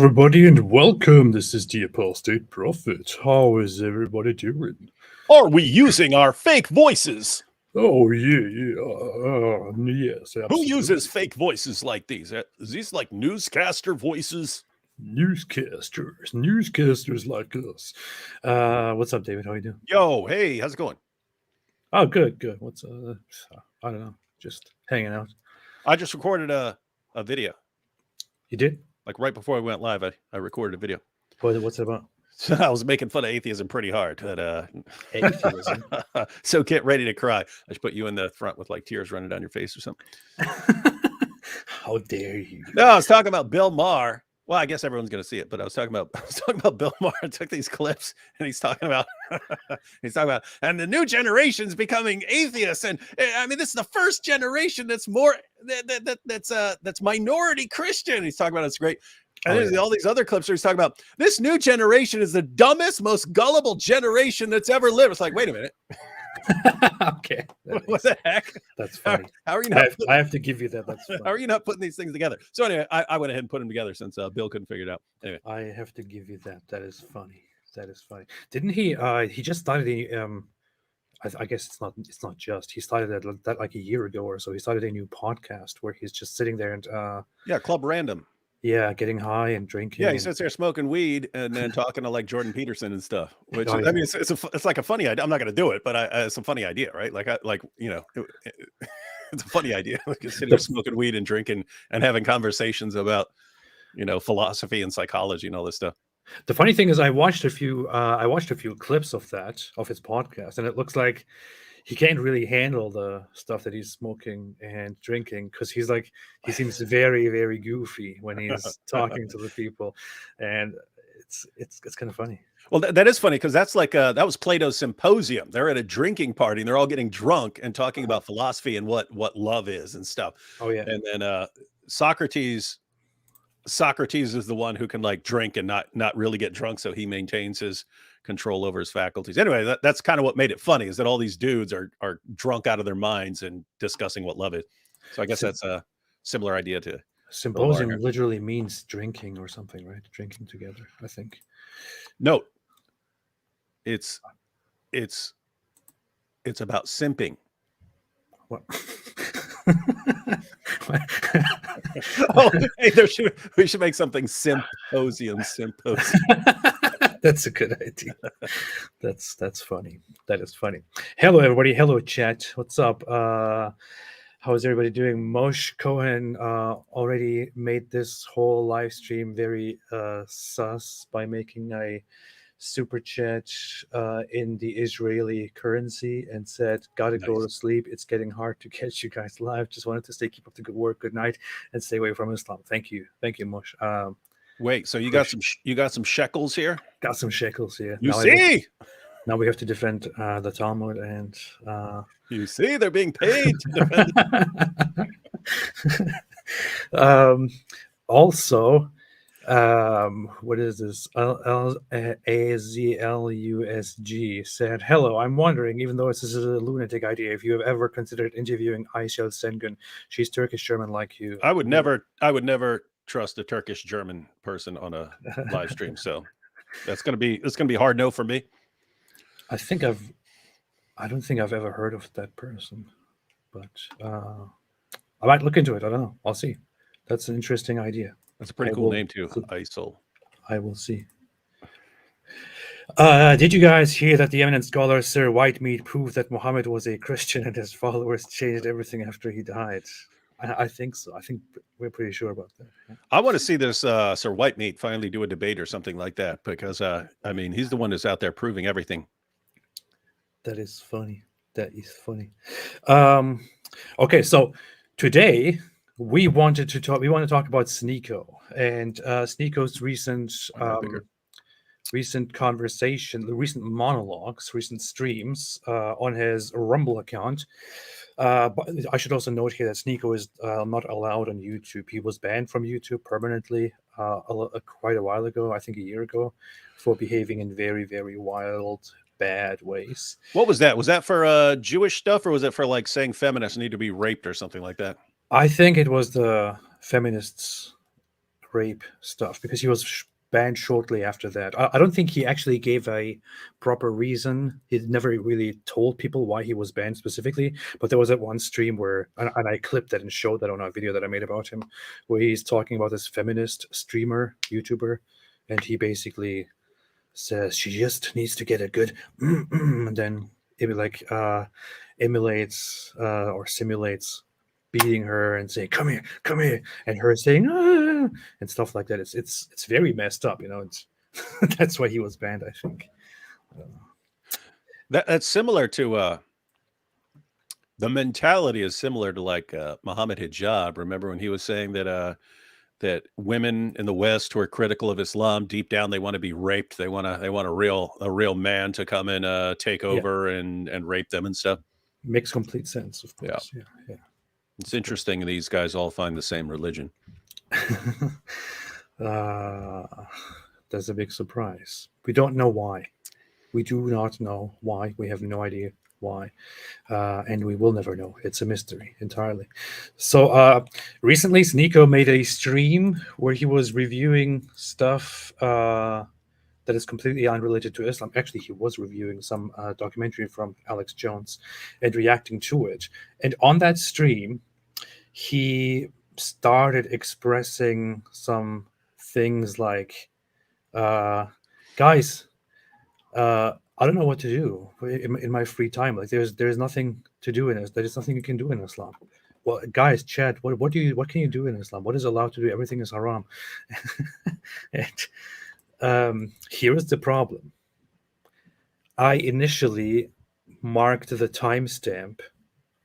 everybody, and welcome. This is the Apostate Prophet. How is everybody doing? Are we using our fake voices? Oh, yes, Who absolutely. uses fake voices like these? Is these like newscaster voices? Newscasters like us. What's up, David? How you doing? Yo, hey, how's it going? Oh, good. What's I don't know, just hanging out. I just recorded a video. You did? Like right before I went live, I recorded a video. What's it about? So I was making fun of atheism pretty hard. Atheism. So get ready to cry. I should put you in the front with like tears running down your face or something. How dare you? No, I was talking about Bill Maher. Well, I guess everyone's going to see it, but I was talking about Bill Maher. I took these clips and he's talking about and the new generation's becoming atheists. And I mean, this is the first generation that's more that's minority Christian. He's talking about it's great. And there's all these other clips where he's talking about this new generation is the dumbest, most gullible generation that's ever lived. It's like, wait a minute. Okay. What the heck? That's funny. How are you not? I have to give you that. That's funny. How are you not putting these things together? So anyway, I went ahead and put them together since Bill couldn't figure it out. Anyway, I have to give you that. That is funny. Didn't he? He just started a. I guess it's not just. He started that like a year ago or so. He started a new podcast where he's just sitting there and. Yeah, Club Random. Yeah, getting high and drinking. Yeah, he sits there smoking weed and then talking to like Jordan Peterson and stuff. Which I mean, it's like a funny idea. I'm not going to do it, but it's a funny idea, right? It's a funny idea. Like sitting there smoking weed and drinking and having conversations about philosophy and psychology and all this stuff. The funny thing is, I watched a few clips of his podcast, and it looks like he can't really handle the stuff that he's smoking and drinking because he seems very, very goofy when he's talking to the people, and it's kind of funny. Well, that is funny because that's like that was Plato's Symposium. They're at a drinking party and they're all getting drunk and talking about philosophy and what love is and stuff. Oh yeah, and then Socrates is the one who can like drink and not really get drunk, so he maintains his control over his faculties. Anyway, that's kind of what made it funny, is that all these dudes are drunk out of their minds and discussing what love is. So I guess that's a similar idea to symposium. Literally means drinking or something, right? Drinking together, I think. No, it's about simping. What? Oh, hey, we should make something symposium. That's a good idea. That's funny. That is funny. Hello, everybody. Hello, chat. What's up? How is everybody doing? Moshe Cohen already made this whole live stream very sus by making a super chat in the Israeli currency and said, "Gotta go to sleep. It's getting hard to catch you guys live. Just wanted to keep up the good work. Good night, and stay away from Islam." Thank you, Moshe. Wait, so you got some shekels here? Got some shekels here. You see? Now we have to defend the Talmud, and you see, they're being paid to defend. Also, what is this? AZLUSG said, "Hello, I'm wondering, even though this is a lunatic idea, if you have ever considered interviewing Aysel Sengun. She's Turkish German like you." I would never trust a Turkish German person on a live stream, so it's gonna be hard no for me. I don't think I've ever heard of that person, but I might look into it. I don't know. I'll see. That's an interesting idea. That's a pretty cool name too, Aysel. I will see. Did you guys hear that the eminent scholar Sir Whitemead proved that Muhammad was a Christian and his followers changed everything after he died? I think so. I think we're pretty sure about that. I want to see this Sir Whitemead finally do a debate or something like that, because I mean, he's the one that's out there proving everything. That is funny. Okay, so today we want to talk about SNEAKO and SNEAKO's recent conversation, the recent monologues, recent streams on his Rumble account. But I should also note here that SNEAKO is not allowed on YouTube. He was banned from YouTube permanently quite a while ago, I think a year ago, for behaving in very, very wild, bad ways. What was that? Was that for Jewish stuff, or was it for like saying feminists need to be raped or something like that? I think it was the feminists rape stuff, because he was banned shortly after that. I don't think he actually gave a proper reason. He never really told people why he was banned specifically, but there was that one stream where, and I clipped that and showed that on a video that I made about him, where he's talking about this feminist streamer, YouTuber, and he basically says she just needs to get a good and then it like emulates or simulates beating her and saying come here, and her saying and stuff like that. It's very messed up, it's that's why he was banned, I think. That's similar to the mentality is similar to like Muhammad Hijab. Remember when he was saying that that women in the West who are critical of Islam, deep down they want to be raped. They want a real man to come and take over and rape them and stuff. Makes complete sense, of course. Yeah. It's interesting these guys all find the same religion. That's a big surprise. We don't know why. We do not know why. We have no idea why. And we will never know. It's a mystery entirely. So recently, SNEAKO made a stream where he was reviewing stuff that is completely unrelated to Islam. Actually, he was reviewing some documentary from Alex Jones and reacting to it. And on that stream, he started expressing some things like, guys, I don't know what to do in my free time. Like there's nothing to do in it. There's nothing you can do in Islam. Well, guys, chat. What can you do in Islam? What is allowed to do? Everything is haram. And here is the problem. I initially marked the timestamp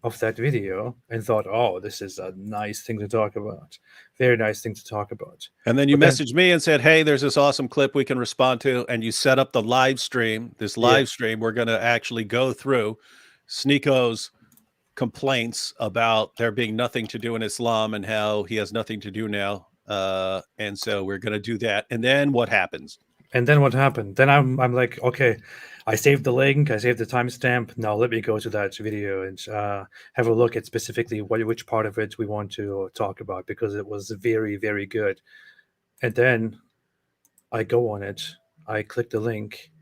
of that video and thought, oh, this is a nice thing to talk about. Very nice thing to talk about. And then you messaged me and said, hey, there's this awesome clip we can respond to. And you set up the live stream. This live stream, we're going to actually go through SNEAKO's complaints about there being nothing to do in Islam and how he has nothing to do now. And so we're going to do that. And then what happens? And then what happened? Then I'm like, okay, I saved the link, I saved the timestamp. Now let me go to that video and have a look at specifically which part of it we want to talk about, because it was very, very good. And then I go on it, I click the link,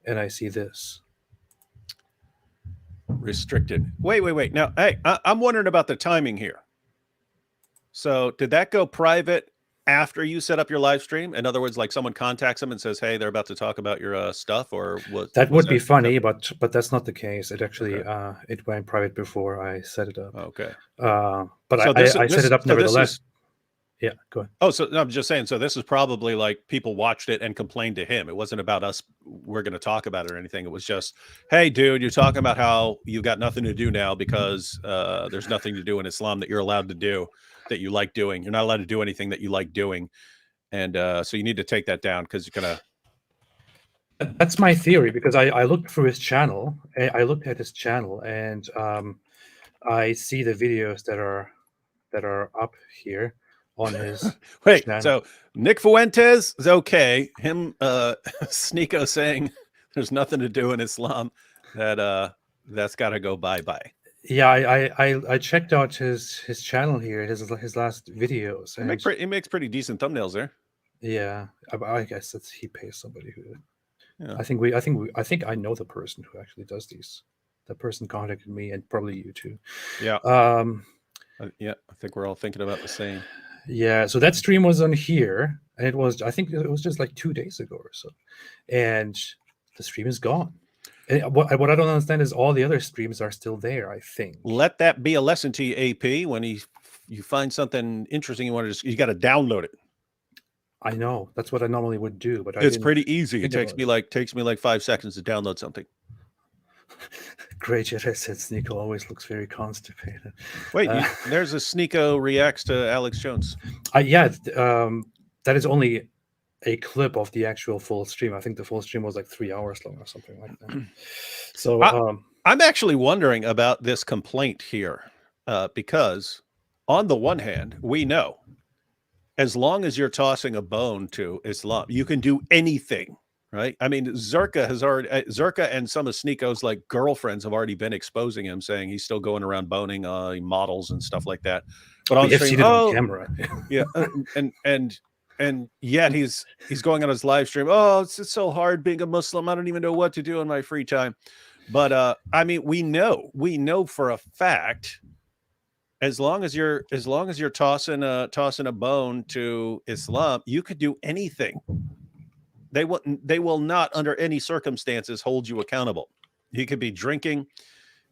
and I see this. Restricted. Wait. Now, hey, I'm wondering about the timing here. So did that go private after you set up your live stream? In other words, like someone contacts them and says, hey, they're about to talk about your stuff, or what? That would be funny, but that's not the case. It actually it went private before I set it up. Okay. But so I set it up nevertheless. Yeah, go ahead. Oh, so I'm just saying, so this is probably like people watched it and complained to him. It wasn't about us, we're going to talk about it or anything. It was just, hey, dude, you're talking about how you got nothing to do now because there's nothing to do in Islam that you're allowed to do, that you like doing. You're not allowed to do anything that you like doing. And so you need to take that down because you're going to. That's my theory, because I looked through his channel. I looked at his channel and I see the videos that are up here on his wait channel. So Nick Fuentes is okay, him SNEAKO saying there's nothing to do in Islam, that's got to go bye-bye. Yeah, I checked out his channel here, his last videos. He makes pretty decent thumbnails there. Yeah, I guess he pays somebody who. Yeah. I think I know the person who actually does these. The person contacted me, and probably you too. Yeah. Yeah, I think we're all thinking about the same. Yeah, so that stream was on here, and I think it was just like 2 days ago or so, and the stream is gone. And what I don't understand is all the other streams are still there, I think. Let that be a lesson to you, AP. When you find something interesting, you got to download it. I know, that's what I normally would do, but it's pretty easy. It takes me like 5 seconds to download something. Great, yet I said SNEAKO always looks very constipated. Wait, there's a SNEAKO reacts to Alex Jones. Yeah, that is only a clip of the actual full stream. I think the full stream was like 3 hours long or something like that. So I'm actually wondering about this complaint here, because on the one hand, we know, as long as you're tossing a bone to Islam, you can do anything right? I mean, Zerka and some of SNEAKO's like girlfriends have already been exposing him, saying he's still going around boning models and stuff like that. But on We have stream, seen it on camera. yeah, and yet he's going on his live stream. Oh, it's so hard being a Muslim. I don't even know what to do in my free time. But I mean, we know for a fact, as long as you're tossing a bone to Islam, you could do anything. They will not under any circumstances hold you accountable. He could be drinking,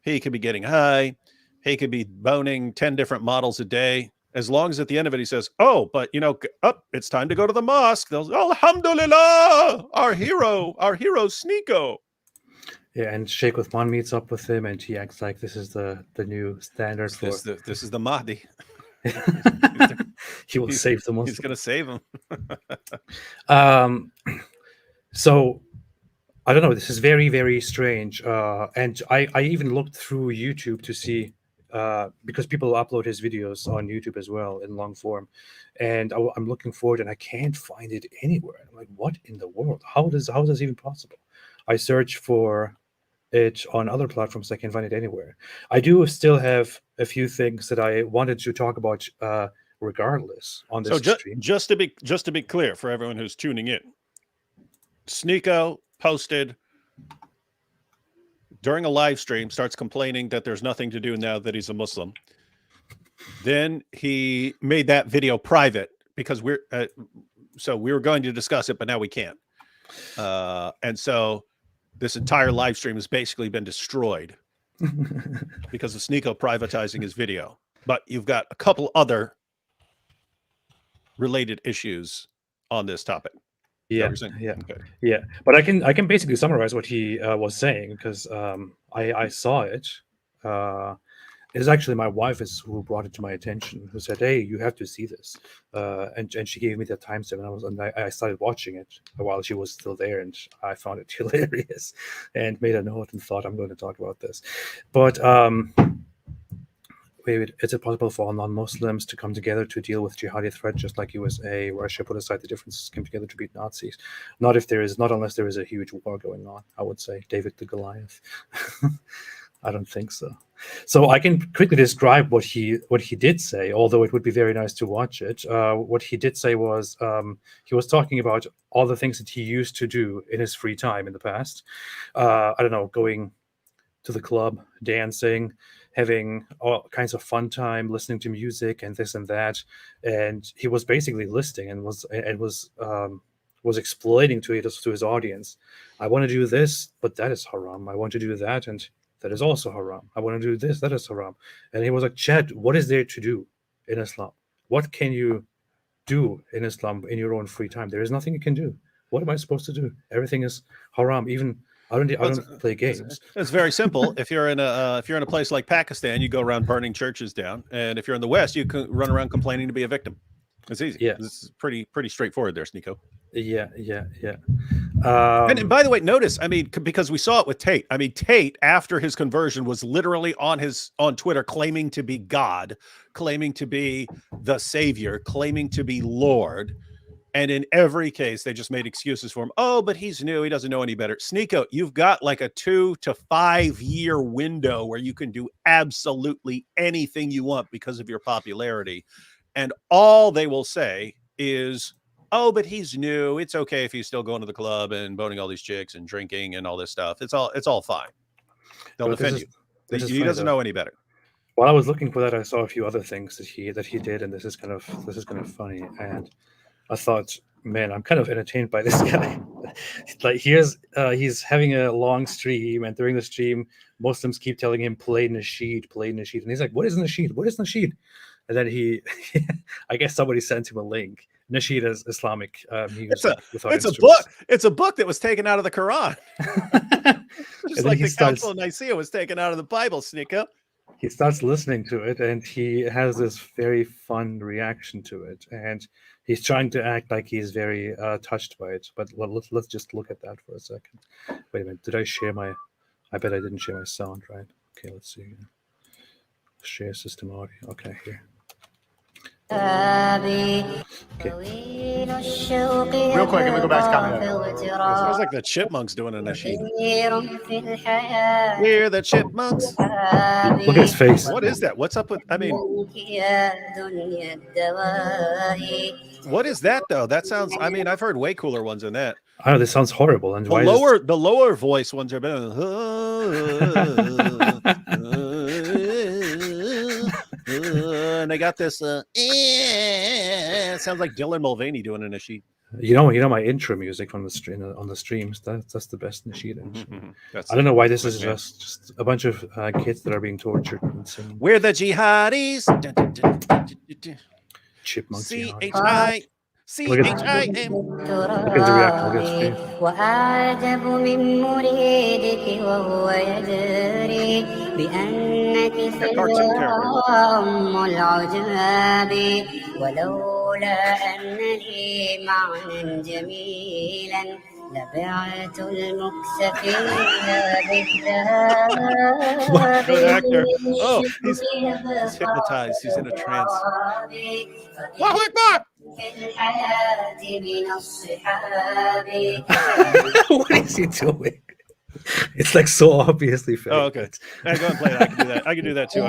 he could be getting high, he could be boning 10 different models a day. As long as at the end of it he says, "Oh, but it's time to go to the mosque." They'll, "Alhamdulillah, our hero SNEAKO." Yeah, and Sheikh Uthman meets up with him, and he acts like this is the new standard for. This is the Mahdi. He will save the Muslims. He's going to save him. So I don't know. This is very, very strange. And I even looked through YouTube to see, because people upload his videos on YouTube as well in long form, and I'm looking for it, and I can't find it anywhere. I'm like, what in the world? How is this even possible? I search for it on other platforms. I can't find it anywhere. I do still have a few things that I wanted to talk about, regardless, on this stream. Just to be clear for everyone who's tuning in, SNEAKO posted during a live stream, starts complaining that there's nothing to do now that he's a Muslim. Then he made that video private because we were going to discuss it, but now we can't. And so this entire live stream has basically been destroyed because of SNEAKO privatizing his video. But you've got a couple other related issues on this topic. Yeah, Okay. Yeah. But I can basically summarize what he was saying, because I saw it. It's actually my wife who brought it to my attention, who said, "Hey, you have to see this," and she gave me the timestamp, and I started watching it while she was still there, and I found it hilarious, and made a note and thought, I'm going to talk about this. But wait, is it possible for all non-Muslims to come together to deal with jihadi threat, just like USA, Russia put aside the differences, came together to beat Nazis? Not unless there is a huge war going on, I would say. David the Goliath. I don't think so. So I can quickly describe what he did say, although it would be very nice to watch it. What he did say was, he was talking about all the things that he used to do in his free time in the past. I don't know, going to the club, dancing, having all kinds of fun time, listening to music and this and that. And he was basically listing and was explaining to his audience, I want to do this, but that is haram. I want to do that, and that is also haram. I want to do this, that is haram. And he was like, Chad, what is there to do in Islam? What can you do in Islam in your own free time? There is nothing you can do. What am I supposed to do? Everything is haram. Even I don't play games. It's very simple. If you're in a place like Pakistan, you go around burning churches down, and if you're in the West, you can run around complaining to be a victim. It's easy. Yeah, this is pretty straightforward there, SNEAKO. Yeah. And by the way, notice, I mean, because we saw it with Tate. I mean, Tate, after his conversion, was literally on Twitter claiming to be God, claiming to be the savior, claiming to be Lord. And in every case, they just made excuses for him. Oh, but he's new. He doesn't know any better. SNEAKO, you've got like a 2 to 5 year window where you can do absolutely anything you want because of your popularity. And all they will say is, oh, but he's new. It's okay if he's still going to the club and boning all these chicks and drinking and all this stuff. It's all fine. They'll defend you. He doesn't know any better. While I was looking for that, I saw a few other things that he did, and this is kind of funny. And I thought, man, I'm kind of entertained by this guy. Like he's having a long stream, and during the stream, Muslims keep telling him, play Nasheed, and he's like, what is Nasheed? And then I guess somebody sent him a link. Nasheed is Islamic music. It's a book that was taken out of the Quran. Just like the Council of Nicaea was taken out of the Bible, SNEAKO. He starts listening to it, and he has this very fun reaction to it, and he's trying to act like he's very touched by it. But let's just look at that for a second. Wait a minute, did I share my? I bet I didn't share my sound, right? Okay, let's see. Share system audio. Okay, here. Real quick, I'm gonna go back to comedy. It sounds like the Chipmunks doing a nasheed. We're the Chipmunks. Look at his face. What is that? What's up with? I mean, what is that though? That sounds. I mean, I've heard way cooler ones than that. I know this sounds horrible. And the lower voice ones are better. And they got this. It sounds like Dylan Mulvaney doing a nasheed. You know my intro music on the stream on the streams. That's the best nasheed. I don't know why this is just a bunch of kids that are being tortured and singing. We're the jihadis. Chipmunks. C-H-I. C-H-I-M. Look at the reaction. Look at the stream. وأعجب من مريدك وهو يدري بأنك في الورى أم العجاب ولولا أن لي معنى جميلا لبعت المكس فيها بالذهب. Oh, he's hypnotized. He's in a trance. What is he doing? It's like so obviously fake. Oh, okay. Hey, go ahead and play it. I can do that. I can do that too.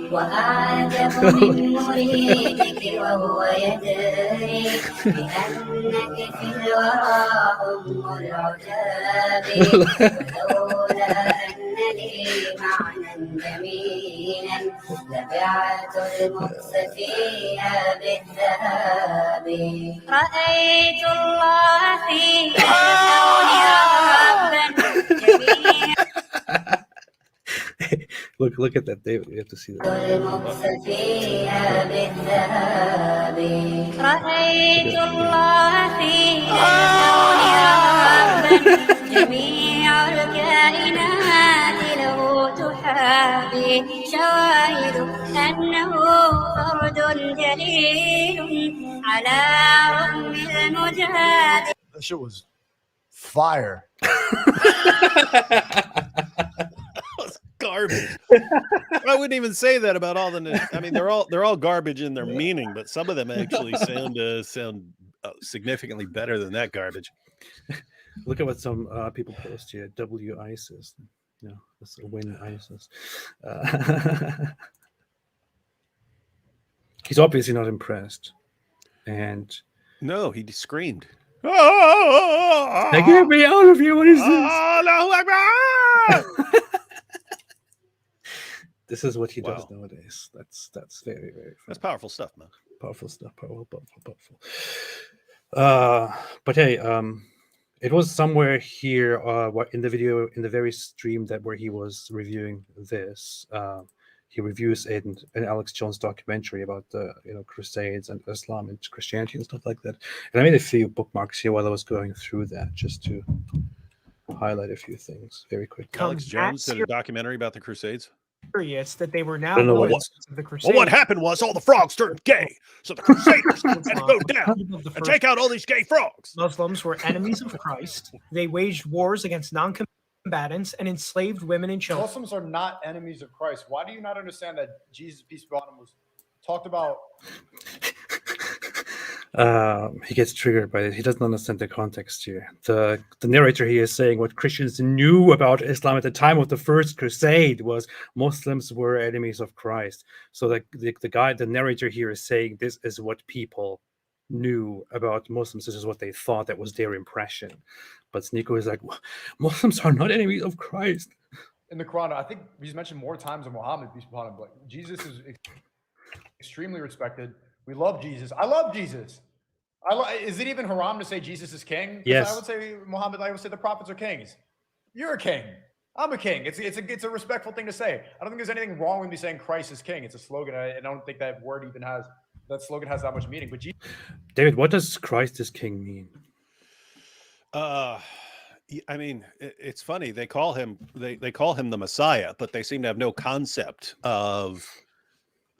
وأعجب من مريدك وهو يدري بأنك في الورى أم العجاب ولولا أن لي معنى جميلا لبعت المكس فيها بالذهب رأيت الله في الكون ربا جميلا. Look at that, David. You have to see that. رأيت الله في الكون ربا جميع الكائنات له تحابي شواهد أنه فرد جليل على رغم المجهاد. That shit was fire. Garbage. I wouldn't even say that about all the. I mean, they're all garbage in their meaning, but some of them actually sound significantly better than that garbage. Look at what some people post here. W ISIS. You know, that's a win ISIS. He's obviously not impressed, and no, he screamed. Now get me out of here! What is this? This is what he does nowadays. That's very, very fun. That's powerful stuff, man. Powerful stuff. Powerful. But hey, it was somewhere here in the video, in the very stream where he was reviewing this. He reviews an Alex Jones documentary about the Crusades and Islam and Christianity and stuff like that. And I made a few bookmarks here while I was going through that, just to highlight a few things very quickly. Alex Jones did a documentary about the Crusades. Curious that they were now of the Crusades. Well, what happened was all the frogs turned gay, so the Crusaders had to go down and take out all these gay frogs. Muslims were enemies of Christ. They waged wars against non-combatants and enslaved women and children. Muslims are not enemies of Christ. Why do you not understand that Jesus, peace be upon him, was talked about? He gets triggered by it. He doesn't understand the context here. The narrator here is saying what Christians knew about Islam at the time of the First Crusade was Muslims were enemies of Christ. So the narrator here is saying this is what people knew about Muslims. This is what they thought. That was their impression. But SNEAKO is like, Muslims are not enemies of Christ. In the Quran, I think he's mentioned more times than Muhammad, peace be upon him. But Jesus is extremely respected. We love Jesus. I love Jesus. Is it even haram to say Jesus is king? Yes. I would say Muhammad. I would say the prophets are kings. You're a king. I'm a king. It's a respectful thing to say. I don't think there's anything wrong with me saying Christ is king. It's a slogan. I don't think that slogan has that much meaning. But David, what does Christ is king mean? I mean, it's funny. They call him the Messiah, but they seem to have no concept of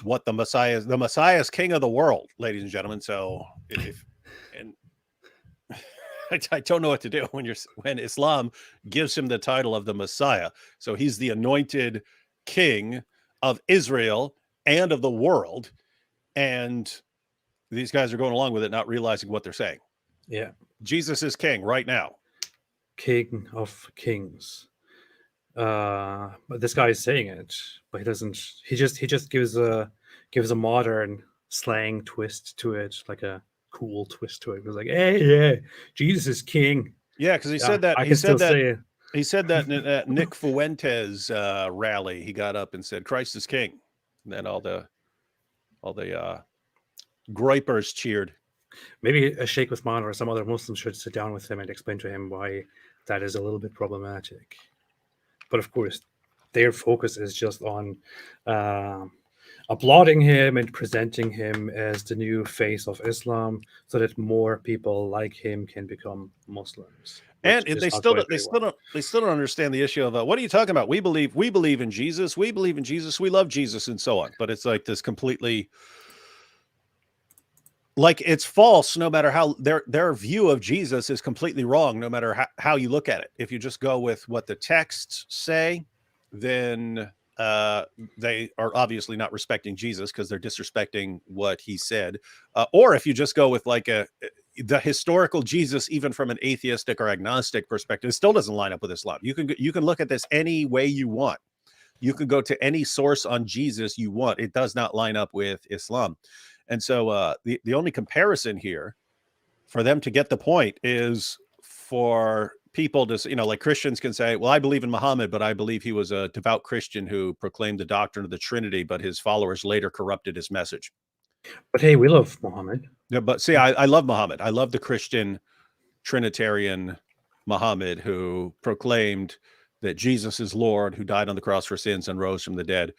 what the Messiah is. The Messiah is king of the world, ladies and gentlemen. So I don't know what to do when Islam gives him the title of the Messiah. So he's the anointed king of Israel and of the world. And these guys are going along with it, not realizing what they're saying. Yeah. Jesus is king right now. King of kings. But this guy is saying it, but he doesn't. He just gives a modern slang twist to it, like a cool twist to it. It was like, hey, yeah, Jesus is king. Yeah, because he said that. I He can said still that. say it. He said that in at Nick Fuentes rally. He got up and said, "Christ is king." And then all the gripers cheered. Maybe a Sheikh Uthman or some other Muslims should sit down with him and explain to him why that is a little bit problematic. But of course, their focus is just on applauding him and presenting him as the new face of Islam, so that more people like him can become Muslims. And they still don't understand the issue of what are you talking about? We believe in Jesus. We believe in Jesus. We love Jesus, and so on. But it's like this completely, like, it's false. No matter how their view of Jesus is completely wrong. No matter how you look at it. If you just go with what the texts say, then they are obviously not respecting Jesus because they're disrespecting what he said. Or if you just go with like the historical Jesus, even from an atheistic or agnostic perspective, it still doesn't line up with Islam. You can look at this any way you want. You can go to any source on Jesus you want. It does not line up with Islam. And so the only comparison here for them to get the point is for people to, like Christians can say, well, I believe in Muhammad, but I believe he was a devout Christian who proclaimed the doctrine of the Trinity, but his followers later corrupted his message. But hey, we love Muhammad. Yeah, but see, I love Muhammad. I love the Christian Trinitarian Muhammad who proclaimed that Jesus is Lord, who died on the cross for sins and rose from the dead.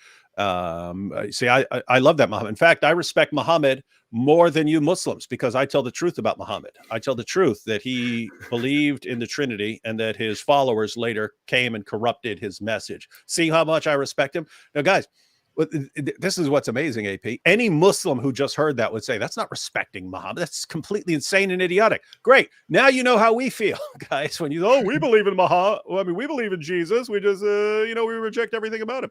See, I love that Muhammad. In fact, I respect Muhammad more than you Muslims because I tell the truth about Muhammad. I tell the truth that he believed in the Trinity and that his followers later came and corrupted his message. See how much I respect him? Now, guys, this is what's amazing, AP. Any Muslim who just heard that would say, that's not respecting Muhammad. That's completely insane and idiotic. Great. Now you know how we feel, guys, when we believe in Muhammad. Well, I mean, we believe in Jesus. We just, we reject everything about him.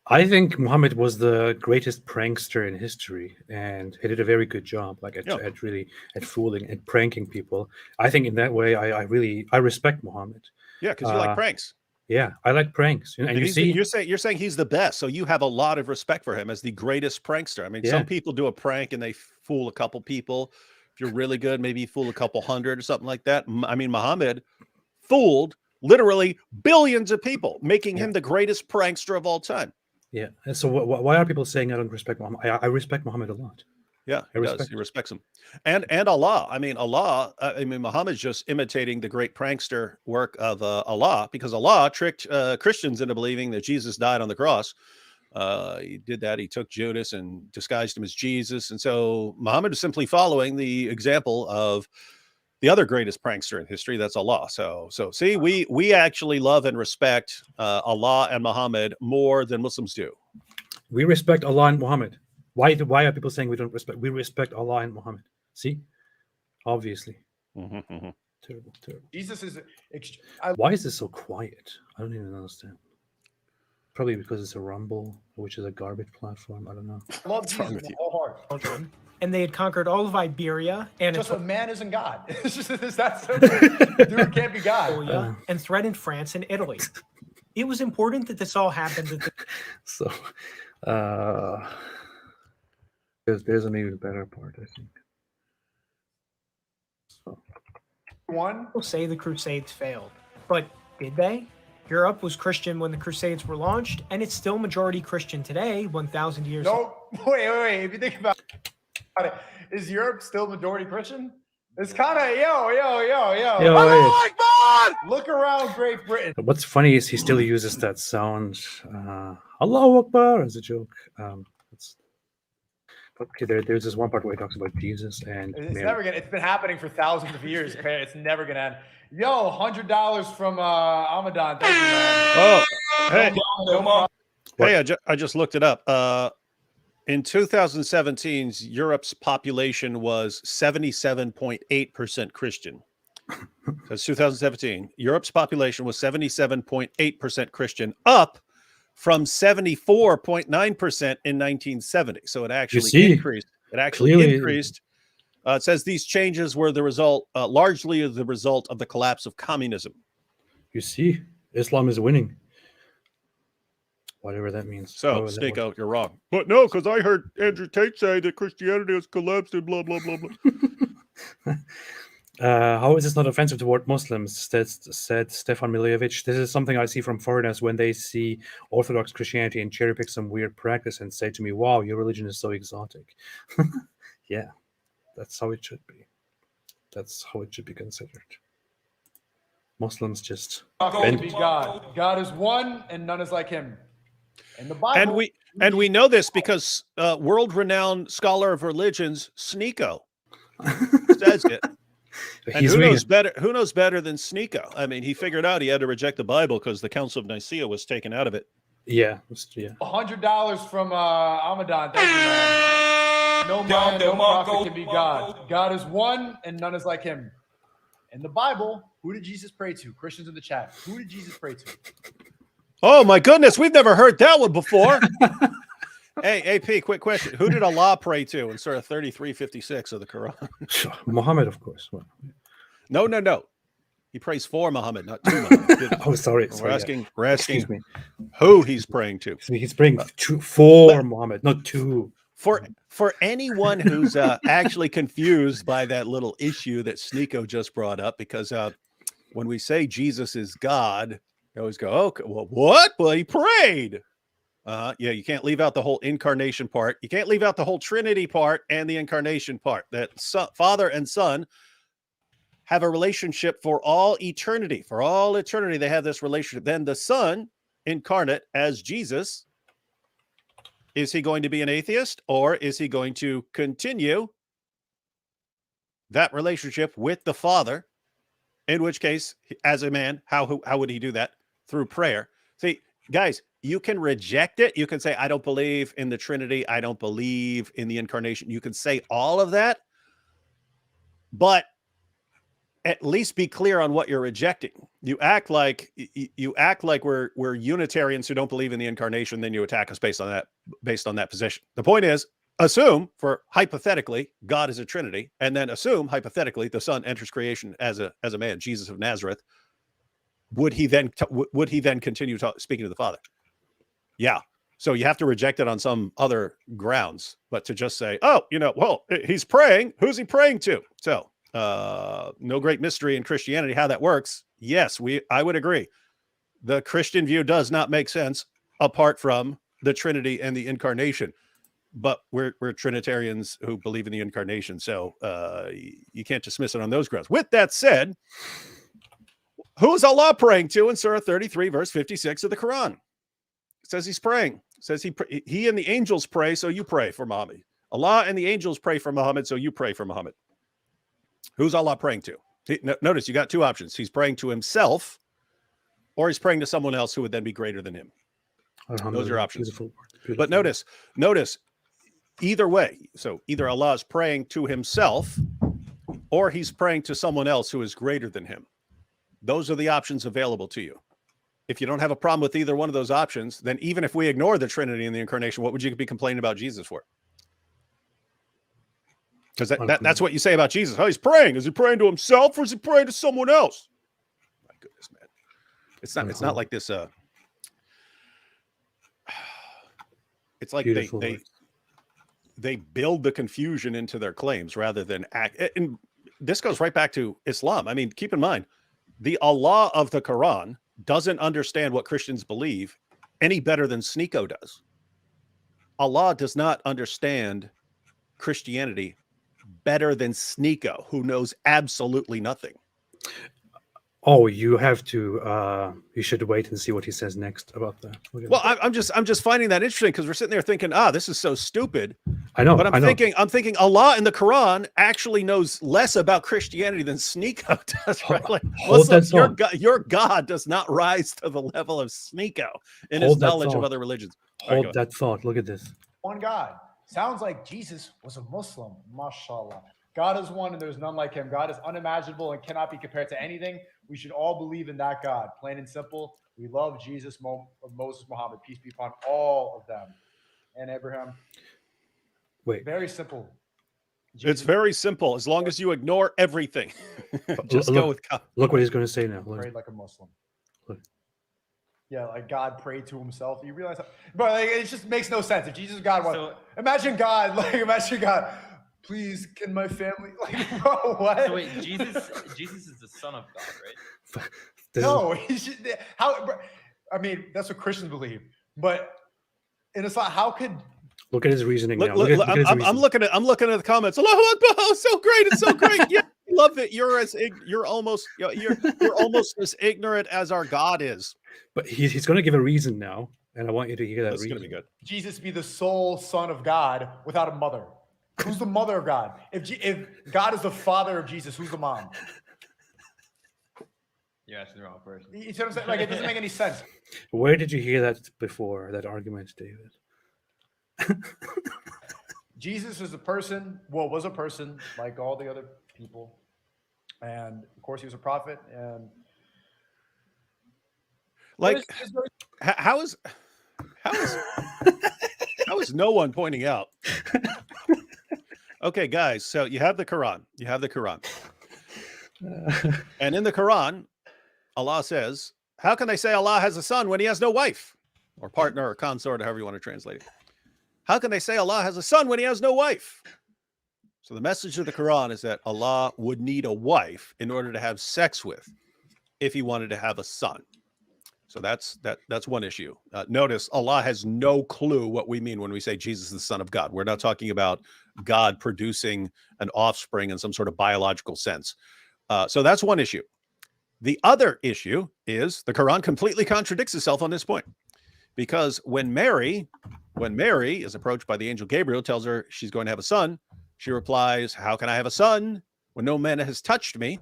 I think Muhammad was the greatest prankster in history, and he did a very good job, like at fooling and pranking people. I think in that way, I respect Muhammad. Yeah, because you like pranks. Yeah, I like pranks. And you're saying he's the best, so you have a lot of respect for him as the greatest prankster. I mean, some people do a prank and they fool a couple people. If you're really good, maybe you fool a couple hundred or something like that. I mean, Muhammad fooled literally billions of people, making him the greatest prankster of all time. Yeah. And so why are people saying I don't respect Muhammad? I respect Muhammad a lot. Yeah, he does. He respects him. And Allah. I mean, Muhammad's just imitating the great prankster work of Allah, because Allah tricked Christians into believing that Jesus died on the cross. He did that. He took Judas and disguised him as Jesus. And so Muhammad is simply following the example of the other greatest prankster in history. That's Allah. So see, we actually love and respect Allah and Muhammad more than Muslims do. We respect Allah and Muhammad. Why are people saying we don't respect? We respect Allah and Muhammad. See, obviously. Terrible. Jesus is. Why is this so quiet? I don't even understand. Probably because it's a Rumble, which is a garbage platform. I don't know. I love Jesus with all heart. And they had conquered all of Iberia and just a man isn't God. It's just that's dude can't be God. And threatened France and Italy. It was important that this all happened. So, there's an even better part, I think. So. People say the Crusades failed, but did they? Europe was Christian when the Crusades were launched, and it's still majority Christian today, 1,000 years. No, wait. If you think about it, is Europe still majority Christian? It's kind of look around Great Britain. What's funny is he still uses that sound, Allahu Akbar, as a joke. Okay, there's this one part where he talks about Jesus and it's been happening for thousands of years. Okay, it's never gonna end. Yo, $100 from Amadan. Thank you, man. Oh, hey, I just looked it up. In 2017, Europe's population was 77.8% Christian. That's 2017. Europe's population was 77.8% Christian, up from 74.9% in 1970. So it actually increased. It actually increased. It says these changes were the result, largely the result of the collapse of communism. You see, Islam is winning. Whatever that means. So, SNEAKO, you're wrong. But no, because I heard Andrew Tate say that Christianity has collapsed and blah, blah, blah, blah. How is this not offensive toward Muslims? Said Stefan Miljevic. This is something I see from foreigners when they see Orthodox Christianity and cherry pick some weird practice and say to me, wow, your religion is so exotic. Yeah, that's how it should be. That's how it should be considered. Muslims just bend. Be God. God is one and none is like him. In the Bible, and we know this because world-renowned scholar of religions, SNEAKO, says it. And who knows better than SNEAKO? I mean, he figured out he had to reject the Bible because the Council of Nicaea was taken out of it. Yeah. $100 from Amadan. Thank you, man. No man, no prophet can be God. God is one and none is like him. In the Bible, who did Jesus pray to? Christians in the chat. Who did Jesus pray to? Oh my goodness, we've never heard that one before. Hey, AP, quick question. Who did Allah pray to in Surah 33:56 of the Quran? Muhammad, of course. Well, No. He prays for Muhammad, not to Muhammad. Oh, sorry. We're asking Excuse me. Who he's praying to. He's praying for Muhammad, not to. For anyone who's actually confused by that little issue that SNEAKO just brought up, because when we say Jesus is God, you always go, okay, well, what? Well, he prayed. Yeah, you can't leave out the whole incarnation part. You can't leave out the whole Trinity part and the incarnation part. That Father and Son have a relationship for all eternity. For all eternity, they have this relationship. Then the Son, incarnate as Jesus, is he going to be an atheist, or is he going to continue that relationship with the Father? In which case, as a man, how would he do that? Through prayer. See, guys, you can reject it. You can say, I don't believe in the Trinity. I don't believe in the incarnation. You can say all of that, but at least be clear on what you're rejecting. You act like we're Unitarians who don't believe in the incarnation. Then you attack us based on that position. The point is, assume, for hypothetically, God is a Trinity, and then assume hypothetically the Son enters creation as a man, Jesus of Nazareth. Would he then continue speaking to the Father? Yeah. So you have to reject it on some other grounds, but to just say, oh, well, he's praying. Who's he praying to? So no great mystery in Christianity how that works. Yes, I would agree. The Christian view does not make sense apart from the Trinity and the incarnation. But we're Trinitarians who believe in the incarnation, so you can't dismiss it on those grounds. With that said, who's Allah praying to in Surah 33, verse 56 of the Quran? It says he's praying. It says he and the angels pray, so you pray for Muhammad. Allah and the angels pray for Muhammad, so you pray for Muhammad. Who's Allah praying to? Notice you got two options. He's praying to himself, or he's praying to someone else who would then be greater than him. Those are options. Beautiful. But notice, either way. So either Allah is praying to himself, or he's praying to someone else who is greater than him. Those are the options available to you. If you don't have a problem with either one of those options, then even if we ignore the Trinity and the incarnation, what would you be complaining about Jesus for? Because that's what you say about Jesus. Oh, he's praying. Is he praying to himself, or is he praying to someone else? My goodness, man. It's not like this. It's like they build the confusion into their claims rather than act. And this goes right back to Islam. I mean, keep in mind, the Allah of the Quran doesn't understand what Christians believe any better than SNEAKO does. Allah does not understand Christianity better than SNEAKO, who knows absolutely nothing. Oh, you have to. You should wait and see what he says next about that. Well, I'm just finding that interesting because we're sitting there thinking, this is so stupid. I know, but I'm thinking Allah in the Quran actually knows less about Christianity than SNEAKO does. Right? Like, Muslims, your God does not rise to the level of SNEAKO in his knowledge of other religions. Hold that thought. Look at this. One God. Sounds like Jesus was a Muslim. MashaAllah. God is one and there's none like him. God is unimaginable and cannot be compared to anything. We should all believe in that God. Plain and simple. We love Jesus, Moses, Muhammad. Peace be upon all of them. And Abraham. Wait. Very simple. It's very simple. As long as you ignore everything. Just look, go with God. Look what he's going to say now. Prayed like a Muslim. Look. Yeah, like God prayed to himself. You realize, but like, it just makes no sense. If Jesus is God, imagine God, imagine God. Please, can my family, bro, what? So wait, Jesus is the son of God, right? No, I mean, that's what Christians believe. But in Islam, how could look at his reasoning now? I'm looking at the comments. Allahu Akbar, oh, so great, it's so great. Yeah, I love it. You're almost as ignorant as our God is. But he's going to give a reason now, and I want you to hear that reason. Going to be good. Jesus be the sole son of God without a mother? Who's the mother of God? If God is the father of Jesus, who's the mom? You're asking the wrong person. You see what I'm saying? Like, it doesn't make any sense. Where did you hear that before, that argument, David? Jesus is a person, was a person like all the other people. And of course, he was a prophet. And like, how is no one pointing out? Okay, guys, so you have the Quran. And in the Quran, Allah says, how can they say Allah has a son when he has no wife or partner or consort, or however you want to translate it? How can they say Allah has a son when he has no wife? So the message of the Quran is that Allah would need a wife in order to have sex with if he wanted to have a son. So that's one issue. Notice Allah has no clue what we mean when we say Jesus is the Son of God. We're not talking about God producing an offspring in some sort of biological sense. So that's one issue. The other issue is the Quran completely contradicts itself on this point, because when Mary is approached by the angel Gabriel, tells her she's going to have a son, she replies, "How can I have a son when no man has touched me?"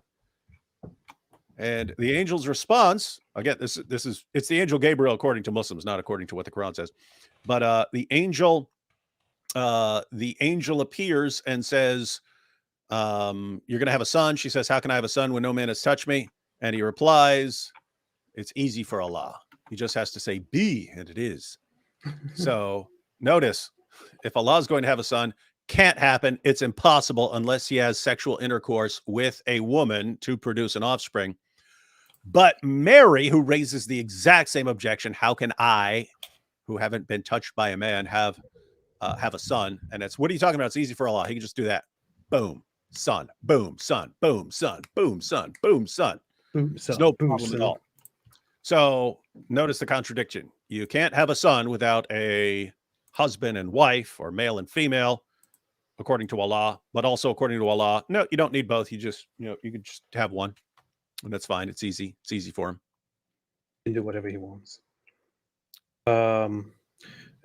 And the angel's response, again, it's the angel Gabriel according to Muslims, not according to what the Quran says. But the angel appears and says, "You're going to have a son." She says, "How can I have a son when no man has touched me?" And he replies, "It's easy for Allah. He just has to say be, and it is." So notice, if Allah is going to have a son, can't happen. It's impossible unless he has sexual intercourse with a woman to produce an offspring. But Mary, who raises the exact same objection, how can I, who haven't been touched by a man, have a son? And it's, what are you talking about? It's easy for Allah. He can just do that. Boom, son. Boom, son. Boom, son. Boom, son. Boom, son. There's no problem at all. So notice the contradiction. You can't have a son without a husband and wife, or male and female, according to Allah. But also according to Allah, no, you don't need both. You just, you could just have one, and that's fine. It's easy. It's easy for him. He can do whatever he wants.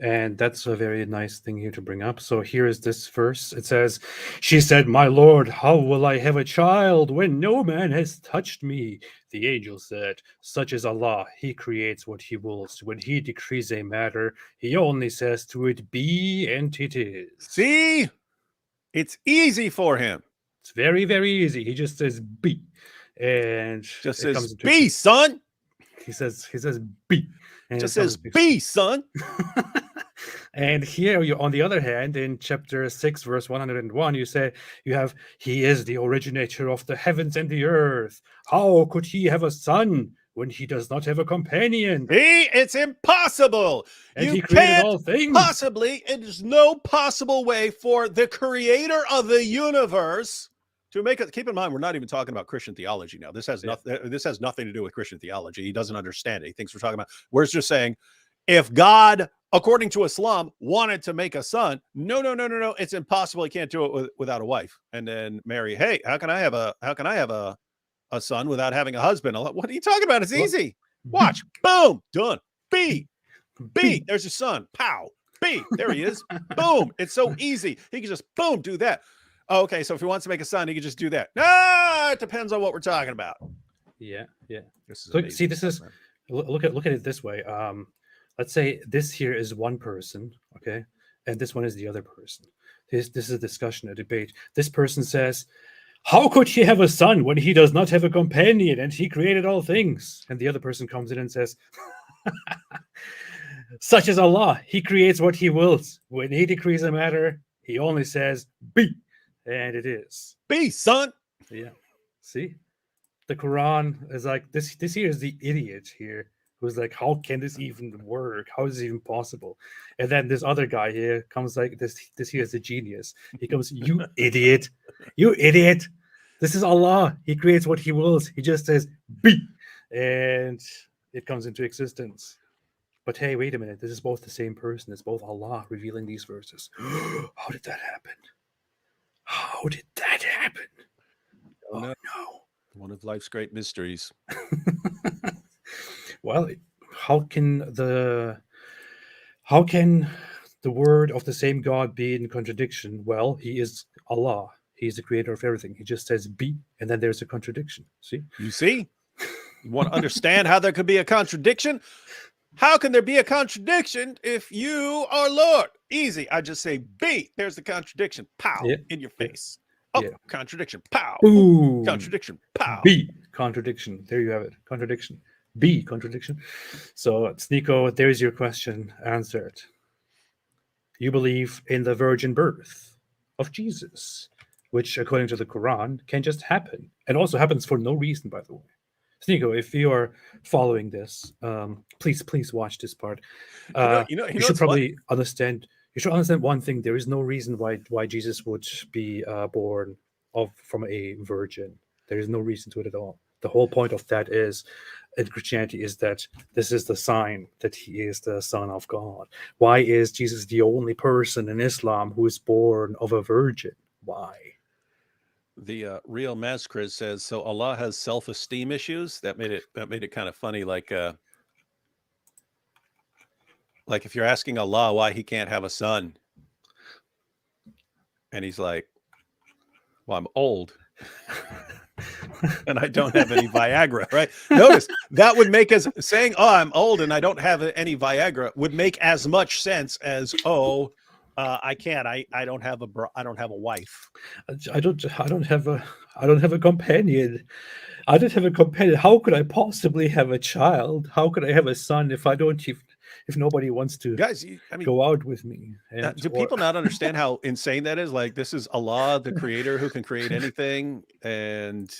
And that's a very nice thing here to bring up. So here is this verse. It says, "She said, 'My Lord, how will I have a child when no man has touched me?' The angel said, 'Such is Allah. He creates what he wills. When he decrees a matter, he only says to it, be, and it is.'" See? It's easy for him. It's very, very easy. He just says be. And just says be, son. He says be. And just says be, son. And here, on the other hand, in chapter 6, verse 101, you say, he is the originator of the heavens and the earth. How could he have a son when he does not have a companion? It's impossible. And he created all things. Possibly, it is no possible way for the creator of the universe to make it. Keep in mind, we're not even talking about Christian theology now. This has nothing to do with Christian theology. He doesn't understand it. He thinks we're talking about. We're just saying, if God, according to Islam, wanted to make a son, no, it's impossible. He can't do it without a wife. And then Mary, hey, how can I have a son without having a husband? What are you talking about? It's easy. Watch. Boom. Done. B. There's your son. Pow. B. There he is. Boom. It's so easy. He can just boom, do that. Oh, okay. So if he wants to make a son, he can just do that. No, it depends on what we're talking about. Yeah. So, see, this is look at it this way. Let's say this here is one person, okay, and this one is the other person. This is a discussion, a debate. This person says, how could he have a son when he does not have a companion and he created all things? And the other person comes in and says, such is Allah. He creates what he wills. When he decrees a matter, he only says, be, and it is. Be, son. Yeah. See? The Quran is like, this here is the idiot here who's like, how can this even work? How is it even possible? And then this other guy here comes like, this here is a genius. He comes, you idiot. You idiot. This is Allah. He creates what he wills. He just says, be, and it comes into existence. But hey, wait a minute. This is both the same person. It's both Allah revealing these verses. How did that happen? How did that happen? Oh, no. One of life's great mysteries. Well, how can the word of the same God be in contradiction? Well, he is Allah. He's the creator of everything. He just says be, and then there's a contradiction. See? You see? You want to understand how there could be a contradiction? How can there be a contradiction if you are Lord? Easy. I just say be. There's the contradiction. Pow. Yeah. In your face. Oh, Yeah. contradiction. Pow. Boom. Contradiction. Pow. B, contradiction. There you have it. Contradiction. B, contradiction. So, SNEAKO, there's your question answered. You believe in the virgin birth of Jesus, which, according to the Quran, can just happen. And also happens for no reason, by the way. SNEAKO, if you are following this, please watch this part. You should probably understand. You should understand one thing. There is no reason why Jesus would be born from a virgin. There is no reason to it at all. The whole point of that is, in Christianity, is that this is the sign that he is the Son of God. Why is Jesus the only person in Islam who is born of a virgin? Why? The real Maskriz says, so Allah has self-esteem issues. That made it kind of funny. Like if you're asking Allah why he can't have a son, and he's like, well, I'm old and I don't have any Viagra, right? Notice that would make us saying, oh, I'm old and I don't have any Viagra would make as much sense as, I can't. I don't have a wife. I don't have a companion. I don't have a companion. How could I possibly have a child? How could I have a son if nobody wants to go out with me? Do people not understand how insane that is? Like, this is Allah, the creator, who can create anything. And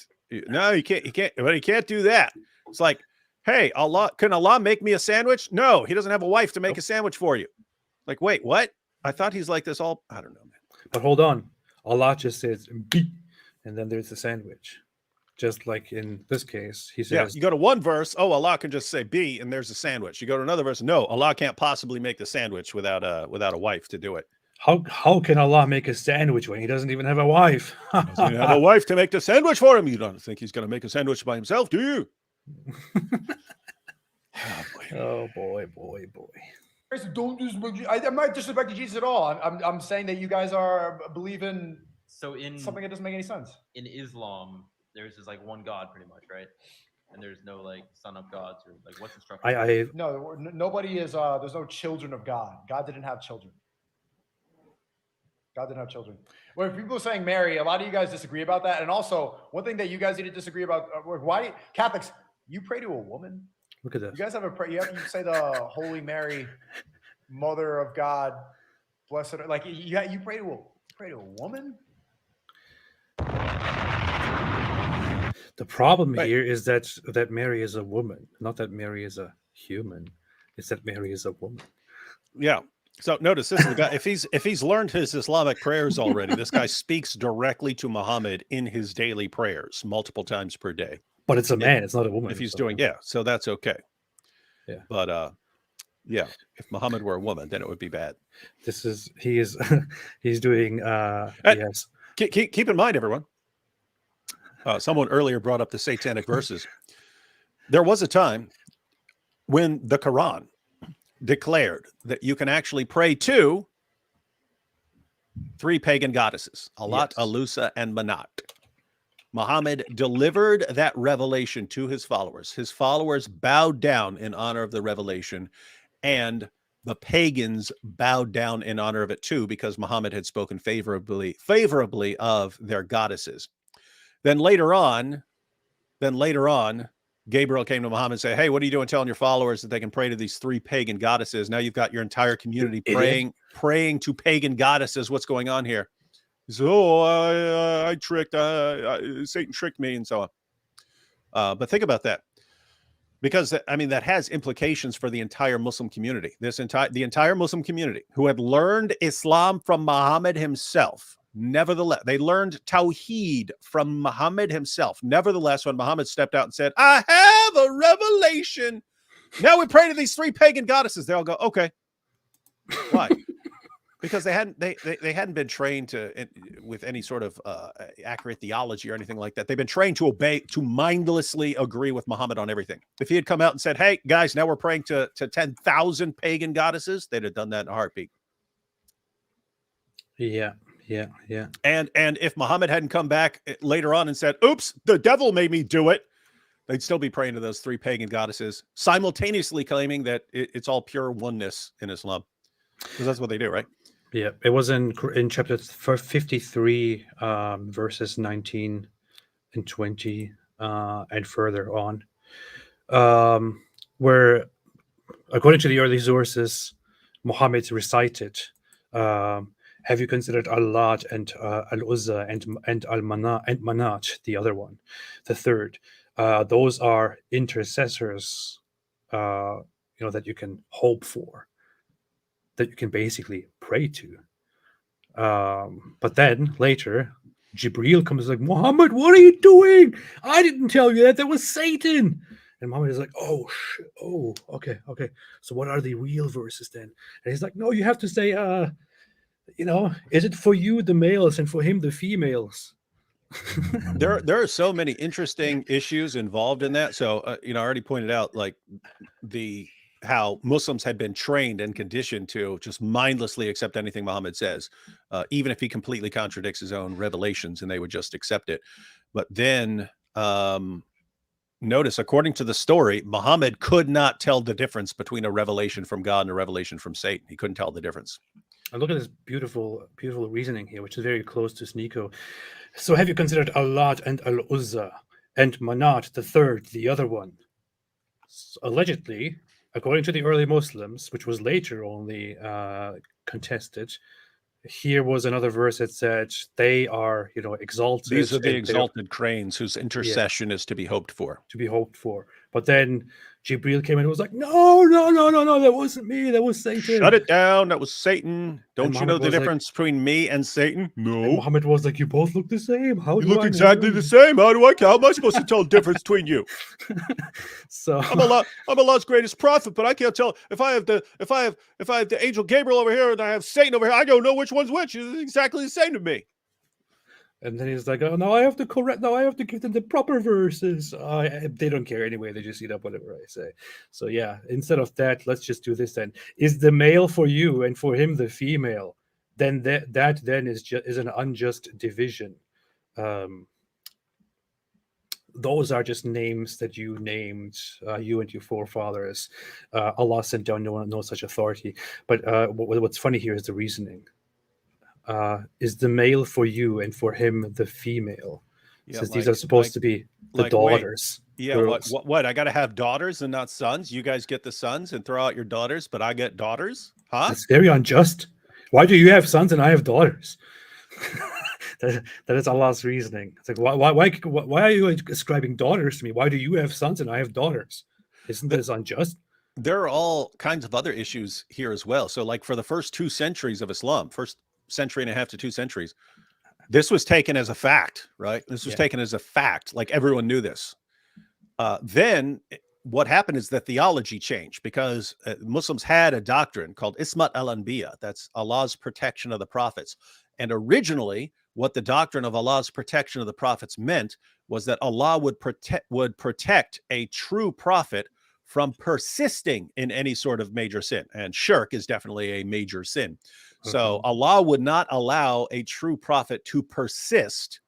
no, he can't, but he can't do that. It's like, hey, can Allah make me a sandwich? No, he doesn't have a wife to make a sandwich for you. Like, wait, what? I thought he's like this all, I don't know, man. But hold on. Allah just says be, and then there's the sandwich. Just like in this case, he says. Yeah, you go to one verse, Allah can just say be, and there's a sandwich. You go to another verse, no, Allah can't possibly make the sandwich without a wife to do it. How can Allah make a sandwich when he doesn't even have a wife? Doesn't have a wife to make the sandwich for him. You don't think he's going to make a sandwich by himself, do you? Oh boy. Don't disrespect. I'm not disrespecting Jesus at all. I'm saying that you guys are believing something that doesn't make any sense. In Islam, there's just like one God, pretty much, right? And there's no like son of gods or like what's the structure? No, nobody is. There's no children of God. God didn't have children. God didn't have children. When people are saying Mary, a lot of you guys disagree about that. And also, one thing that you guys need to disagree about: why Catholics you pray to a woman? Look at this. You guys have a prayer. You say the Holy Mary, Mother of God, blessed. Like you pray to a woman. The problem here is that Mary is a woman, not that Mary is a human. It's that Mary is a woman. Yeah. So notice this is the guy. If he's learned his Islamic prayers already, this guy speaks directly to Muhammad in his daily prayers multiple times per day. But it's a man, it's not a woman. If he's doing, so that's okay. Yeah. But if Muhammad were a woman, then it would be bad. He's doing yes. Keep in mind, everyone. Someone earlier brought up the satanic verses. There was a time when the Quran declared that you can actually pray to 3 pagan goddesses, Alat, Alusa, and Manat. Muhammad delivered that revelation to his followers. His followers bowed down in honor of the revelation, and the pagans bowed down in honor of it too, because Muhammad had spoken favorably of their goddesses. Then later on, Gabriel came to Muhammad and said, "Hey, what are you doing telling your followers that they can pray to these 3 pagan goddesses? Now you've got your entire community praying to pagan goddesses. What's going on here?" He said, "Oh, I tricked, Satan tricked me," and so on. But think about that, because I mean that has implications for the entire Muslim community. The entire Muslim community who had learned Islam from Muhammad himself. Nevertheless, they learned Tawheed from Muhammad himself. Nevertheless, when Muhammad stepped out and said, "I have a revelation. Now we pray to these 3 pagan goddesses," they all go, "Okay." Why? Because they hadn't been trained with any sort of accurate theology or anything like that. They've been trained to obey, to mindlessly agree with Muhammad on everything. If he had come out and said, "Hey guys, now we're praying to 10,000 pagan goddesses," they'd have done that in a heartbeat. Yeah. And if Muhammad hadn't come back later on and said, "Oops, the devil made me do it," they'd still be praying to those 3 pagan goddesses, simultaneously claiming that it's all pure oneness in Islam. Because that's what they do, right? Yeah, it was in chapter 53, verses 19 and 20, and further on, where, according to the early sources, Muhammad recited, "Have you considered Al-Lat and Al-Uzza and Al-Manat, the other one, the third? Those are intercessors, that you can hope for, that you can basically pray to." But then later, Jibreel comes like, "Muhammad, what are you doing? I didn't tell you that. That was Satan." And Muhammad is like, "Oh, okay. So what are the real verses then?" And he's like, "No, you have to say, is it for you the males and for him the females?" There are so many interesting issues involved in that. So, I already pointed out like how Muslims had been trained and conditioned to just mindlessly accept anything Muhammad says, even if he completely contradicts his own revelations, and they would just accept it. But then notice, according to the story, Muhammad could not tell the difference between a revelation from God and a revelation from Satan. He couldn't tell the difference. And look at this beautiful reasoning here, which is very close to SNEAKO. "So have you considered Al-Lat and Al-Uzza and Manat, the third, the other one?" Allegedly, according to the early Muslims, which was later only contested, here was another verse that said they are, exalted. These are the exalted cranes whose intercession is to be hoped for. But then Jibreel came in and was like, no, that wasn't me. That was Satan. Shut it down. That was Satan. Don't you know the difference between me and Satan? No. And Muhammad was like, "You both look the same. You look exactly the same. How am I supposed to tell the difference between you?" So I'm Allah's greatest prophet, but I can't tell if I have the angel Gabriel over here and I have Satan over here. I don't know which one's which. It's exactly the same to me. And then he's like, "Oh, now I have to give them the proper verses." They don't care anyway. They just eat up whatever I say. So yeah, instead of that, let's just do this then. "Is the male for you and for him the female? Then that then is an unjust division." Those are just names that you named, you and your forefathers. Allah sent down no such authority. But what's funny here is the reasoning. "Is the male for you and for him the female?" Since these are supposed to be the daughters. Wait, yeah, what? I got to have daughters and not sons? You guys get the sons and throw out your daughters, but I get daughters? Huh? That's very unjust. Why do you have sons and I have daughters? that is Allah's reasoning. It's like, why are you ascribing daughters to me? Why do you have sons and I have daughters? Isn't this unjust? There are all kinds of other issues here as well. So like for the first 2 centuries of Islam, first century and a half to 2 centuries, this was taken as a fact, right? This was taken as a fact. Like everyone knew this. Then what happened is the theology changed, because Muslims had a doctrine called Ismat al-Anbiya. That's Allah's protection of the prophets. And originally, what the doctrine of Allah's protection of the prophets meant was that Allah would protect a true prophet from persisting in any sort of major sin. And shirk is definitely a major sin. So Allah would not allow a true prophet to persist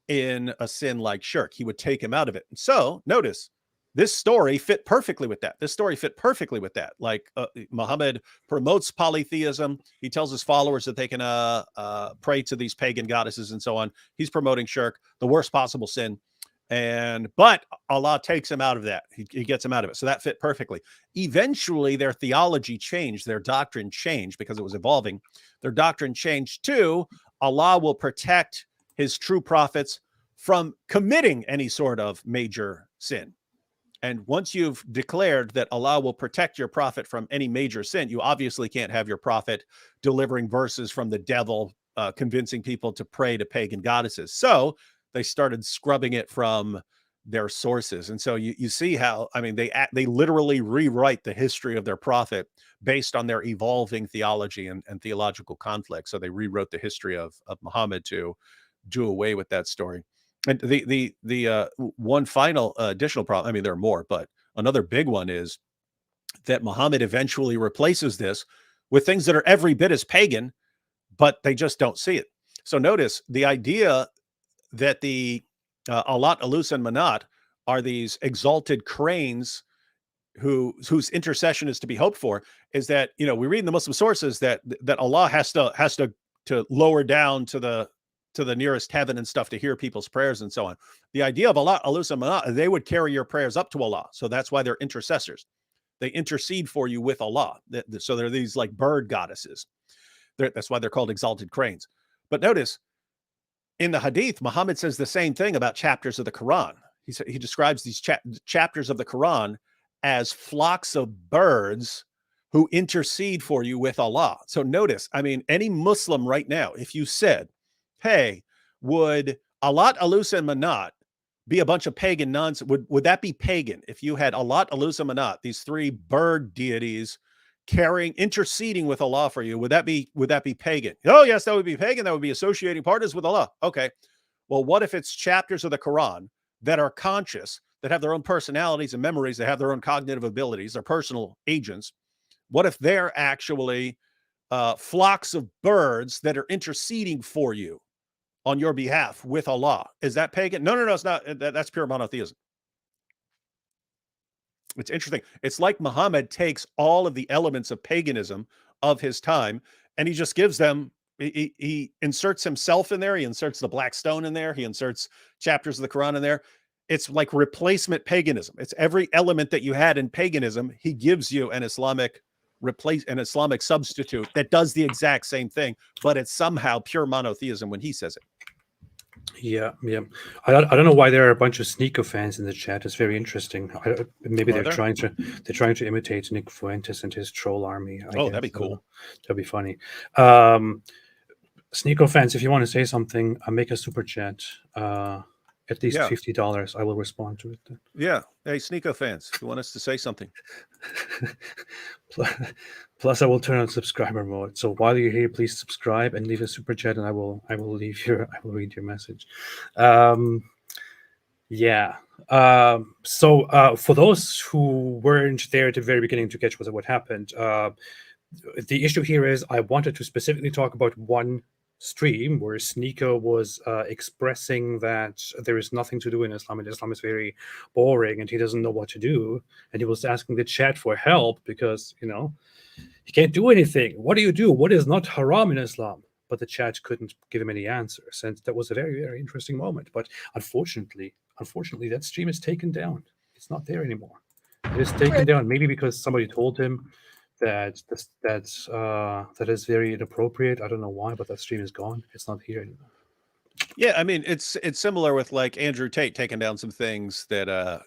in a sin like shirk. He would take him out of it. So notice, this story fit perfectly with that. This story fit perfectly with that. Like Muhammad promotes polytheism. He tells his followers that they can pray to these pagan goddesses and so on. He's promoting shirk, the worst possible sin. But Allah takes him out of that. He gets him out of it. So that fit perfectly. Eventually, their theology changed. Their doctrine changed because it was evolving. Their doctrine changed to Allah will protect his true prophets from committing any sort of major sin. And once you've declared that Allah will protect your prophet from any major sin, you obviously can't have your prophet delivering verses from the devil, convincing people to pray to pagan goddesses. So they started scrubbing it from their sources. And so you see how, I mean, they literally rewrite the history of their prophet based on their evolving theology and theological conflict. So they rewrote the history of Muhammad to do away with that story. And the one final additional problem, I mean, there are more, but another big one is that Muhammad eventually replaces this with things that are every bit as pagan, but they just don't see it. So notice the idea that the Alat, Alus, and Manat are these exalted cranes whose intercession is to be hoped for, is that, you know, we read in the Muslim sources that Allah has to lower down to the nearest heaven and stuff to hear people's prayers and so on. The idea of Allah, Alus, and Manat, they would carry your prayers up to Allah. So that's why they're intercessors. They intercede for you with Allah. So they're these like bird goddesses. That's why they're called exalted cranes. But notice in the Hadith, Muhammad says the same thing about chapters of the Quran. He describes these chapters of the Quran as flocks of birds who intercede for you with Allah. So notice, I mean, any Muslim right now, if you said, hey, would Alat, Alus, and Manat be a bunch of pagan nonsense? Would that be pagan if you had Alat, Alus, and Manat, these three bird deities interceding with Allah for you? Would that be pagan? Oh, yes, that would be pagan. That would be associating partners with Allah. Okay. Well, what if it's chapters of the Quran that are conscious, that have their own personalities and memories, that have their own cognitive abilities, they're personal agents? What if they're actually flocks of birds that are interceding for you on your behalf with Allah? Is that pagan? No, it's not. That's pure monotheism. It's interesting. It's like Muhammad takes all of the elements of paganism of his time and he just gives them, he inserts himself in there. He inserts the black stone in there. He inserts chapters of the Quran in there. It's like replacement paganism. It's every element that you had in paganism. He gives you an Islamic substitute that does the exact same thing, but it's somehow pure monotheism when he says it. Yeah. I don't know why there are a bunch of SNEAKO fans in the chat. It's very interesting. Maybe they're trying to imitate Nick Fuentes and his troll army. I guess. That'd be cool. That'd be funny. SNEAKO fans, if you want to say something, make a super chat. At least $50. I will respond to it then. Yeah. Hey, SNEAKO fans, if you want us to say something. Plus, I will turn on subscriber mode. So while you're here, please subscribe and leave a super chat, and I will read your message. So for those who weren't there at the very beginning to catch what happened, the issue here is I wanted to specifically talk about one stream where SNEAKO was expressing that there is nothing to do in Islam, and Islam is very boring and he doesn't know what to do, and he was asking the chat for help because, you know, he can't do anything. What do you do? What is not haram in Islam? But the chat couldn't give him any answers, and that was a very, very interesting moment. But unfortunately that stream is taken down. It's not there anymore. It is taken down, maybe because somebody told him that is very inappropriate. I don't know why, but that stream is gone. It's not here anymore. Yeah, I mean, it's similar with like Andrew Tate taking down some things that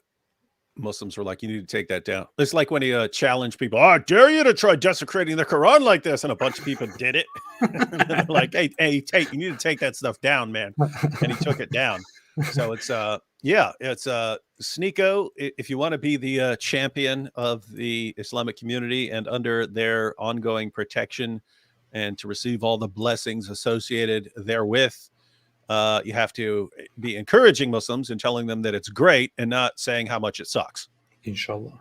Muslims were like, you need to take that down. It's like when he challenged people, I dare you to try desecrating the Quran like this, and a bunch of people did it. Like, hey, Tate, you need to take that stuff down, man. And he took it down. So it's SNEAKO. If you want to be the champion of the Islamic community and under their ongoing protection and to receive all the blessings associated therewith, you have to be encouraging Muslims and telling them that it's great and not saying how much it sucks. Inshallah.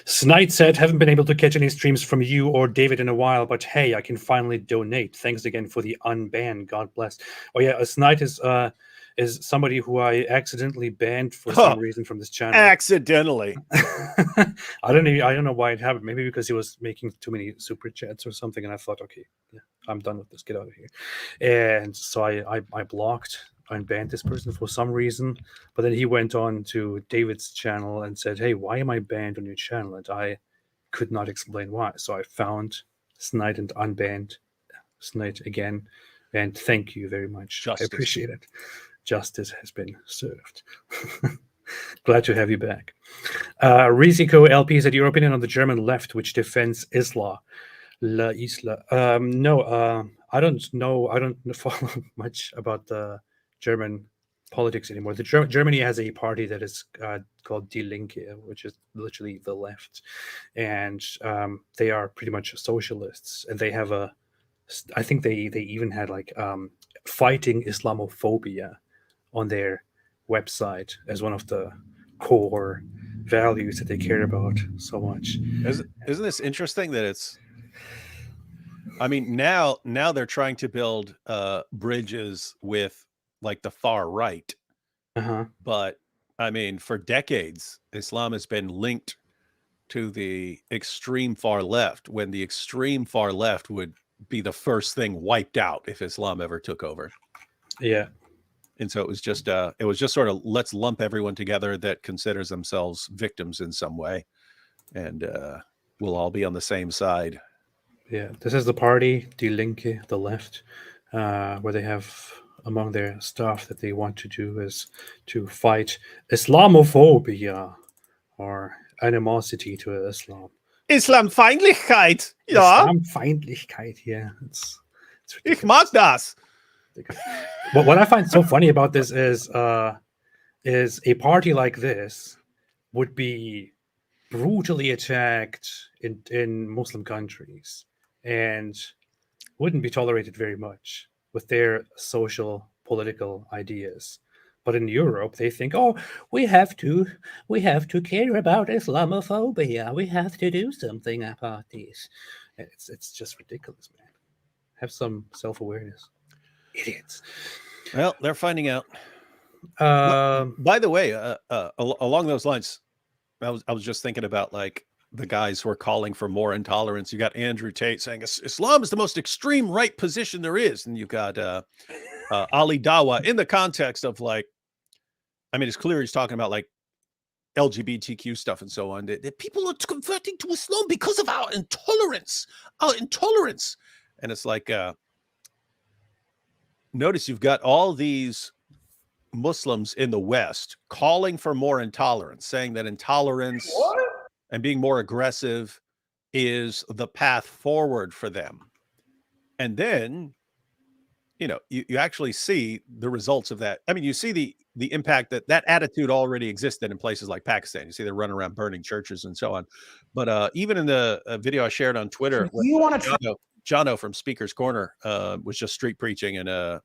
Snide said, haven't been able to catch any streams from you or David in a while, but hey, I can finally donate. Thanks again for the unban. God bless. Oh yeah, Snide is is somebody who I accidentally banned for some reason from this channel. Accidentally. I don't know why it happened. Maybe because he was making too many super chats or something, and I thought, okay, yeah, I'm done with this. Get out of here. And so I blocked and banned this person for some reason. But then he went on to David's channel and said, "Hey, why am I banned on your channel?" And I could not explain why. So I found Snide and unbanned Snide again. And thank you very much. Justice. I appreciate it. Justice has been served. Glad to have you back. Riziko LP said, your opinion on the German left, which defends Isla. La Isla. No, I don't know. I don't follow much about the German politics anymore. Germany has a party that is called Die Linke, which is literally the left. And they are pretty much socialists. And they have I think they even had like fighting Islamophobia on their website as one of the core values that they care about so much. Isn't this interesting that it's, I mean, now they're trying to build bridges with like the far right. But I mean, for decades, Islam has been linked to the extreme far left, when the extreme far left would be the first thing wiped out if Islam ever took over. Yeah. And so it was just sort of, let's lump everyone together that considers themselves victims in some way, and we'll all be on the same side. Yeah, this is the party, Die Linke, the left, where they have among their stuff that they want to do is to fight Islamophobia or animosity to Islam. Islamfeindlichkeit, ja. Islamfeindlichkeit, yeah. It's Ich mag das. But what I find so funny about this is a party like this would be brutally attacked in Muslim countries and wouldn't be tolerated very much with their social political ideas. But in Europe, they think, oh, we have to care about Islamophobia. We have to do something about this. It's just ridiculous, man. Have some self-awareness. Idiots. Well, they're finding out. By the way, along those lines, I was just thinking about like the guys who are calling for more intolerance. You got Andrew Tate saying Islam is the most extreme right position there is, and you've got Ali Dawa in the context of like, I mean, it's clear he's talking about like LGBTQ stuff and so on. That people are converting to Islam because of our intolerance. And it's like, notice you've got all these Muslims in the West calling for more intolerance, saying that intolerance and being more aggressive is the path forward for them. And then, you know, you actually see the results of that. I mean, you see the impact that attitude already existed in places like Pakistan. You see they're running around burning churches and so on. But even in the video I shared on Twitter, you want to Jono from Speaker's Corner was just street preaching and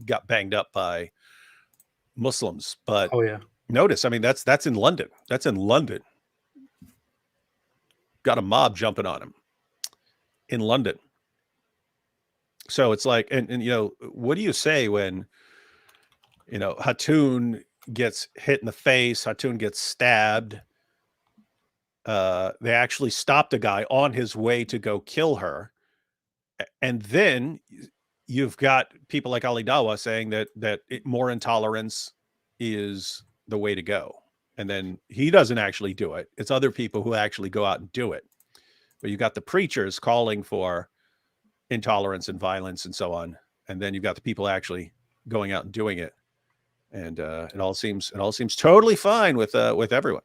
got banged up by Muslims. But oh yeah, notice, I mean, that's in London. That's in London. Got a mob jumping on him in London. So it's like, and you know, what do you say when, you know, Hatun gets hit in the face, Hatun gets stabbed. They actually stopped a guy on his way to go kill her. And then you've got people like Ali Dawa saying that more intolerance is the way to go. And then he doesn't actually do it. It's other people who actually go out and do it. But you've got the preachers calling for intolerance and violence and so on. And then you've got the people actually going out and doing it. And it all seems totally fine with everyone.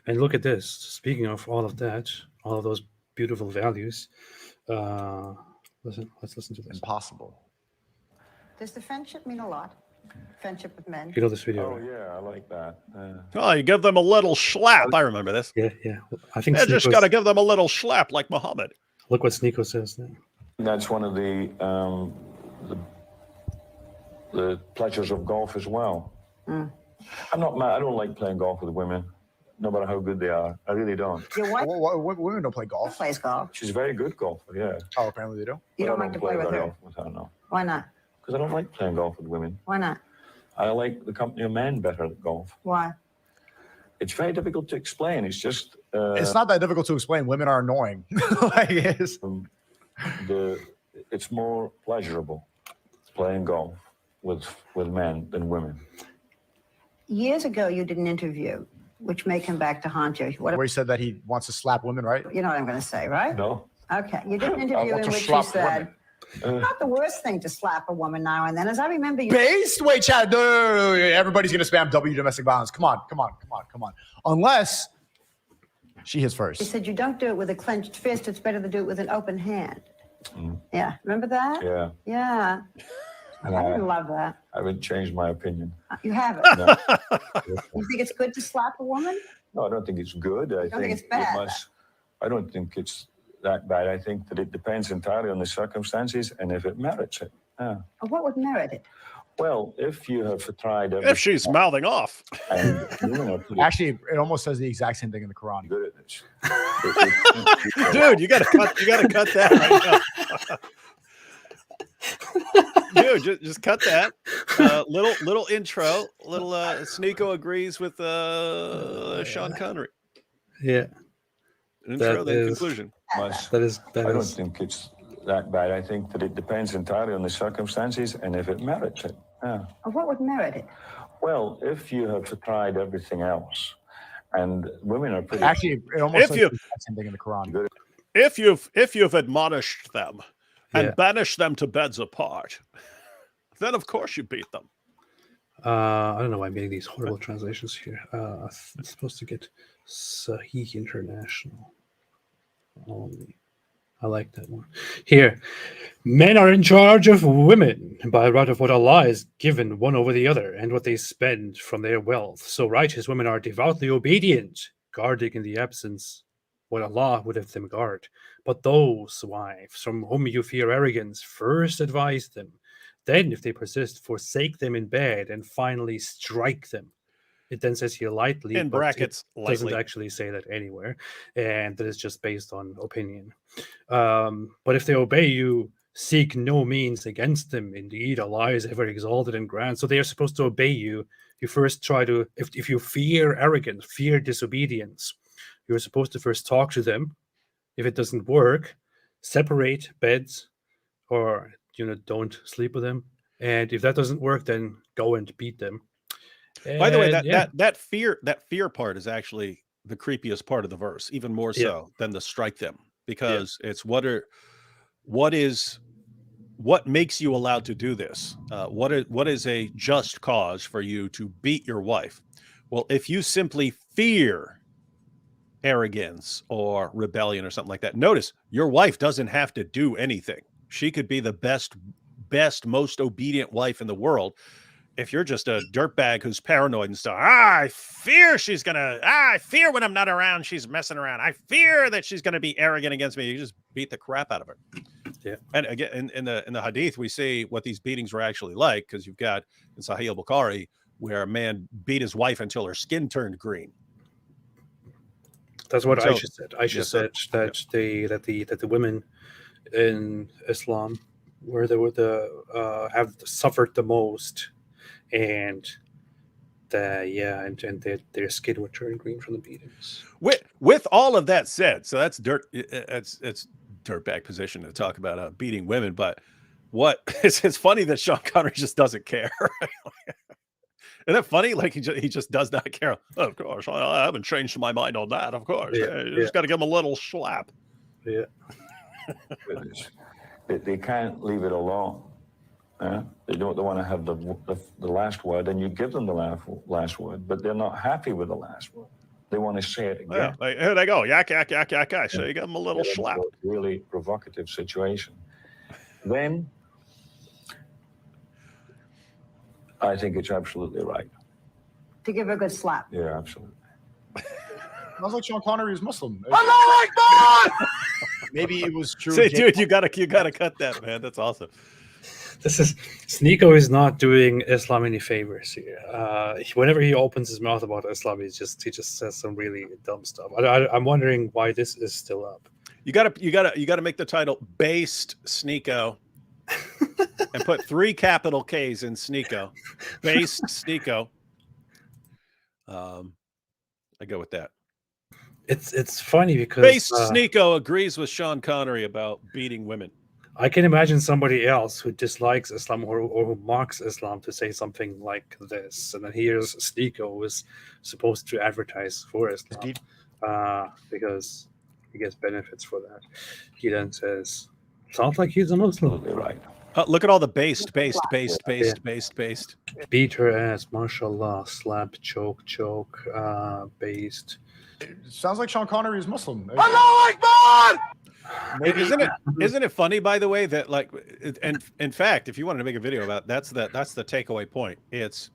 And look at this. Speaking of all of that, all of those beautiful values, let's listen to this. Impossible. Does the friendship mean a lot? Friendship with men? You know this video, Oh right? yeah, I like that. Oh, you give them a little slap. I remember this. Yeah. I think I just got to give them a little slap like Muhammad. Look what SNEAKO says now. That's one of the pleasures of golf as well. I'm not mad. I don't like playing golf with women, no matter how good they are. I really don't. Your wife Women don't play golf. plays golf. She's a very good golfer, yeah. Oh, apparently they do. You But don't I like to play with very her. often with her, no. Why not? Because I don't like playing golf with women. Why not? I like the company of men better at golf. Why? It's very difficult to explain. It's just It's not that difficult to explain. Women are annoying. Like, it's more pleasurable playing golf with men than women. Years ago, you did an interview, which may come back to haunt you. where he said that he wants to slap women, right? You know what I'm going to say, right? No. Okay. You did an interview want in to which you slap said, women. not the worst thing to slap a woman now and then. As I remember you. Based? Wait, Chad. No. Everybody's going to spam W domestic violence. Come on. Unless she hits You first. said you don't do it with a clenched fist. It's better to do it with an open hand. Yeah. Remember that? Yeah. Yeah. And I didn't love that. I haven't changed my opinion. You haven't. No. You think it's good to slap a woman? No, I don't think it's good. I don't think it's bad? I don't think it's that bad. I think that it depends entirely on the circumstances and if it merits it. Yeah. Or what would merit it? Well, if you have tried If she's mouthing off. and women are pretty Actually, it almost says the exact same thing in the Quran. good at this. Dude, you gotta cut that right now. Dude, just cut that. Little intro. Little SNEAKO agrees with Sean Connery. Yeah, Intro, That then is- conclusion. I don't think it's that bad. I think that it depends entirely on the circumstances and if it merits it. Yeah. Or what would merit it? Well, if you have tried everything else, and women are pretty Actually, it almost If says you- the exact same thing in the Quran. If you've admonished them and banished them to beds apart, then of course you beat them. I don't know why I'm getting these horrible translations here. I'm supposed to get Sahih International only. I like that one. Here, men are in charge of women by right of what Allah has given one over the other and what they spend from their wealth. So righteous women are devoutly obedient, guarding in the absence what Allah would have them guard. But those wives from whom you fear arrogance, first advise them. Then, if they persist, forsake them in bed and finally strike them. It then says here lightly. In but brackets, it doesn't lightly. actually say that anywhere. And that is just based on opinion. But if they obey you, seek no means against them. Indeed, Allah is ever exalted and grand. So they are supposed to obey you. You first try to, if you fear arrogance, fear disobedience, you're supposed to first talk to them. If it doesn't work, separate beds or, don't sleep with them. And if that doesn't work, then go and beat them. By the way, And, that fear part is actually the creepiest part of the verse, even more so than the strike them, because it's what makes you allowed to do this? What is a just cause for you to beat your wife? Well, if you simply fear arrogance or rebellion or something like that, notice your wife doesn't have to do anything. She could be the best, most obedient wife in the world. If you're just a dirtbag who's paranoid and stuff, I fear when I'm not around, she's messing around. I fear that she's going to be arrogant against me. You just beat the crap out of her. Yeah. And again, in the hadith, we see what these beatings were actually like, because you've got in Sahih al-Bukhari where a man beat his wife until her skin turned green. That's what So- Aisha said. Aisha said that the women in Islam were have suffered the most, and their skin would turn green from the beatings. With all of that said, so that's it's dirtbag position to talk about beating women, but it's funny that Sean Connery just doesn't care. Isn't that funny? Like he just does not care. Of course, I haven't changed my mind on that. Of course, you just got to give him a little slap. Yeah. They can't leave it alone. They want to have the last word, and you give them the last word, but they're not happy with the last word. They want to say it again. Yeah, like, here they go, yak yak yak yak yak. So you give them a little slap. Really provocative situation. Then I think it's absolutely right. To give her a good slap. Yeah, absolutely. Sounds like Sean Connery is Muslim. Maybe it was true. Say, dude, you gotta cut that, man. That's awesome. SNEAKO is not doing Islam any favors here. Whenever he opens his mouth about Islam, he just says some really dumb stuff. I'm wondering why this is still up. You gotta make the title "Based SNEAKO." and put 3 capital K's in SNEAKO. Based SNEAKO. I go with that. It's funny because Based SNEAKO agrees with Sean Connery about beating women. I can imagine somebody else who dislikes Islam or who mocks Islam to say something like this, and then here's SNEAKO, who is supposed to advertise for Islam because he gets benefits for that. He then says, "Sounds like he's a Muslim." Absolutely right. Look at all the based. Beat her ass, mashallah, slap, choke, based. It sounds like Sean Connery is Muslim. Maybe, isn't it funny, by the way, that like, and in fact, if you wanted to make a video about it, that's the takeaway point. It's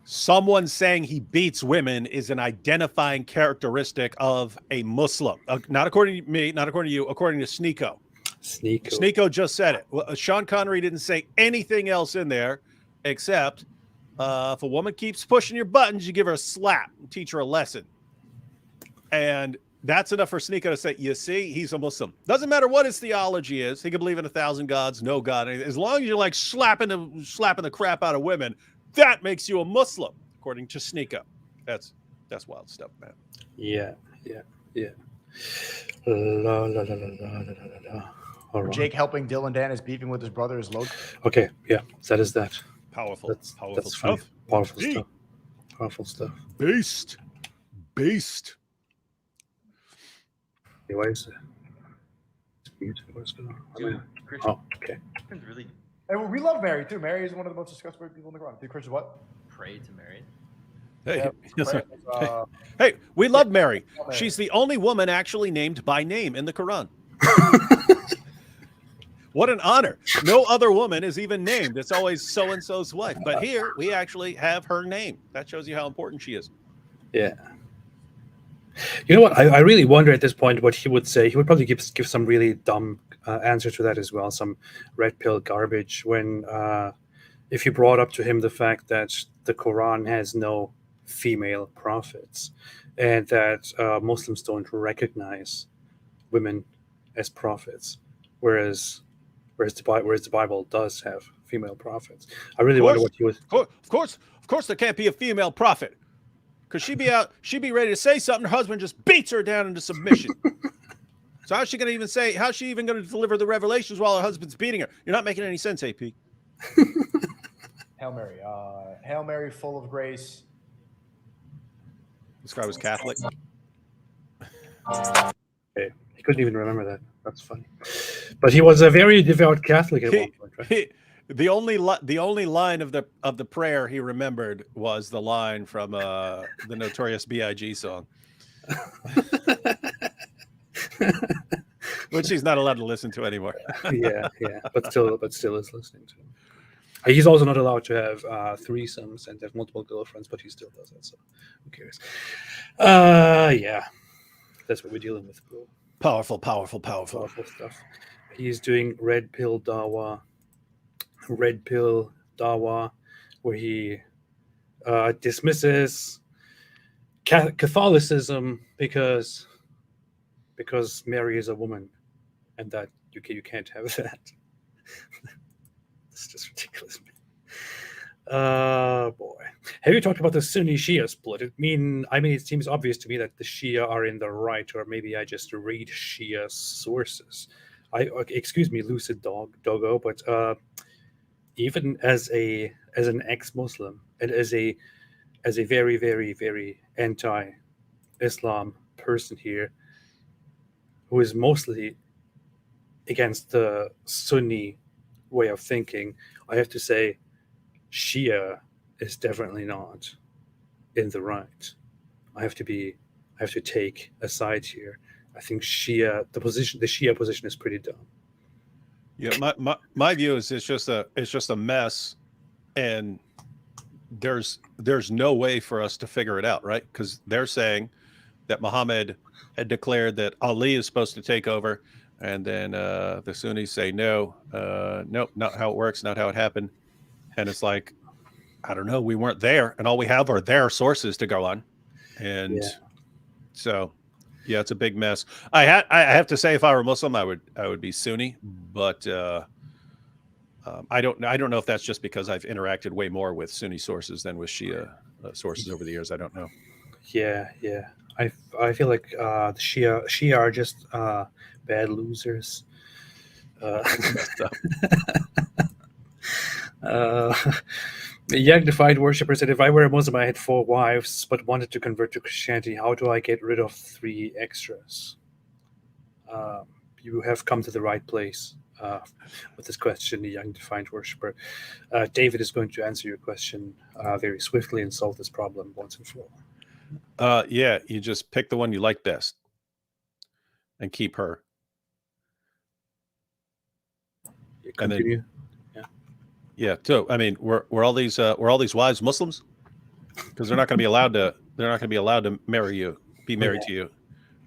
someone saying he beats women is an identifying characteristic of a Muslim. Not according to me, not according to you, according to SNEAKO. SNEAKO just said it. Well, Sean Connery didn't say anything else in there except if a woman keeps pushing your buttons, you give her a slap and teach her a lesson. And that's enough for SNEAKO to say, you see, he's a Muslim. Doesn't matter what his theology is. He can believe in 1,000 gods, no God. As long as you're like slapping the crap out of women, that makes you a Muslim, according to SNEAKO. That's wild stuff, man. Yeah. La, la, la, la, la, la, la. All right. Jake helping Dylan Dan is beefing with his brother is Logan. Okay, yeah, that is that. Powerful. That's stuff. Powerful stuff. Powerful stuff. Based. Hey, why is it? It's muted. What's going on? Dude, Christian, Oh, okay. really Hey, well, we love Mary too. Mary is one of the most discussed people in the ground. Dude, Christian, what? pray to Mary. Hey, Yeah, hey, we love Mary. She's the only woman actually named by name in the Quran. What an honor. No other woman is even named. It's always so-and-so's wife. But here, we actually have her name. That shows you how important she is. Yeah. You know what? I really wonder at this point what he would say. He would probably give some really dumb answer to that as well. Some red pill garbage. When if you brought up to him the fact that the Quran has no female prophets and that Muslims don't recognize women as prophets, whereas the Bible does have female prophets. I really wonder what he would. Of course, there can't be a female prophet. Because she'd be ready to say something, her husband just beats her down into submission. So how's she going to deliver the revelations while her husband's beating her? You're not making any sense, AP. Hail Mary. Hail Mary, full of grace. This guy was Catholic. Okay. He couldn't even remember that. That's funny. But he was a very devout Catholic at one point, right? The only line of the prayer he remembered was the line from the Notorious B.I.G. song, which he's not allowed to listen to anymore. yeah, but still is listening to him. He's also not allowed to have threesomes and have multiple girlfriends, but he still does that. So who cares? Yeah, that's what we're dealing with, bro. Powerful stuff. He's doing red pill dawa, where he dismisses Catholicism because Mary is a woman, and that you can't have that. It's just ridiculous, man. Boy, have you talked about the Sunni Shia split? I mean, it seems obvious to me that the Shia are in the right, or maybe I just read Shia sources. Excuse me, lucid doggo, but even as an ex-Muslim and as a very, very, very anti-Islam person here, who is mostly against the Sunni way of thinking, I have to say Shia is definitely not in the right. I have to take a side here. I think the Shia position is pretty dumb. Yeah, my view is it's just a mess, and there's no way for us to figure it out, right? Because they're saying that Muhammad had declared that Ali is supposed to take over, and then the Sunnis say no, nope, not how it works, not how it happened, and it's like, I don't know, we weren't there, and all we have are their sources to go on, and so. Yeah, it's a big mess. I have to say, if I were Muslim, I would be Sunni, but I don't know if that's just because I've interacted way more with Sunni sources than with Shia sources over the years. I don't know. Yeah. I feel like the Shia are just bad losers. The young defiant worshipper said, if I were a Muslim, I had 4 wives, but wanted to convert to Christianity. How do I get rid of 3 extras? You have come to the right place with this question, the young defiant worshipper. David is going to answer your question very swiftly and solve this problem once and for all. Yeah, you just pick the one you like best and keep her. You continue. Yeah. So, I mean, were all these wives Muslims? Because they're not going to be allowed to marry you, be married to you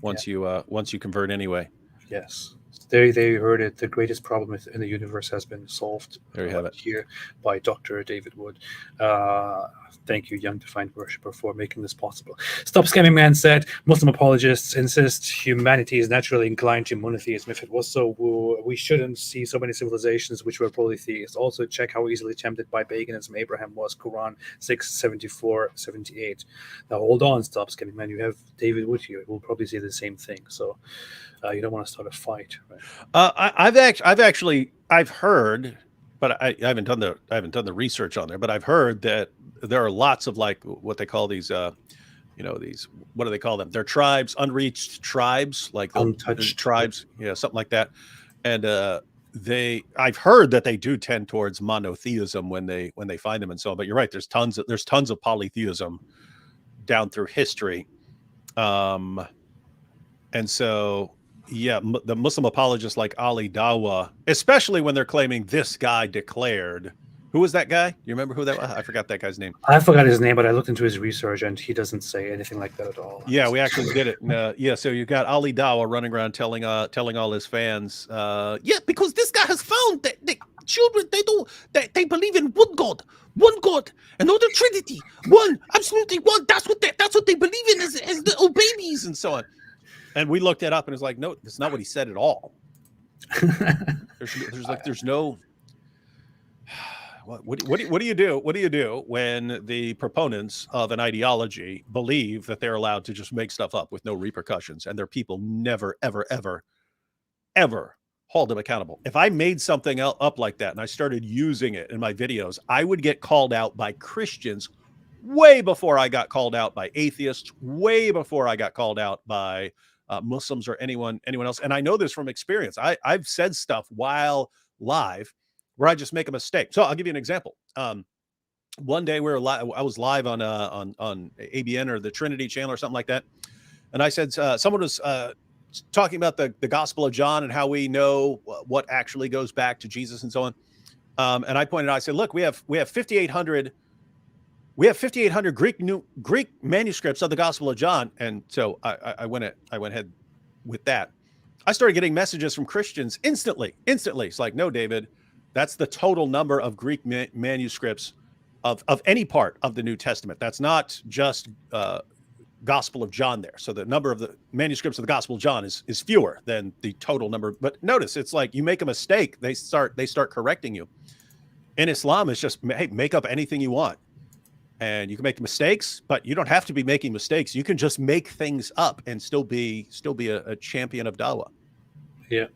once you convert anyway. Yes. They heard it. The greatest problem in the universe has been solved. There you have it. Here by Dr. David Wood. Thank you, young defiant worshipper, for making this possible. Stop Scamming Man said, Muslim apologists insist humanity is naturally inclined to monotheism. If it was so, we shouldn't see so many civilizations which were polytheists. Also, check how easily tempted by paganism Abraham was. Quran 6:74-78. Now, hold on, Stop Scamming Man. You have David Wood here. We'll probably say the same thing. So you don't want to start a fight, right? I've heard, but I haven't done the research on there. But I've heard that there are lots of like what they call these, these, what do they call them? They're tribes, unreached tribes, like untouched tribes, something like that. And I've heard that they do tend towards monotheism when they find them and so on. But you're right, there's tons of polytheism down through history, and so. Yeah, the Muslim apologists like Ali Dawa, especially when they're claiming this guy declared. Who was that guy? You remember who that was? I forgot that guy's name. I forgot his name, but I looked into his research, and he doesn't say anything like that at all. Yeah, we actually did it. So you got Ali Dawa running around telling all his fans, because this guy has found that the children they believe in one God, and not the Trinity, one, absolutely one. That's what they believe in as little babies and so on. And we looked it up, and it's like, no, that's not what he said at all. There's no. What do you do? What do you do when the proponents of an ideology believe that they're allowed to just make stuff up with no repercussions, and their people never, ever, ever, ever hold them accountable? If I made something up like that and I started using it in my videos, I would get called out by Christians way before I got called out by atheists, way before I got called out by Muslims or anyone else. And I know this from experience. I've said stuff while live where I just make a mistake. So I'll give you an example. One day I was live on ABN or the Trinity channel or something like that. And I said, someone was talking about the Gospel of John and how we know what actually goes back to Jesus and so on. And I pointed out, I said, look, we have 5,800 Greek manuscripts of the Gospel of John. And so I went ahead with that. I started getting messages from Christians instantly. It's like, no, David, that's the total number of Greek manuscripts of any part of the New Testament. That's not just Gospel of John there. So the number of the manuscripts of the Gospel of John is fewer than the total number. But notice, it's like you make a mistake, they start correcting you. In Islam, it's just, hey, make up anything you want. And you can make mistakes, but you don't have to be making mistakes. You can just make things up and still be a champion of dawah. Yeah.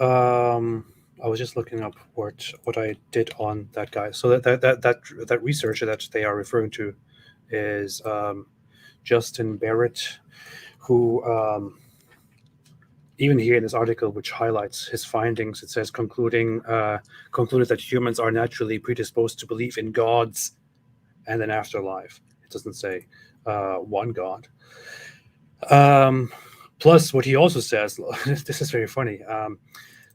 I was just looking up what I did on that guy. So that researcher that they are referring to is Justin Barrett, who even here in this article, which highlights his findings, it says concluded that humans are naturally predisposed to believe in gods and an afterlife. It doesn't say one God. Plus, what he also says, this is very funny.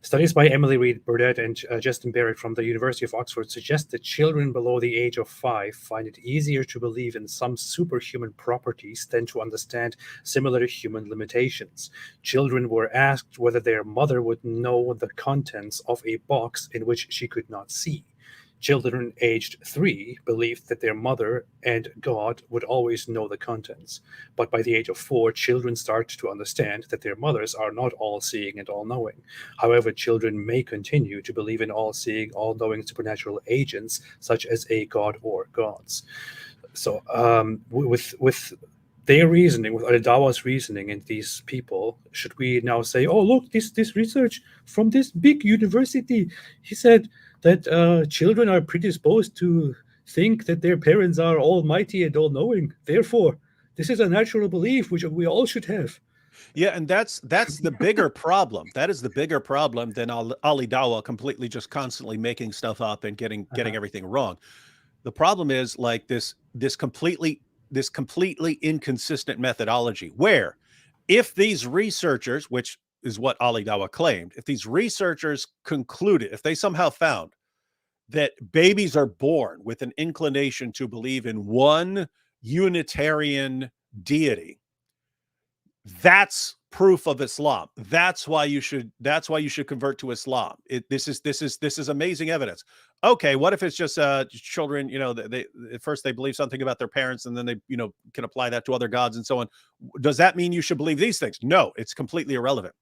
Studies by Emily Reed Burdett and Justin Barrett from the University of Oxford suggest that children below the age of 5 find it easier to believe in some superhuman properties than to understand similar human limitations. Children were asked whether their mother would know the contents of a box in which she could not see. children aged 3 believed that their mother and God would always know the contents. But by the age of 4, children start to understand that their mothers are not all-seeing and all-knowing. However, children may continue to believe in all-seeing, all-knowing supernatural agents, such as a God or gods. So with their reasoning, with Alidawa's reasoning, and these people, should we now say, oh, look, this research from this big university, he said that children are predisposed to think that their parents are almighty and all-knowing. Therefore, this is a natural belief which we all should have. Yeah, and that's the bigger problem. That is the bigger problem than Alidawa completely just constantly making stuff up and getting everything wrong. The problem is like this completely inconsistent methodology where if these researchers, which is what Alidawa claimed, if these researchers concluded, if they somehow found that babies are born with an inclination to believe in one Unitarian deity, that's proof of Islam. That's why you should convert to Islam. This is amazing evidence. Okay, what if it's just children, they at first they believe something about their parents and then they, can apply that to other gods and so on. Does that mean you should believe these things? No, it's completely irrelevant.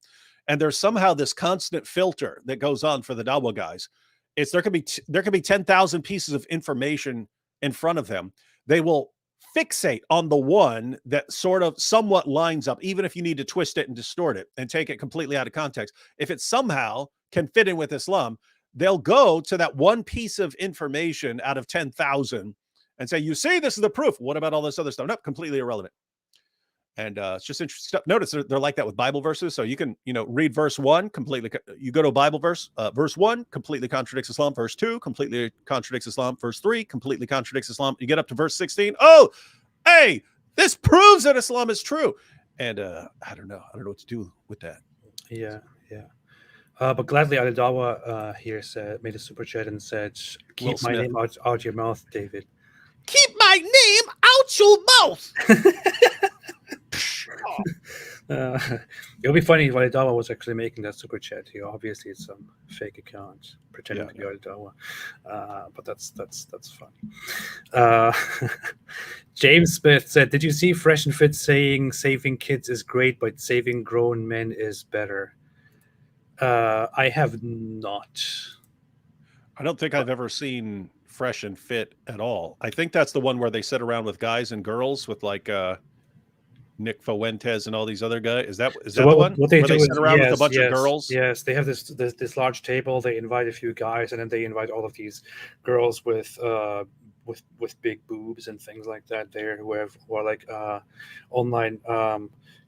And there's somehow this constant filter that goes on for the Dawa guys. There could be 10,000 pieces of information in front of them. They will fixate on the one that sort of somewhat lines up, even if you need to twist it and distort it and take it completely out of context. If it somehow can fit in with Islam, they'll go to that one piece of information out of 10,000 and say, you see, this is the proof. What about all this other stuff? Nope, completely irrelevant. And it's just interesting stuff. Notice they're like that with Bible verses. So you can, read verse 1 completely. You go to a Bible verse, verse 1 completely contradicts Islam. Verse 2 completely contradicts Islam. Verse 3 completely contradicts Islam. You get up to verse 16. Oh, hey, this proves that Islam is true. And I don't know what to do with that. Yeah. But gladly, Alidawa here made a super chat and said, "Keep my name out your mouth, David. Keep my name out your mouth." It'll be funny if Alidawa was actually making that super chat here. Obviously, it's some fake account pretending to be Alidawa, but that's funny. James Smith said, "Did you see Fresh and Fit saying saving kids is great, but saving grown men is better?" I have not. I don't think I've ever seen Fresh and Fit at all. I think that's the one where they sit around with guys and girls with like Nick Fuentes and all these other guys. Is that the one? What they where do sit around with a bunch of girls? Yes, they have this large table. They invite a few guys, and then they invite all of these girls with big boobs and things like that. There who are like online.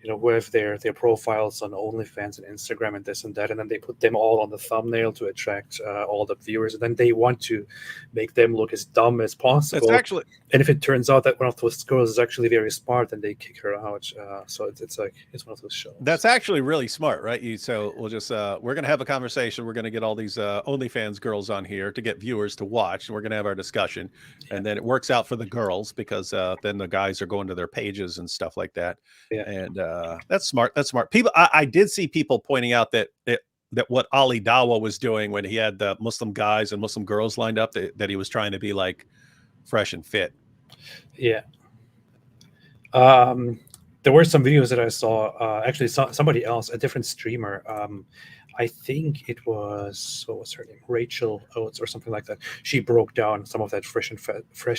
Who have their profiles on OnlyFans and Instagram and this and that, and then they put them all on the thumbnail to attract all the viewers, and then they want to make them look as dumb as possible. And if it turns out that one of those girls is actually very smart, then they kick her out. So it's one of those shows. That's actually really smart, right? So we'll just we're gonna have a conversation. We're gonna get all these OnlyFans girls on here to get viewers to watch, and we're gonna have our discussion, and then it works out for the girls because then the guys are going to their pages and stuff like that. Yeah. And that's smart. People, I did see people pointing out that what Alidawa was doing when he had the Muslim guys and Muslim girls lined up, that he was trying to be like Fresh and Fit. Yeah. There were some videos that I saw. Actually, somebody else, a different streamer. I think it was, what was her name? Rachel Oates or something like that. She broke down some of that fresh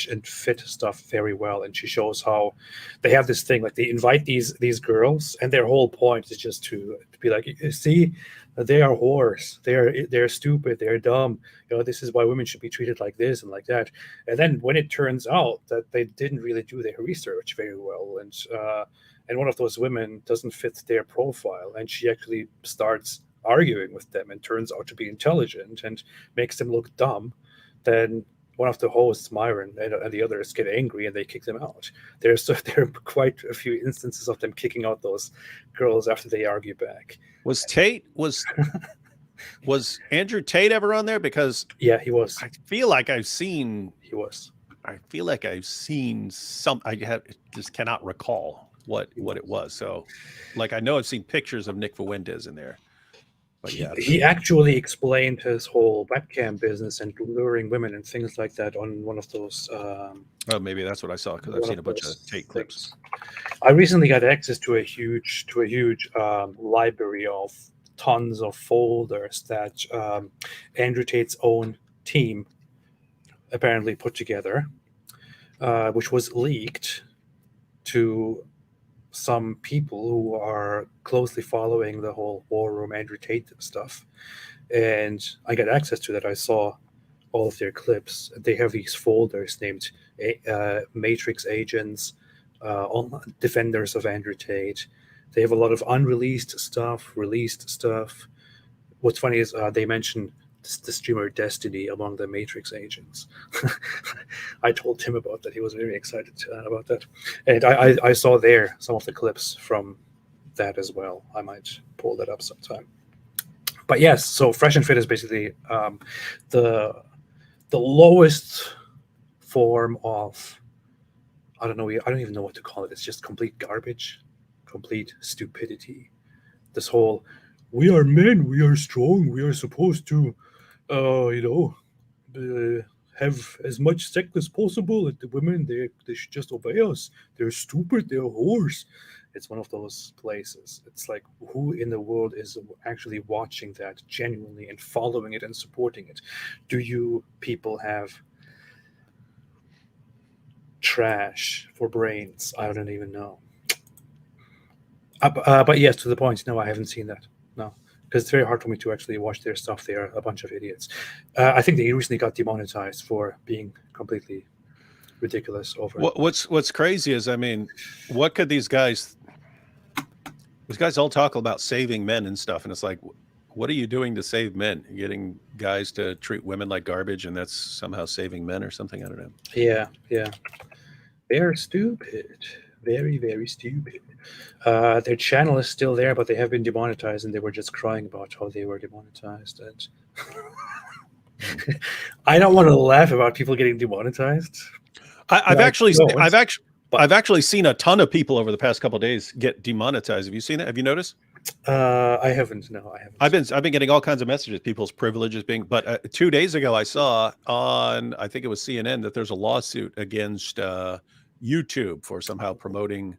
and fit stuff very well, and she shows how they have this thing, like they invite these girls, and their whole point is just to be like, see, they are whores, they're stupid, they're dumb. This is why women should be treated like this and like that. And then when it turns out that they didn't really do their research very well, and one of those women doesn't fit their profile, and she actually starts arguing with them and turns out to be intelligent and makes them look dumb, then one of the hosts, Myron, and the others get angry and they kick them out. There are quite a few instances of them kicking out those girls after they argue back. Was Andrew Tate ever on there? Because yeah, he was. I feel like I've seen some. Just cannot recall what it was. So, like, I know I've seen pictures of Nick Fuentes in there. But yeah, He actually explained his whole webcam business and luring women and things like that on one of those. oh, maybe that's what I saw because I've one seen a bunch of those Tate clips. things. I recently got access to a huge library of tons of folders that Andrew Tate's own team apparently put together, which was leaked to some people who are closely following the whole War Room Andrew Tate stuff. And I got access to that. I saw all of their clips. They have these folders named Matrix Agents, Defenders of Andrew Tate. They have a lot of unreleased stuff, released stuff. What's funny is they mention the streamer Destiny among the Matrix agents. I told Tim about that. He was very excited about that. And I saw there some of the clips from that as well. I might pull that up sometime. But yes, so Fresh and Fit is basically the lowest form of, I don't even know what to call it. It's just complete garbage, complete stupidity. This whole, we are men, we are strong, we are supposed to have as much sex as possible. And the women, they should just obey us. They're stupid, they're whores. It's one of those places. It's like, who in the world is actually watching that genuinely and following it and supporting it? Do you people have trash for brains? I don't even know. But yes, to the point, no, I haven't seen that. No, because it's very hard for me to actually watch their stuff. They are a bunch of idiots. I think they recently got demonetized for being completely ridiculous over. What's crazy is, I mean, what could these guys all talk about saving men and stuff, and it's like, what are you doing to save men? You're getting guys to treat women like garbage, and that's somehow saving men or something? I don't know. Yeah. They're stupid. Very, very stupid. Their channel is still there, but they have been demonetized, and they were just crying about how they were demonetized. And I don't want to laugh about people getting demonetized. I've actually seen a ton of people over the past couple of days get demonetized. Have you seen that? Have you noticed? I haven't. No, I haven't. I've been getting all kinds of messages, people's privileges being. But 2 days ago, I saw on, I think it was CNN, that there's a lawsuit against YouTube for somehow promoting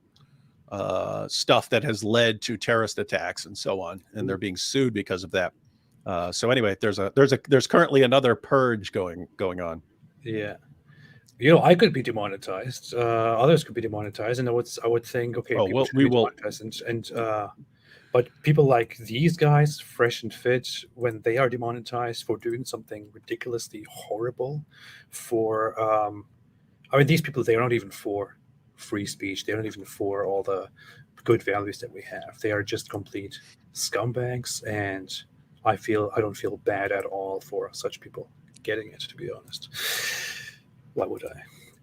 stuff that has led to terrorist attacks and so on, and they're being sued because of that. So anyway, there's currently another purge going on. Yeah. I could be demonetized. Others could be demonetized, and I would think, okay, we will. But people like these guys, Fresh and Fit, when they are demonetized for doing something ridiculously horrible, these people, they're not even for free speech. They're not even for all the good values that we have. They are just complete scumbags, and I don't feel bad at all for such people getting it, to be honest. Why would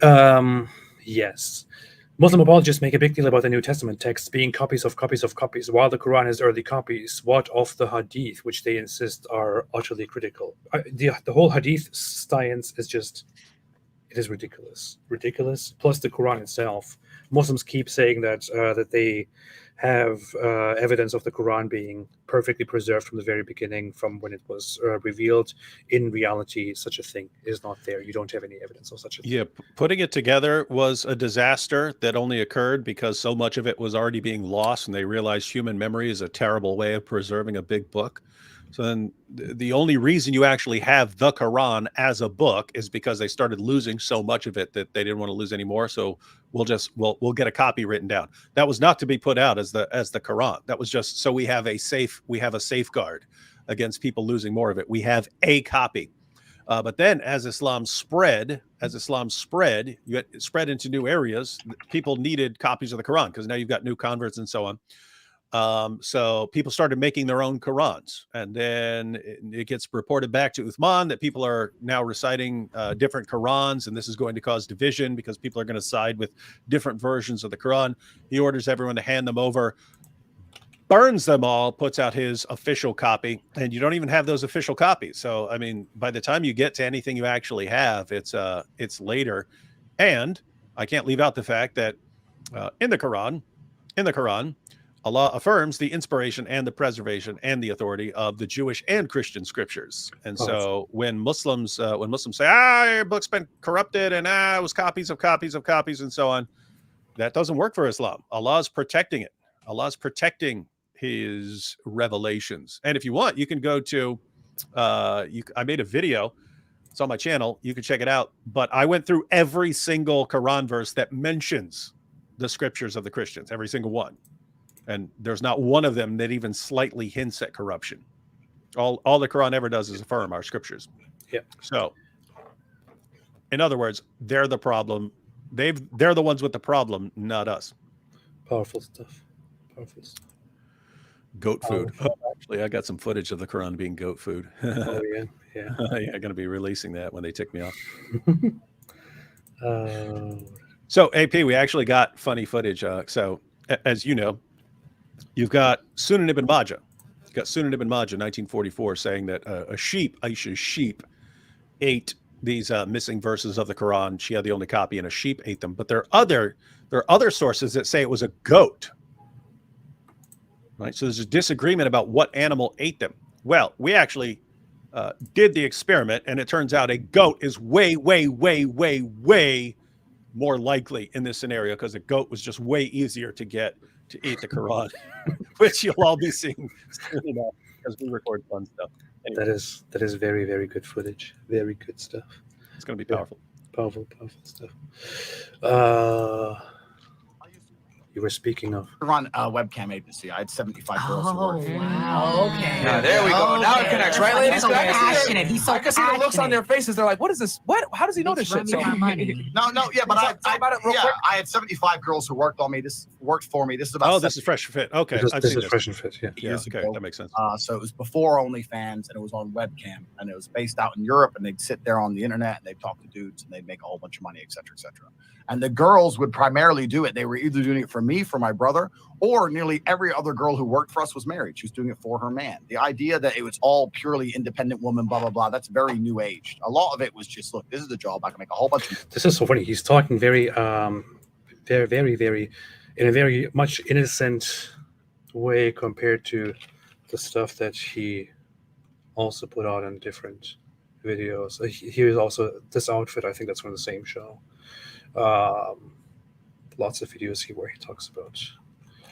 I? Yes. Muslim apologists make a big deal about the New Testament texts being copies of copies of copies, while the Quran is early copies. What of the Hadith, which they insist are utterly critical? The whole Hadith science is just, it is ridiculous. Ridiculous. Plus the Quran itself. Muslims keep saying that they have evidence of the Quran being perfectly preserved from the very beginning, from when it was revealed. In reality, such a thing is not there. You don't have any evidence of such a thing. Yeah, putting it together was a disaster that only occurred because so much of it was already being lost, and they realized human memory is a terrible way of preserving a big book. So then the only reason you actually have the Quran as a book is because they started losing so much of it that they didn't want to lose anymore. So we'll get a copy written down. That was not to be put out as the Quran. That was just so we have a safeguard against people losing more of it. We have a copy. But then as Islam spread, you spread into new areas, people needed copies of the Quran because now you've got new converts and so on. So people started making their own Qurans, and then it gets reported back to Uthman that people are now reciting different Qurans, and this is going to cause division because people are going to side with different versions of the Quran. He orders everyone to hand them over, burns them all, puts out his official copy, and you don't even have those official copies. So, I mean, by the time you get to anything you actually have, it's later. And I can't leave out the fact that in the Quran, Allah affirms the inspiration and the preservation and the authority of the Jewish and Christian scriptures. And so when Muslims say, your book's been corrupted and it was copies of copies of copies and so on, that doesn't work for Islam. Allah's protecting it. Allah's protecting his revelations. And if you want, you can go to, I made a video. It's on my channel. You can check it out. But I went through every single Quran verse that mentions the scriptures of the Christians, every single one. And there's not one of them that even slightly hints at corruption. All the Quran ever does is affirm our scriptures. Yeah. So, in other words, they're the problem. They're the ones with the problem, not us. Powerful stuff. Powerful stuff. Goat food. Oh, actually, I got some footage of the Quran being goat food. Oh yeah, yeah. Yeah, I'm going to be releasing that when they tick me off. So, AP, we actually got funny footage. So, as you know, you've got Sunan ibn Majah. You've got Sunan ibn Majah, 1944, saying that Aisha's sheep ate these missing verses of the Quran. She had the only copy, and a sheep ate them. But there are other sources that say it was a goat. Right? So there's a disagreement about what animal ate them. Well, we actually did the experiment, and it turns out a goat is way, way, way, way, way more likely in this scenario, because a goat was just way easier to get to eat the Quran, which you'll all be seeing soon as we record fun stuff. Anyway. That is very, very good footage. Very good stuff. It's going to be powerful. Powerful stuff. You were speaking of. We run a webcam agency. I had 75 girls who worked for me. Wow. Okay. Yeah, there we go. Now it connects, right, ladies? He's so passionate. He's so I can see the looks on their faces. They're like, "What is this? What? How does he know this shit?" So, No, yeah, but I had 75 girls who worked for me. This is about. This is Fresh Fit. Okay, this is Fresh and Fit. Yeah. Years okay, ago. that makes sense. So it was before OnlyFans, and it was on webcam, and it was based out in Europe, and they'd sit there on the internet, and they'd talk to dudes, and they'd make a whole bunch of money, et cetera, et cetera. And the girls would primarily do it. They were either doing it for me, for my brother, or nearly every other girl who worked for us was married. She was doing it for her man. The idea that it was all purely independent woman, blah, blah, blah, that's very new age. A lot of it was just, look, this is the job. I can make a whole bunch of... This is so funny. He's talking very, very, very, very, in a very much innocent way compared to the stuff that he also put out in different videos. He was also, this outfit, I think that's from the same show. Lots of videos where he talks about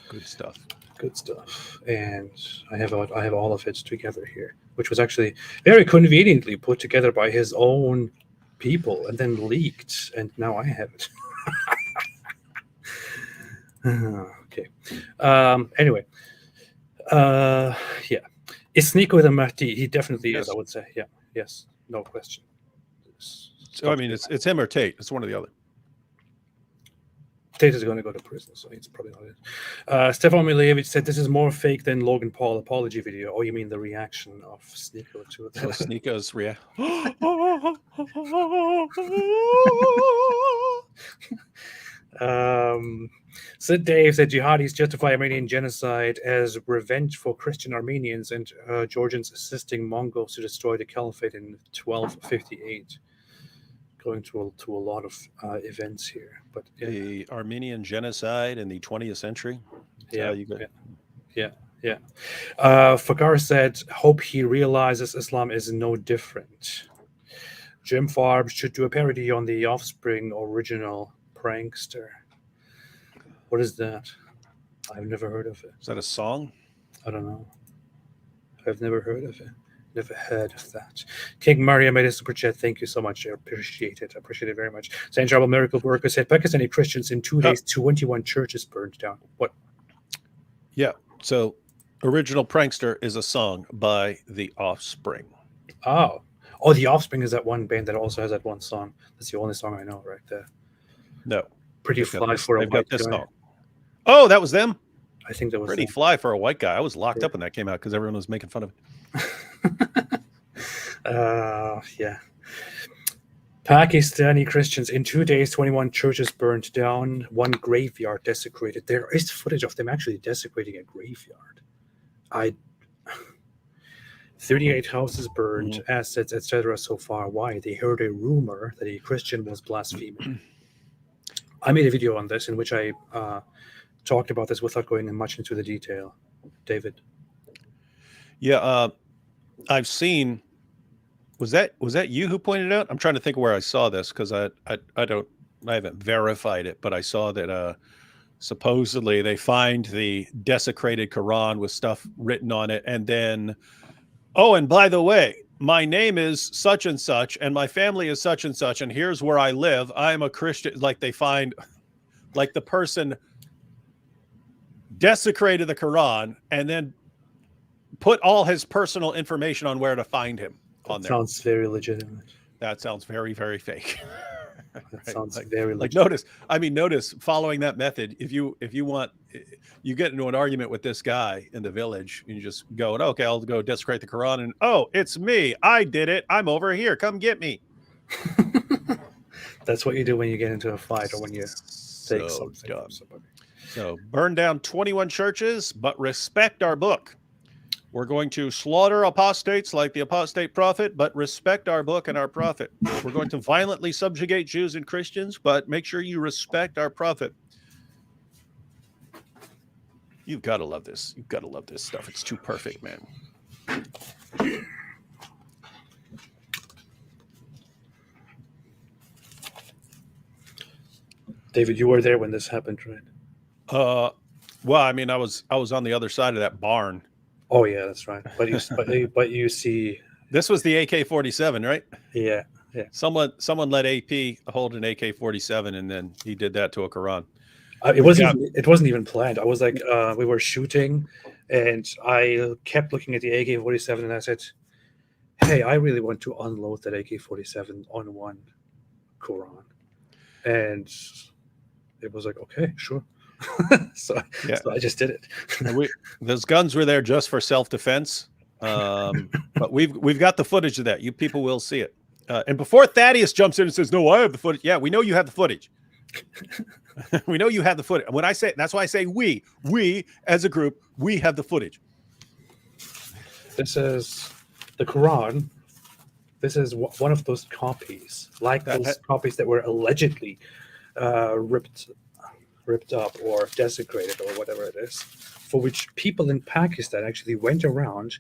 good stuff, and I have all of it together here, which was actually very conveniently put together by his own people and then leaked, and now I have it. Okay. Anyway, yeah, is SNEAKO the Mahdi? He definitely is. I would say, yeah, yes, no question. So I mean, it's him or Tate. It's one or the other. Tate is going to go to prison, so it's probably not it. Stefan Milevich said this is more fake than Logan Paul apology video. Oh, you mean the reaction of SNEAKO to it? SNEAKO's reaction. Sid Dave said jihadis justify Armenian genocide as revenge for Christian Armenians and Georgians assisting Mongols to destroy the caliphate in 1258. Going to a lot of events here, but the Armenian genocide in the 20th century. Yeah. Fakar said, "Hope he realizes Islam is no different." Jim Farb should do a parody on the Offspring original Prankster. What is that? I've never heard of it. Is that a song? I don't know. I've never heard of it. Never heard of that. King Maria made a super chat. Thank you so much. I appreciate it. I appreciate it very much. Saint Trouble Miracle Worker said Pakistani Christians in 2 days, 21 churches burned down. What? Yeah. So, original Prankster is a song by The Offspring. Oh, The Offspring is that one band that also has that one song. That's the only song I know right there. No. Pretty Fly for a White Guy. Song. Oh, that was them? I think that was Pretty Fly for a White Guy. I was locked up when that came out because everyone was making fun of it. Yeah. Pakistani Christians in 2 days, 21 churches burned down, one graveyard desecrated. There is footage of them actually desecrating a graveyard. 38 houses burned, assets, etc. so far. Why? They heard a rumor that a Christian was blaspheming. I made a video on this in which I talked about this without going much into the detail. David. Yeah, I've seen. Was that you who pointed it out? I'm trying to think of where I saw this because I haven't verified it, but I saw that supposedly they find the desecrated Quran with stuff written on it, and then, oh, and by the way, my name is such and such, and my family is such and such, and here's where I live. I'm a Christian. Like they find, like the person desecrated the Quran and then put all his personal information on where to find him on there. Sounds very legitimate. That sounds very, very fake. That sounds very like legitimate. notice following that method, if you want, you get into an argument with this guy in the village, and you just go, okay, I'll go desecrate the Quran, and oh, it's me. I did it. I'm over here. Come get me. That's what you do when you get into a fight or when you take So something dumb. from somebody. So burn down 21 churches, but respect our book. We're going to slaughter apostates like the apostate prophet, but respect our book and our prophet. We're going to violently subjugate Jews and Christians, but make sure you respect our prophet. You've got to love this. You've got to love this stuff. It's too perfect, man. David, you were there when this happened, right? Well, I mean, I was on the other side of that barn. Oh yeah, that's right. But you see, this was the AK-47, right? Yeah. Someone let AP hold an AK-47, and then he did that to a Quran. It wasn't even planned. I was like, we were shooting, and I kept looking at the AK-47, and I said, "Hey, I really want to unload that AK-47 on one Quran," and it was like, "Okay, sure." So I just did it. Those guns were there just for self-defense, but we've got the footage of that. You people will see it. And before Thaddeus jumps in and says, "No, I have the footage," yeah, we know you have the footage. We know you have the footage. When I say, that's why I say we as a group, we have the footage. This is the Quran. This is one of those copies, like those copies that were allegedly ripped up or desecrated or whatever it is, for which people in Pakistan actually went around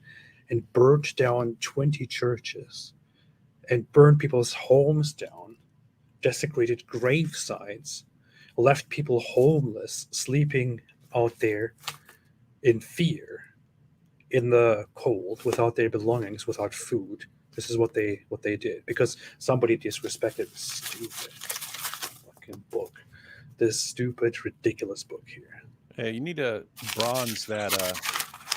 and burnt down 20 churches and burned people's homes down, desecrated grave sites, left people homeless, sleeping out there in fear, in the cold, without their belongings, without food. This is what they did because somebody disrespected this stupid fucking book. This stupid, ridiculous book here. Hey, you need to bronze that the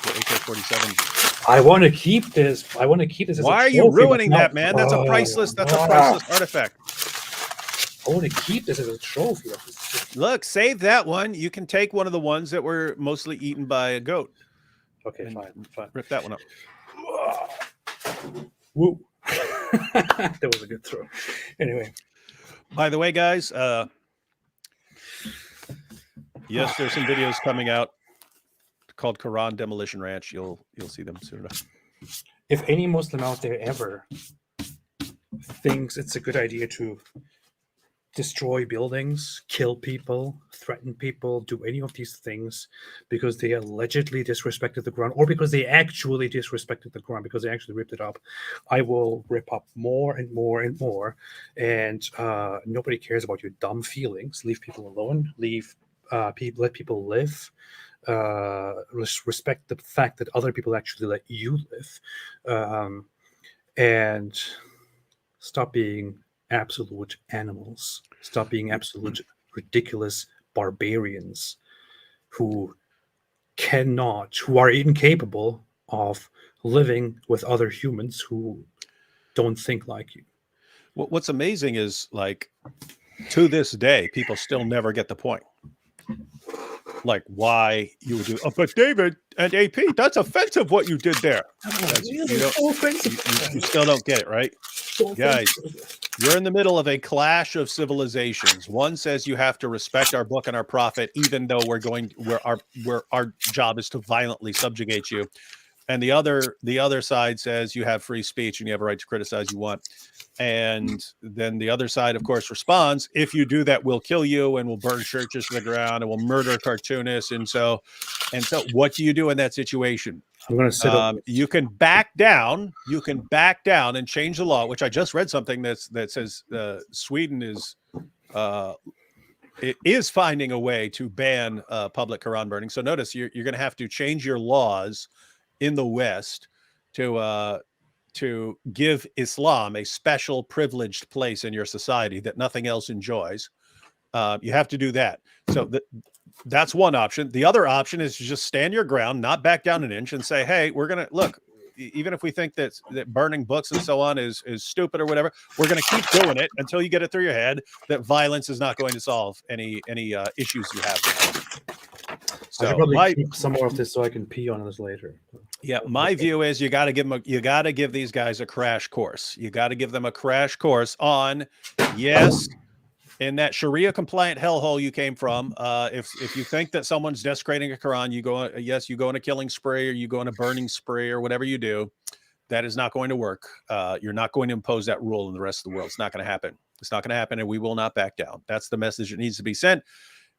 AK-47. I want to keep this. As Why are you ruining that, man? That's a priceless. That's a priceless artifact. I want to keep this as a trophy. Look, save that one. You can take one of the ones that were mostly eaten by a goat. Okay, fine. Rip that one up. Woo! That was a good throw. Anyway, by the way, guys. Yes, there's some videos coming out called Quran Demolition Ranch. You'll see them soon enough. If any Muslim out there ever thinks it's a good idea to destroy buildings, kill people, threaten people, do any of these things because they allegedly disrespected the Quran or because they actually disrespected the Quran because they actually ripped it up, I will rip up more and more and more. And nobody cares about your dumb feelings. Leave people alone. Let people live. Respect the fact that other people actually let you live, and stop being absolute animals. Stop being absolute ridiculous barbarians who are incapable of living with other humans who don't think like you. What's amazing is, like, to this day, people still never get the point. Like, why you would do, but David and AP, that's offensive what you did there. You still don't get it, right? Guys, you're in the middle of a clash of civilizations. One says you have to respect our book and our prophet, even though our job is to violently subjugate you. and the other side says you have free speech and you have a right to criticize you want. And then the other side, of course, responds, if you do that, we'll kill you and we'll burn churches to the ground and we'll murder cartoonists. And so what do you do in that situation? I'm going to sit up. You can back down. You can back down and change the law, which I just read something that says Sweden is finding a way to ban public Quran burning. So notice you're going to have to change your laws in the West to give Islam a special privileged place in your society that nothing else enjoys. You have to do that. So that's one option. The other option is to just stand your ground, not back down an inch, and say, hey, we're going to look, even if we think that burning books and so on is stupid or whatever, we're going to keep doing it until you get it through your head that violence is not going to solve any issues you have. So I should probably keep some more of this so I can pee on this later. Yeah, my view is you got to give these guys a crash course. You got to give them a crash course on, yes, in that Sharia compliant hellhole you came from. If you think that someone's desecrating a Quran, you go on a killing spree or you go on a burning spree or whatever you do. That is not going to work. You're not going to impose that rule in the rest of the world. It's not going to happen. It's not going to happen, and we will not back down. That's the message that needs to be sent.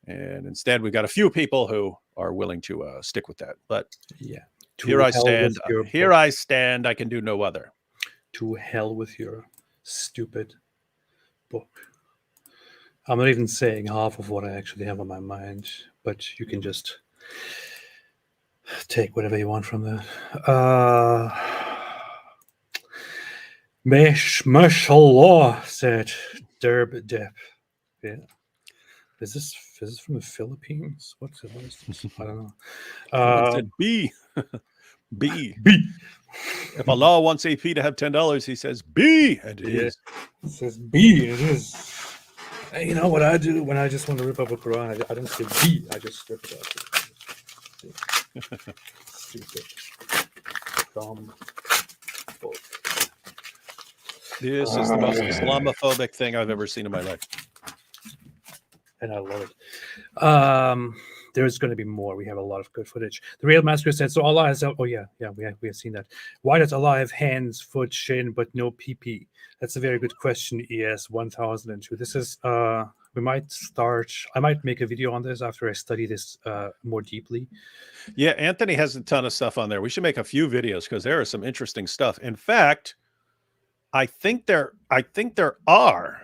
And instead, we've got a few people who are willing to stick with that. But yeah, here I stand. Here I stand. I can do no other. To hell with your stupid book. I'm not even saying half of what I actually have on my mind, but you can just take whatever you want from that. Mashallah, said Derb Depp. Yeah. Is this from the Philippines? What is this? I don't know. Said B. B. If Allah wants AP to have $10, he says B, and it is. It says B, it is. You know what I do when I just want to rip up a Quran? I don't say B, I just rip it up. Stupid. Dumb. This is the most Islamophobic thing I've ever seen in my life. And I love it. There's going to be more. We have a lot of good footage. The Real Master said, so Allah has... Oh, yeah, we have seen that. Why does Allah have hands, foot, shin, but no pee-pee? That's a very good question, ES 1002. This is... we might start... I might make a video on this after I study this more deeply. Yeah, Anthony has a ton of stuff on there. We should make a few videos because there is some interesting stuff. In fact, I think there are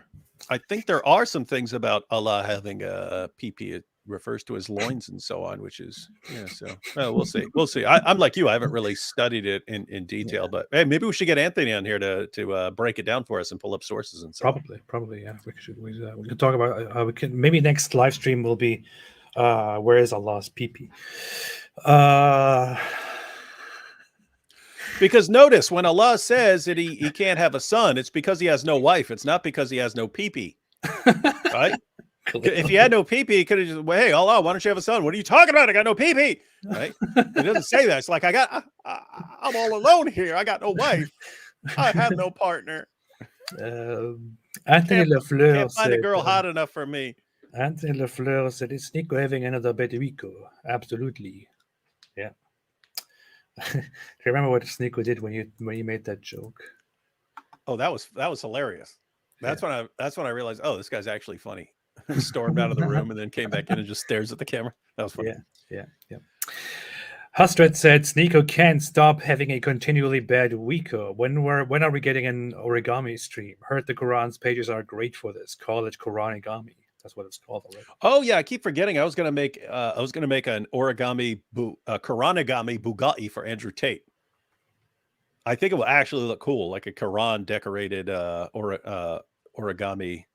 some things about Allah having a pee-pee. It refers to his loins and so on, which is, yeah, so we'll see. We'll see. I'm like you. I haven't really studied it in detail, but hey, maybe we should get Anthony on here to break it down for us and pull up sources and stuff. Probably, yeah. We could talk about, maybe next live stream will be, where is Allah's pee-pee? Because notice when Allah says that he can't have a son, it's because he has no wife. It's not because he has no pee-pee, right? If he had no pee-pee, he could have just, well, hey, Allah, why don't you have a son? What are you talking about? I got no pee-pee, right? He doesn't say that. It's like, I'm all alone here. I got no wife. I have no partner. Anthony Lafleur can't find a girl hot enough for me. Anthony Lafleur said, is SNEAKO having another Bedewico? Absolutely. Yeah. Do you remember what SNEAKO did when you made that joke? Oh, that was hilarious. That's when I realized, oh, this guy's actually funny. Stormed out of the room and then came back in and just stares at the camera. That was funny. Yeah. Hustred said SNEAKO can't stop having a continually bad weeko. When are we getting an origami stream? Heard the Quran's pages are great for this. Call it Quranigami. That's what it's called already. Oh yeah, I keep forgetting. I was gonna make an Quranigami Bugatti for Andrew Tate. I think it will actually look cool, like a Quran decorated origami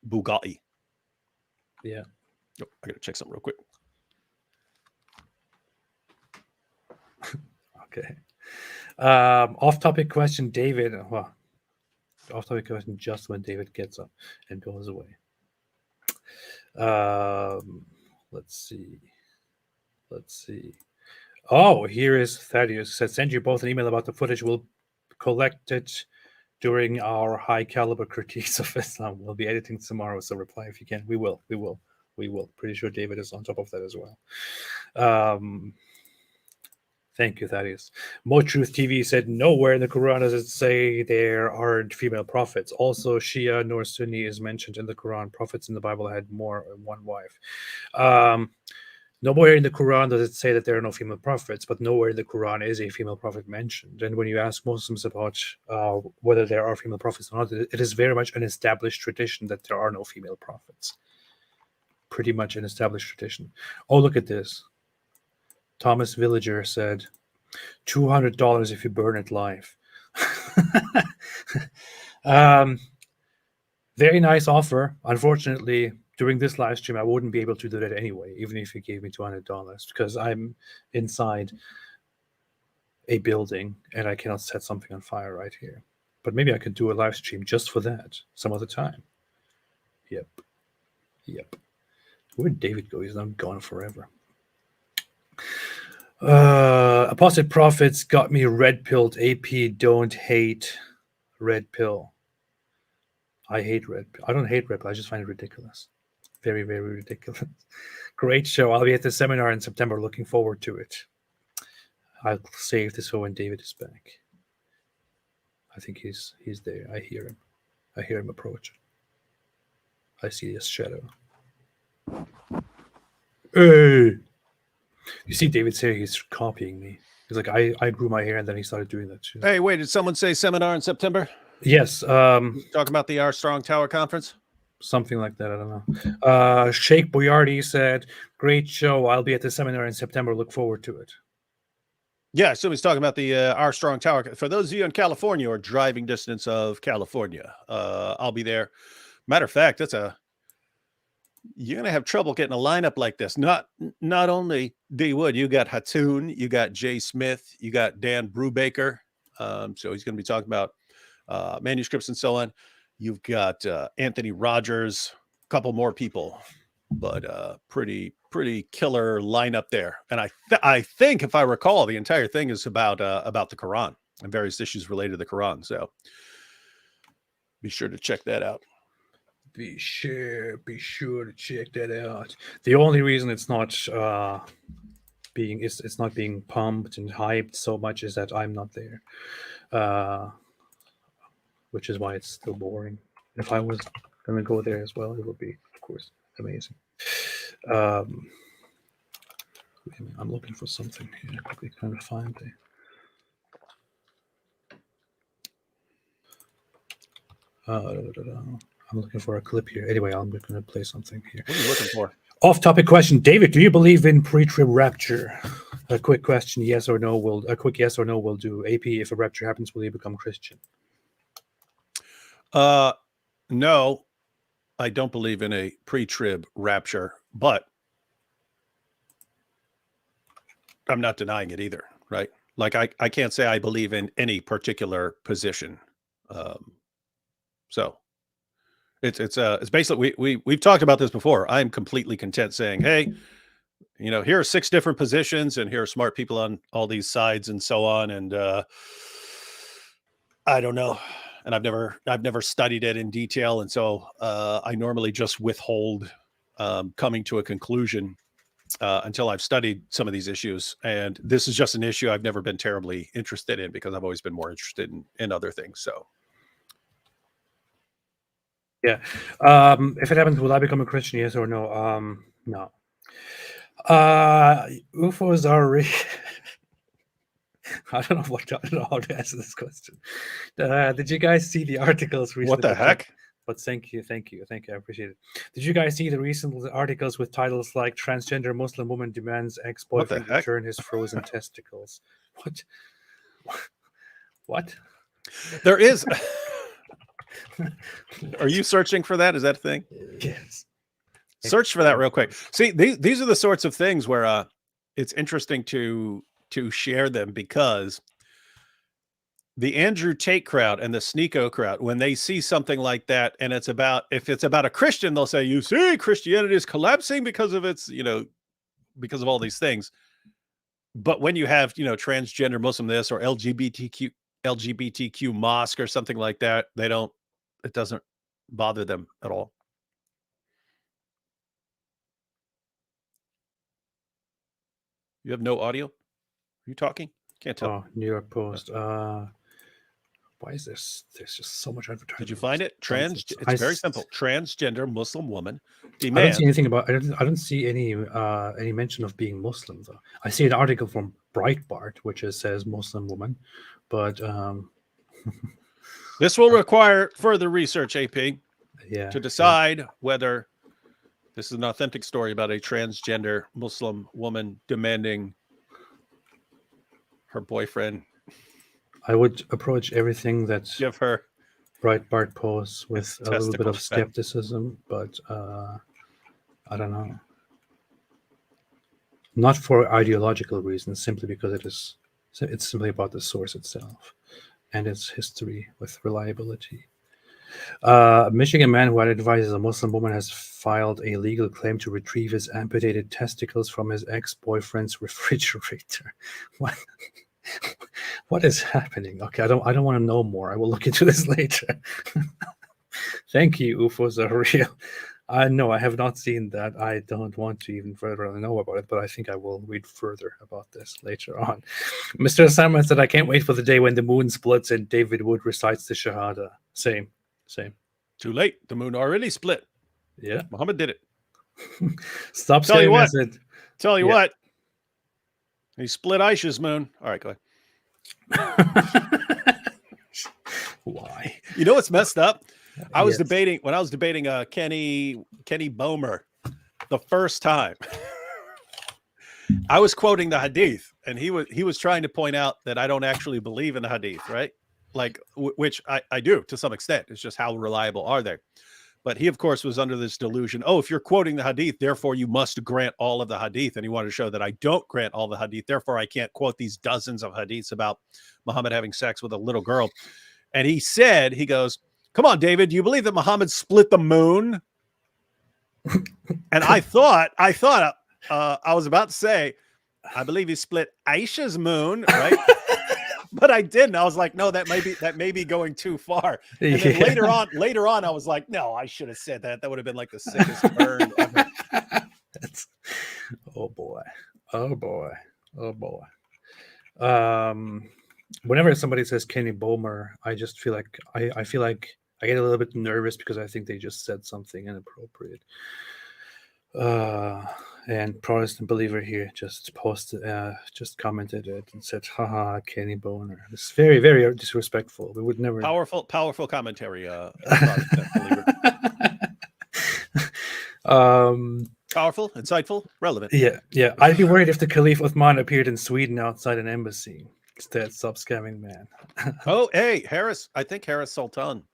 Bugatti. Yeah. Oh, I gotta check something real quick. Okay. Off-topic question, David. Well, off-topic question just when David gets up and goes away. Let's see. Oh, here is Thaddeus. Said, send you both an email about the footage. We'll collect it during our high caliber critiques of Islam. We'll be editing tomorrow, so reply if you can. We will. Pretty sure David is on top of that as well. Thank you, Thaddeus. Mo Truth TV said, nowhere in the Quran does it say there aren't female prophets. Also, Shia nor Sunni is mentioned in the Quran. Prophets in the Bible had more than one wife. Nowhere in the Quran does it say that there are no female prophets, but nowhere in the Quran is a female prophet mentioned. And when you ask Muslims about whether there are female prophets or not, it is very much an established tradition that there are no female prophets. Pretty much an established tradition. Oh, look at this. Thomas Villager said, $200 if you burn it live. Very nice offer. Unfortunately, during this live stream, I wouldn't be able to do that anyway, even if you gave me $200, because I'm inside a building and I cannot set something on fire right here. But maybe I could do a live stream just for that some other time. Yep. Where'd David go? He's not gone forever. Apostate Prophets got me red pilled. AP, don't hate red pill. I hate red pill. I don't hate red pill. I just find it ridiculous. Very, very ridiculous. Great show. I'll be at the seminar in September. Looking forward to it. I'll save this for when David is back. I think he's there. I hear him. I hear him approaching. I see his shadow. Hey! You see David say he's copying me. He's like, I grew my hair and then he started doing that too. Hey, wait, did someone say seminar in September? Yes. Talking about the R Strong Tower Conference? Something like that. I don't know. Sheikh Boyardi said, great show. I'll be at the seminar in September. Look forward to it. Yeah, so he's talking about the R Strong Tower. For those of you in California or driving distance of California, I'll be there. Matter of fact, you're going to have trouble getting a lineup like this. Not only D Wood, you got Hatoun, you got Jay Smith, you got Dan Brubaker. So he's going to be talking about manuscripts and so on. You've got Anthony Rogers, a couple more people, but pretty killer lineup there. And I think, if I recall, the entire thing is about the Quran and various issues related to the Quran. So be sure to check that out. Be sure to check that out. The only reason it's not it's not being pumped and hyped so much is that I'm not there, which is why it's still boring. If I was going to go there as well, it would be, of course, amazing. Wait a minute, I'm looking for something here. Quickly trying to find I'm looking for a clip here. Anyway, I'm going to play something here. What are you looking for? Off-topic question, David. Do you believe in pre-trib rapture? A quick question, yes or no will. A quick yes or no will do. AP, if a rapture happens, will you become Christian? No, I don't believe in a pre-trib rapture, but I'm not denying it either, right? Like I can't say I believe in any particular position. So it's basically we've talked about this before. I'm completely content saying, hey, here are 6 different positions, and here are smart people on all these sides and so on. And I don't know, and I've never studied it in detail, and so I normally just withhold coming to a conclusion until I've studied some of these issues. And this is just an issue I've never been terribly interested in because I've always been more interested in other things. So. Yeah. If it happens, will I become a Christian? Yes or no? No. UFOs are I don't know how to answer this question. Did you guys see the articles recently? What the heck? But thank you. I appreciate it. Did you guys see the recent articles with titles like "Transgender Muslim Woman Demands Ex-Boyfriend Return His Frozen Testicles"? What? There is. Are you searching for that? Is that a thing? Yes. Search for that real quick. See, these are the sorts of things where it's interesting to share them, because the Andrew Tate crowd and the SNEAKO crowd, when they see something like that, and if it's about a Christian, they'll say, you see, Christianity is collapsing because of its, because of all these things. But when you have, transgender Muslim this or LGBTQ mosque or something like that, it doesn't bother them at all. You have no audio? you talking? Can't tell. Oh, New York Post. Why is this? There's just so much advertising. Did you find it? Nonsense. It's very simple. Transgender Muslim woman I don't demands. see anything about. I don't see any mention of being Muslim though. I see an article from Breitbart which says Muslim woman, but This will require further research, AP, yeah, to decide whether this is an authentic story about a transgender Muslim woman demanding her boyfriend I would approach everything that give her Breitbart posts with a little bit of testicles back. skepticism, but I don't know. Not for ideological reasons, simply because it's simply about the source itself and its history with reliability. Michigan man who advises a Muslim woman has filed a legal claim to retrieve his amputated testicles from his ex-boyfriend's refrigerator. What is happening? Okay, I don't want to know more. I will look into this later. Thank you, UFOs are real. No, I have not seen that. I don't want to even further know about it, but I think I will read further about this later on. Mr. Salman said, I can't wait for the day when the moon splits and David Wood recites the Shahada. Same. Too late. The moon already split. Yeah. Muhammad did it. Stop Tell you saying what. that. Tell you Yeah. what. He split Aisha's moon. All right, go ahead. Why? You know what's messed up? I was Yes. debating Kenny Bomer the first time. I was quoting the hadith, and he was trying to point out that I don't actually believe in the hadith, right? Like, which I do to some extent. It's just how reliable are they? But he, of course, was under this delusion. Oh, if you're quoting the hadith, therefore you must grant all of the hadith. And he wanted to show that I don't grant all the hadith. Therefore, I can't quote these dozens of hadiths about Muhammad having sex with a little girl. And he said, he goes, come on, David, do you believe that Muhammad split the moon? And I thought I was about to say, I believe he split Aisha's moon, right? But I didn't. I was like, no, that may be going too far. And then later on, I was like, no, I should have said that. That would have been like the sickest burn ever. Oh boy. Whenever somebody says Kenny Bomer, I just feel like I feel like I get a little bit nervous because I think they just said something inappropriate. And Protestant Believer here just commented it and said, haha, Kenny Boner. It's very, very disrespectful. We would never. Powerful commentary. Protestant Believer. Powerful, insightful, relevant. Yeah. I'd be worried if the Caliph Uthman appeared in Sweden outside an embassy. Instead, stop scamming, man. Oh, hey, Harris. I think Harris Sultan.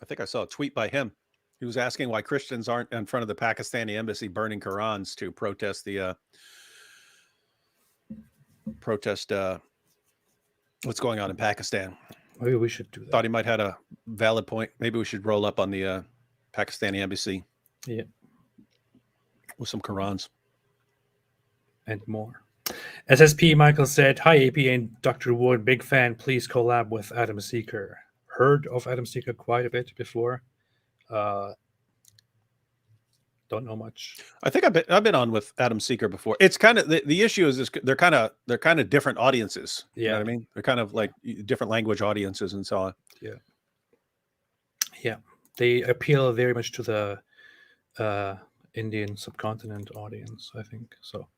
I think I saw a tweet by him. He was asking why Christians aren't in front of the Pakistani embassy burning Qurans to protest what's going on in Pakistan. Maybe we should do that. Thought he might have a valid point. Maybe we should roll up on the Pakistani embassy. Yeah. With some Qurans. And more. SSP Michael said, hi, AP and Dr. Wood, big fan. Please collab with Adam Seeker. Heard of Adam Seeker quite a bit before. Don't know much. I think I've been on with Adam Seeker before. It's kind of the issue is they're kind of different audiences. Yeah. You know what I mean? They're kind of like different language audiences and so on. Yeah. They appeal very much to the Indian subcontinent audience, I think. So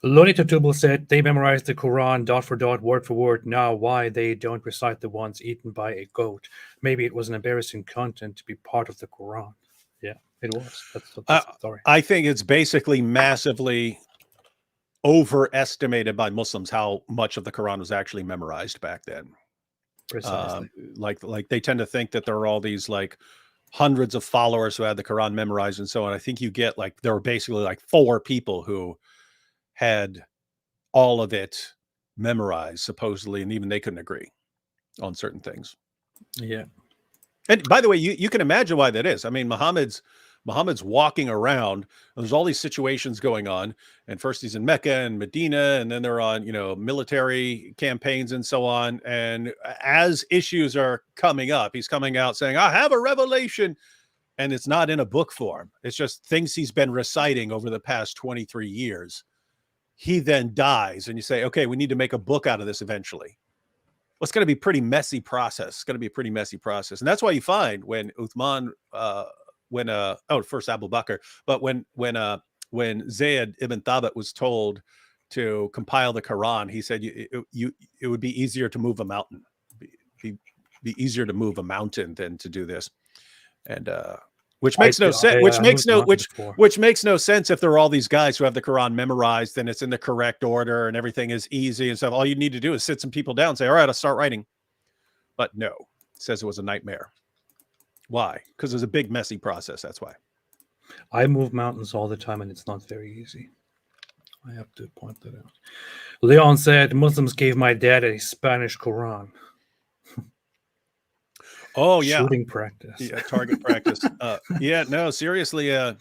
Loni Tutubal said they memorized the Quran dot for dot, word for word. Now why they don't recite the ones eaten by a goat? Maybe it was an embarrassing content to be part of the Quran. Yeah, it was. That's the story. I think it's basically massively overestimated by Muslims how much of the Quran was actually memorized back then. Precisely. Like they tend to think that there are all these like hundreds of followers who had the Quran memorized and so on. I think you get like there were basically like 4 people who had all of it memorized supposedly, and even they couldn't agree on certain things. Yeah. And by the way, you can imagine why that is. I mean, Muhammad's walking around, and there's all these situations going on. And first he's in Mecca and Medina, and then they're on, military campaigns and so on. And as issues are coming up, he's coming out saying, I have a revelation. And it's not in a book form. It's just things he's been reciting over the past 23 years. he then dies, and you say, okay, we need to make a book out of this eventually. Well, it's going to be a pretty messy process. It's going to be a pretty messy process. And that's why you find when Uthman, first Abu Bakr, but when Zayd ibn Thabit was told to compile the Quran, he said it would be easier to move a mountain. Be easier to move a mountain than to do this. And which makes no sense. Which makes no sense if there are all these guys who have the Quran memorized and it's in the correct order and everything is easy and stuff. All you need to do is sit some people down and say, all right, I'll start writing. But no, it says it was a nightmare. Why? Because it's a big, messy process. That's why. I move mountains all the time and it's not very easy. I have to point that out. Leon said, Muslims gave my dad a Spanish Quran. Oh yeah, shooting practice. Yeah, target practice. Yeah, no, seriously. When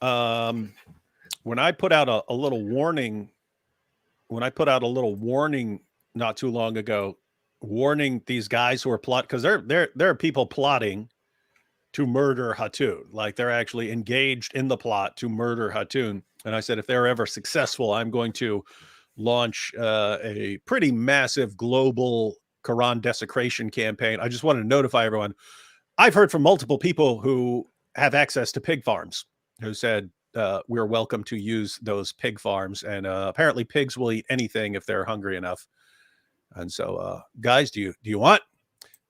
I put out a little warning, not too long ago, warning these guys who are plotting, because there are people plotting to murder Hatun, like they're actually engaged in the plot to murder Hatun. And I said, if they're ever successful, I'm going to launch a pretty massive global Quran desecration campaign. I just wanted to notify everyone. I've heard from multiple people who have access to pig farms who said we're welcome to use those pig farms. And apparently pigs will eat anything if they're hungry enough. And so, guys, do you want,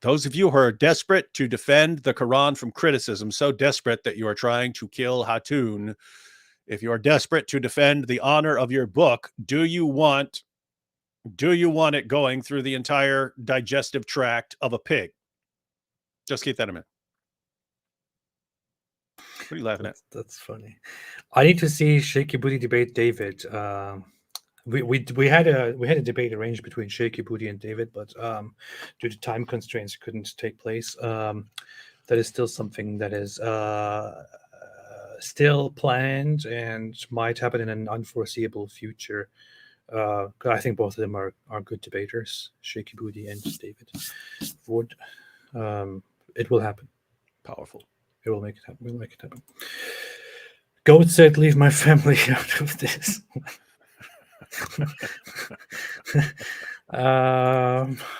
those of you who are desperate to defend the Quran from criticism, so desperate that you are trying to kill Hatun, if you are desperate to defend the honor of your book, do you want it going through the entire digestive tract of a pig? Just keep that in mind. What are you laughing at? That's funny. I need to see Shaky Booty debate David. We had a debate arranged between Shaky Booty and David, but due to time constraints, it couldn't take place. That is still something that is still planned and might happen in an unforeseeable future. I think both of them are good debaters, Shaky Booty and David Wood. It will happen. Powerful. It will make it happen. We'll make it happen. Goat said, leave my family out of this.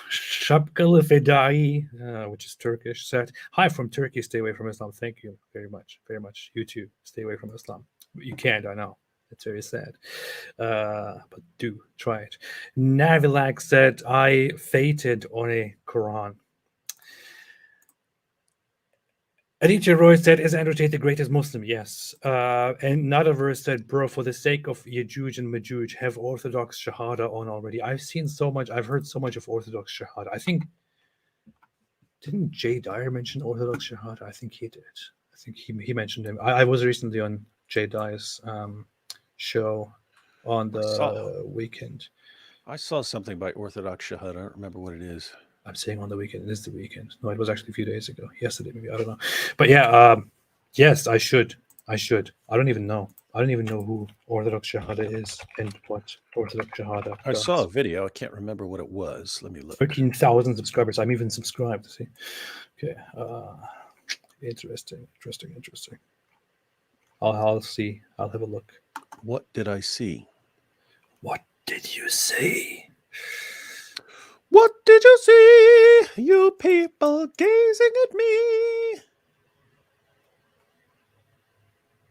Shapkalı Fedai, which is Turkish, said, hi from Turkey, stay away from Islam. Thank you very much. Very much. You too, stay away from Islam. You can't, I know. It's very sad. But do try it. Navilag said, I fated on a Quran. Aditya Roy said, is Andrew Tate the greatest Muslim? Yes. And another verse said, bro, for the sake of Yajuj and Majuj, have Orthodox Shahada on already. I've heard so much of Orthodox Shahada. I think, didn't Jay Dyer mention Orthodox Shahada? I think he did. I think he mentioned him. I was recently on Jay Dyer's show on the weekend. I saw something by Orthodox Shahada. I don't remember what it is. I'm saying on the weekend. It is the weekend. No, it was actually a few days ago. Yesterday, maybe. I don't know. But yeah, yes, I should. I don't even know. I don't even know who Orthodox Shahada is and what Orthodox Shahada I does. saw a video. I can't remember what it was. Let me look. 13,000 subscribers. I'm even subscribed. See. Okay. Interesting. I'll see. I'll have a look. What did I see? What did you see? What did you see, you people gazing at me?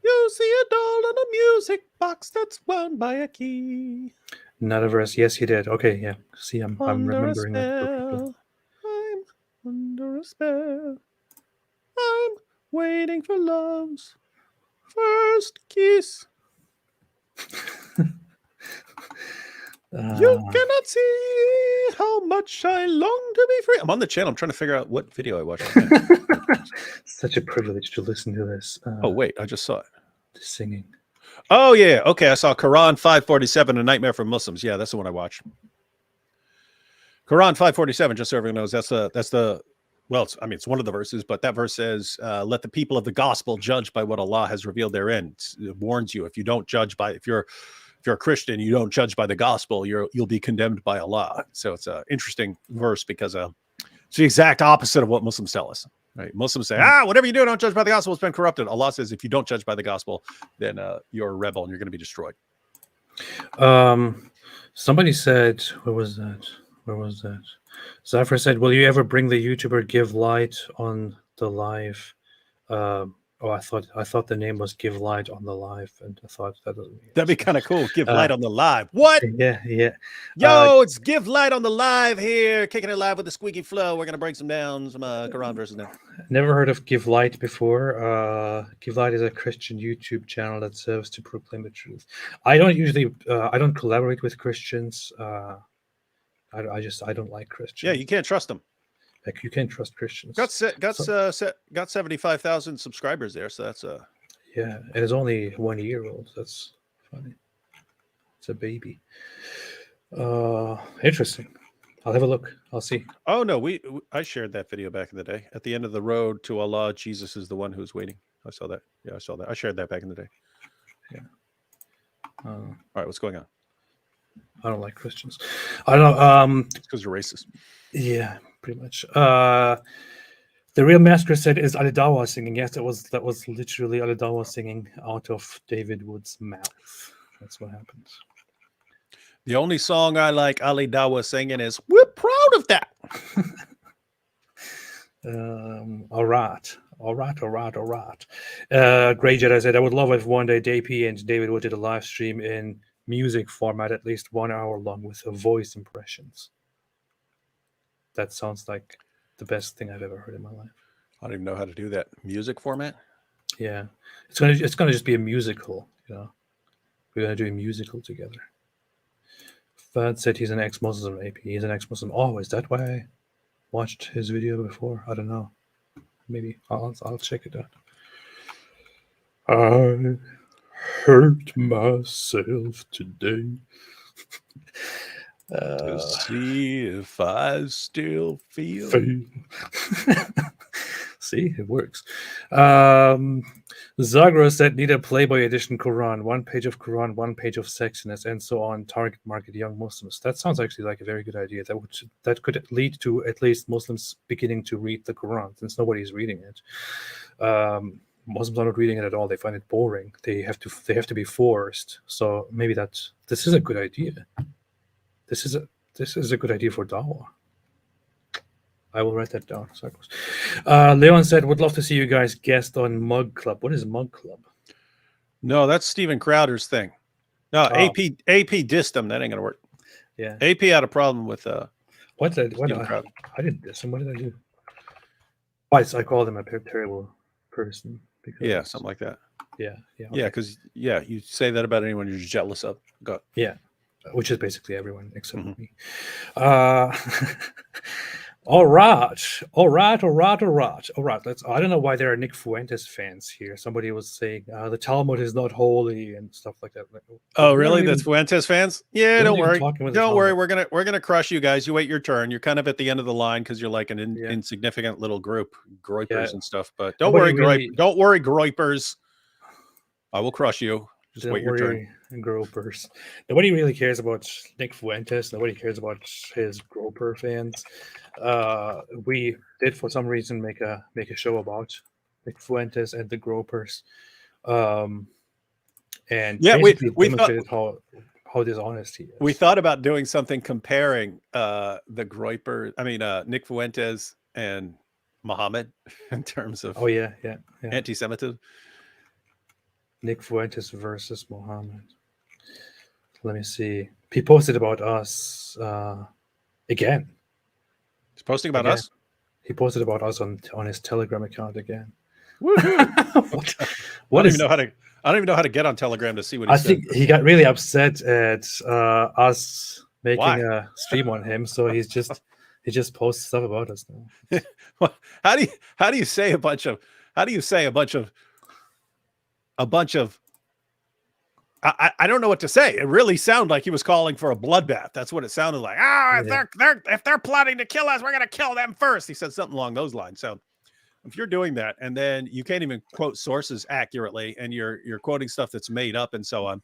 You see a doll on a music box that's wound by a key. Another verse. Yes, he did. Okay, yeah. See, I'm remembering that. I'm under a spell. I'm waiting for love's first kiss. You cannot see how much I long to be free. I'm on the channel. I'm trying to figure out what video I watched. Such a privilege to listen to this. Oh, wait. I just saw it. The singing. Oh, yeah. Okay. I saw Quran 547, A Nightmare for Muslims. Yeah, that's the one I watched. Quran 547, just so everyone knows, that's the well, it's one of the verses, but that verse says, let the people of the gospel judge by what Allah has revealed therein. It warns you, if you don't judge by, if you're a Christian, you don't judge by the gospel, you'll be condemned by Allah. So it's an interesting verse because it's the exact opposite of what Muslims tell us. Right? Muslims say, whatever you do, don't judge by the gospel. It's been corrupted. Allah says, if you don't judge by the gospel, then you're a rebel and you're going to be destroyed. Somebody said, where was that? Zafra said, "Will you ever bring the YouTuber Give Light on the live?" I thought the name was Give Light on the live, and I thought that doesn't mean That'd be kind of cool. Give light on the live. What? Yeah. Yo, it's Give Light on the live here, kicking it live with the squeaky flow. We're gonna break some down, some Quran verses now. Never heard of Give Light before. Give Light is a Christian YouTube channel that serves to proclaim the truth. I don't usually, I don't collaborate with Christians. I don't like Christians. Yeah, you can't trust them. Like, you can't trust Christians. Got 75,000 subscribers there, so that's yeah, and it's only 1 year old. That's funny. It's a baby. Interesting. I'll have a look. I'll see. Oh no, I shared that video back in the day. At the end of the road to Allah, Jesus is the one who's waiting. I saw that. Yeah, I saw that. I shared that back in the day. Yeah. All right, what's going on? I don't like Christians. I don't know. It's because you're racist. Yeah, pretty much. The real massacre said is Alidawa singing. Yes, that was literally Alidawa singing out of David Wood's mouth. That's what happened. The only song I like Ali Dawa singing is "We're proud of that." All right. Grey Jedi said, "I would love if one day DP and David Wood did a live stream in music format, at least 1 hour long, with voice impressions." That sounds like the best thing I've ever heard in my life. I don't even know how to do that. Music format? Yeah, it's gonna just be a musical. You know, we're gonna do a musical together. Fad said he's an ex-Muslim. AP, he's an ex-Muslim. Oh, is that why I watched his video before? I don't know. Maybe I'll check it out. I hurt myself today. To see if I still feel. See, it works. Zagra said, "Need a Playboy edition Quran, 1 page of Quran, 1 page of sexiness, and so on. Target market young Muslims." That sounds actually like a very good idea. That could lead to at least Muslims beginning to read the Quran, since nobody's reading it. Muslims are not reading it at all. They find it boring. They have to be forced. So maybe this is a good idea. This is a good idea for dawah. I will write that down. Leon said, "Would love to see you guys guest on Mug Club." What is Mug Club? No, that's Steven Crowder's thing. No, AP dissed him. That ain't gonna work. Yeah, AP had a problem with I didn't diss him. What did I do? I called him a terrible person. Yeah, something like that. Yeah, because you say that about anyone you're jealous of. Go. Yeah, which is basically everyone except me. All right. Let's. I don't know why there are Nick Fuentes fans here. Somebody was saying the Talmud is not holy and stuff like that. Oh, really? That's Fuentes fans? Yeah, don't worry. Don't worry. Talmud. We're gonna crush you guys. You wait your turn. You're kind of at the end of the line because you're like an insignificant little group, groypers and stuff. But don't worry, don't worry, groypers. I will crush you. Just wait your turn. Gropers. Nobody really cares about Nick Fuentes. Nobody cares about his groper fans. We did for some reason make a show about Nick Fuentes and the gropers. And we demonstrated how dishonest he is. We thought about doing something comparing the groper. I mean, Nick Fuentes and Muhammad in terms of anti-Semitism. Nick Fuentes versus Muhammad. Let me see. He posted about us again. He's posting about us? He posted about us on his Telegram account again. I don't even know how to get on Telegram to see what he said. I think he got really upset at us making a stream on him, so he just posts stuff about us now. How do you say a bunch of I don't know what to say. It really sounded like he was calling for a bloodbath. That's what it sounded like. If they're plotting to kill us, we're gonna kill them first. He said something along those lines. So if you're doing that and then you can't even quote sources accurately and you're quoting stuff that's made up and so on,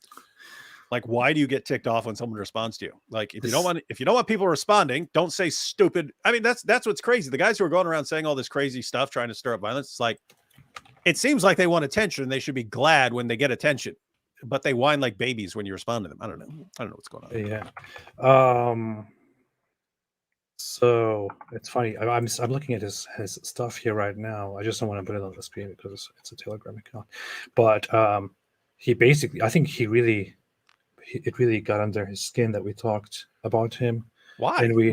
like why do you get ticked off when someone responds to you? Like if you don't want people responding, don't say stupid. I mean, that's what's crazy. The guys who are going around saying all this crazy stuff, trying to stir up violence, it's like it seems like they want attention and they should be glad when they get attention. they whine like babies when you respond to them. I don't know what's going on. Yeah. So it's funny. I'm looking at his stuff here right now. I just don't want to put it on the screen because it's a Telegram account. But he basically, I think it really got under his skin that we talked about him. Why? And we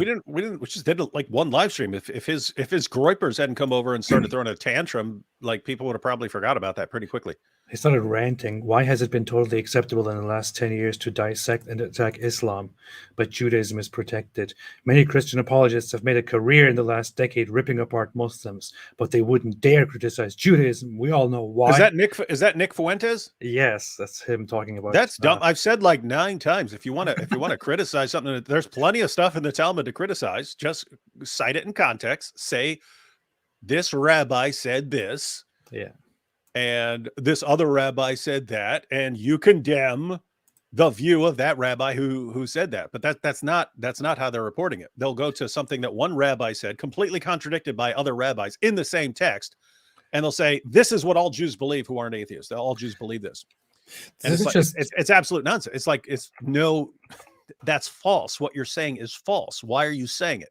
just did like one live stream. If his groypers hadn't come over and started throwing a tantrum, like people would have probably forgot about that pretty quickly. He started ranting. Why has it been totally acceptable in the last 10 years to dissect and attack Islam, but Judaism is protected? Many Christian apologists have made a career in the last decade ripping apart Muslims, but they wouldn't dare criticize Judaism. We all know why. Is that Nick Fuentes? Yes, that's him talking about. That's dumb. I've said like 9 times. If you want to criticize something, there's plenty of stuff in the Talmud to criticize. Just cite it in context. Say, this rabbi said this. Yeah. And this other rabbi said that, and you condemn the view of that rabbi who said that. But that's not how they're reporting it. They'll go to something that one rabbi said, completely contradicted by other rabbis in the same text, and they'll say, this is what all Jews believe who aren't atheists. All Jews believe this. And it's absolute nonsense. It's like, that's false. What you're saying is false. Why are you saying it?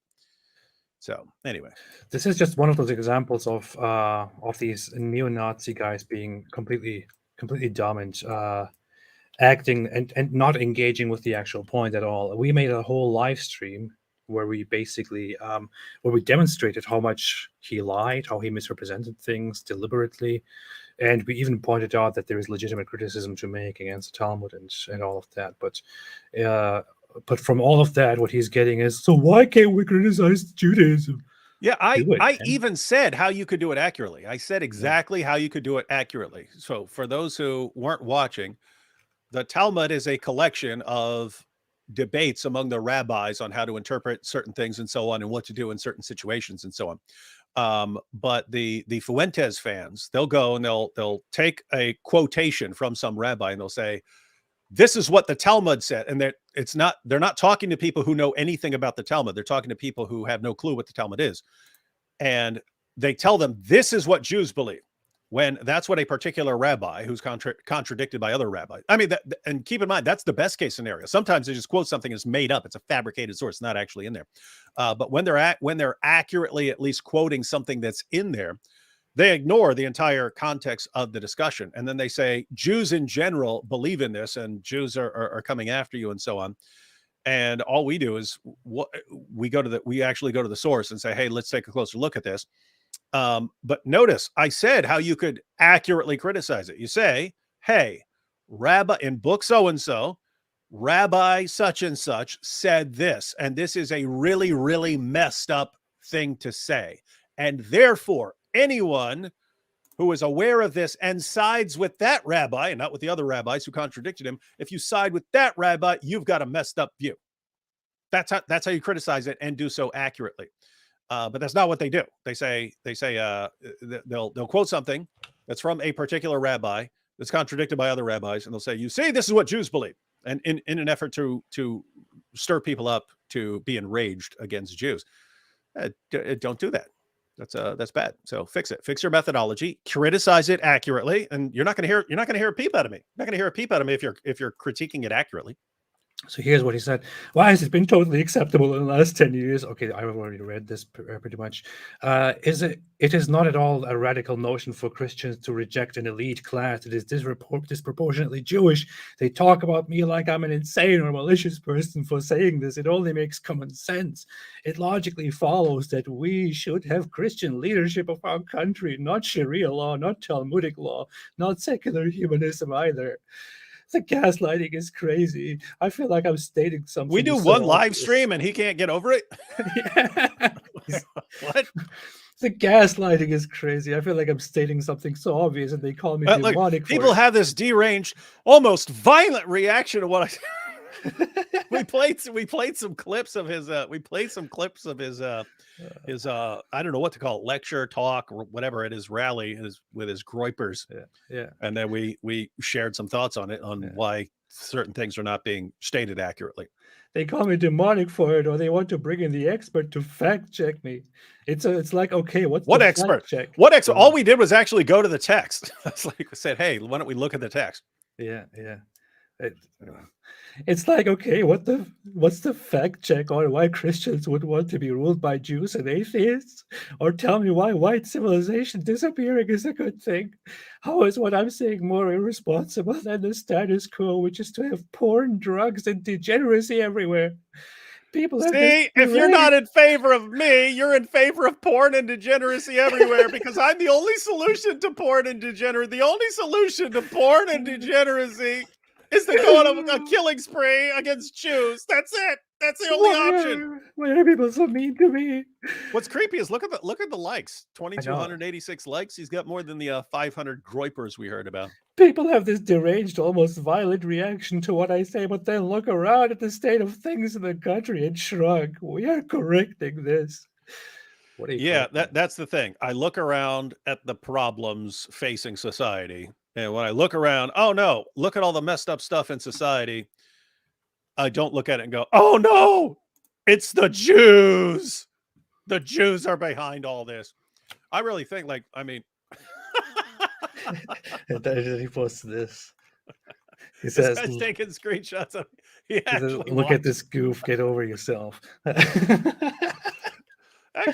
So anyway, this is just one of those examples of these neo-Nazi guys being completely dumb and acting and not engaging with the actual point at all. We made a whole live stream where we basically where we demonstrated how much he lied, how he misrepresented things deliberately, and we even pointed out that there is legitimate criticism to make against the Talmud and all of that. But from all of that, what he's getting is, so why can't we criticize Judaism? Yeah, I even said how you could do it accurately. I said exactly how you could do it accurately. So for those who weren't watching, the Talmud is a collection of debates among the rabbis on how to interpret certain things and so on, and what to do in certain situations and so on. But the Fuentes fans, they'll go and they'll take a quotation from some rabbi and they'll say, this is what the Talmud said. And they're not talking to people who know anything about the Talmud. They're talking to people who have no clue what the Talmud is. And they tell them, this is what Jews believe, when that's what a particular rabbi who's contradicted by other rabbis. I mean, and keep in mind, that's the best case scenario. Sometimes they just quote something as made up. It's a fabricated source, not actually in there. But when they're accurately at least quoting something that's in there, they ignore the entire context of the discussion. And then they say, Jews in general believe in this, and Jews are coming after you and so on. And all we do is we actually go to the source and say, hey, let's take a closer look at this. But notice I said how you could accurately criticize it. You say, hey, Rabbi in book so-and-so, Rabbi such and such said this, and this is a really, really messed up thing to say. And therefore, anyone who is aware of this and sides with that rabbi and not with the other rabbis who contradicted him, if you side with that rabbi, you've got a messed up view. That's how you criticize it, and do so accurately. But that's not what they do. They say they'll quote something that's from a particular rabbi that's contradicted by other rabbis, and they'll say, you see, this is what Jews believe. And in an effort to stir people up to be enraged against Jews. Don't do that. That's bad. So fix it. Fix your methodology. Criticize it accurately, and you're not going to hear a peep out of me. You're not going to hear a peep out of me if you're critiquing it accurately. So here's what he said. Why has it been totally acceptable in the last 10 years? Okay, I've already read this pretty much. It is not at all a radical notion for Christians to reject an elite class that is disproportionately Jewish. They talk about me like I'm an insane or malicious person for saying this. It only makes common sense. It logically follows that we should have Christian leadership of our country, not Sharia law, not Talmudic law, not secular humanism either. The gaslighting is crazy. I feel like I'm stating something. We do one live stream and he can't get over it. What? The gaslighting is crazy. I feel like I'm stating something so obvious, and they call me demonic. People have this deranged, almost violent reaction to what I. we played some clips of his. His I don't know what to call it, lecture, talk, or whatever it is, rally with his groypers. Yeah. And then we shared some thoughts on it, on why certain things are not being stated accurately. They call me demonic for it, or they want to bring in the expert to fact check me. It's like, okay, what expert? What expert? All we did was actually go to the text. It's like I said, hey, why don't we look at the text? Yeah, yeah. It's like, okay, what's the fact check on why Christians would want to be ruled by Jews and atheists? Or tell me why white civilization disappearing is a good thing? How is what I'm saying more irresponsible than the status quo, which is to have porn, drugs, and degeneracy everywhere? People have this See, if you're not in favor of me, you're in favor of porn and degeneracy everywhere because I'm the only solution to porn and degeneracy. The only solution to porn and degeneracy is to go on a killing spree against Jews. That's it. That's the only option. Why are people so mean to me? What's creepy is look at the likes. 2,286 likes. He's got more than the 500 groypers we heard about. People have this deranged, almost violent reaction to what I say, but then look around at the state of things in the country and shrug. We are correcting this. What are you correcting? That's the thing. I look around at the problems facing society. And when I look around, oh no, look at all the messed up stuff in society. I don't look at it and go, oh no, it's the Jews. The Jews are behind all this. I really think, And then he posts this. He this says, guy's taking screenshots of he says, look at this goof, get over yourself. Actually,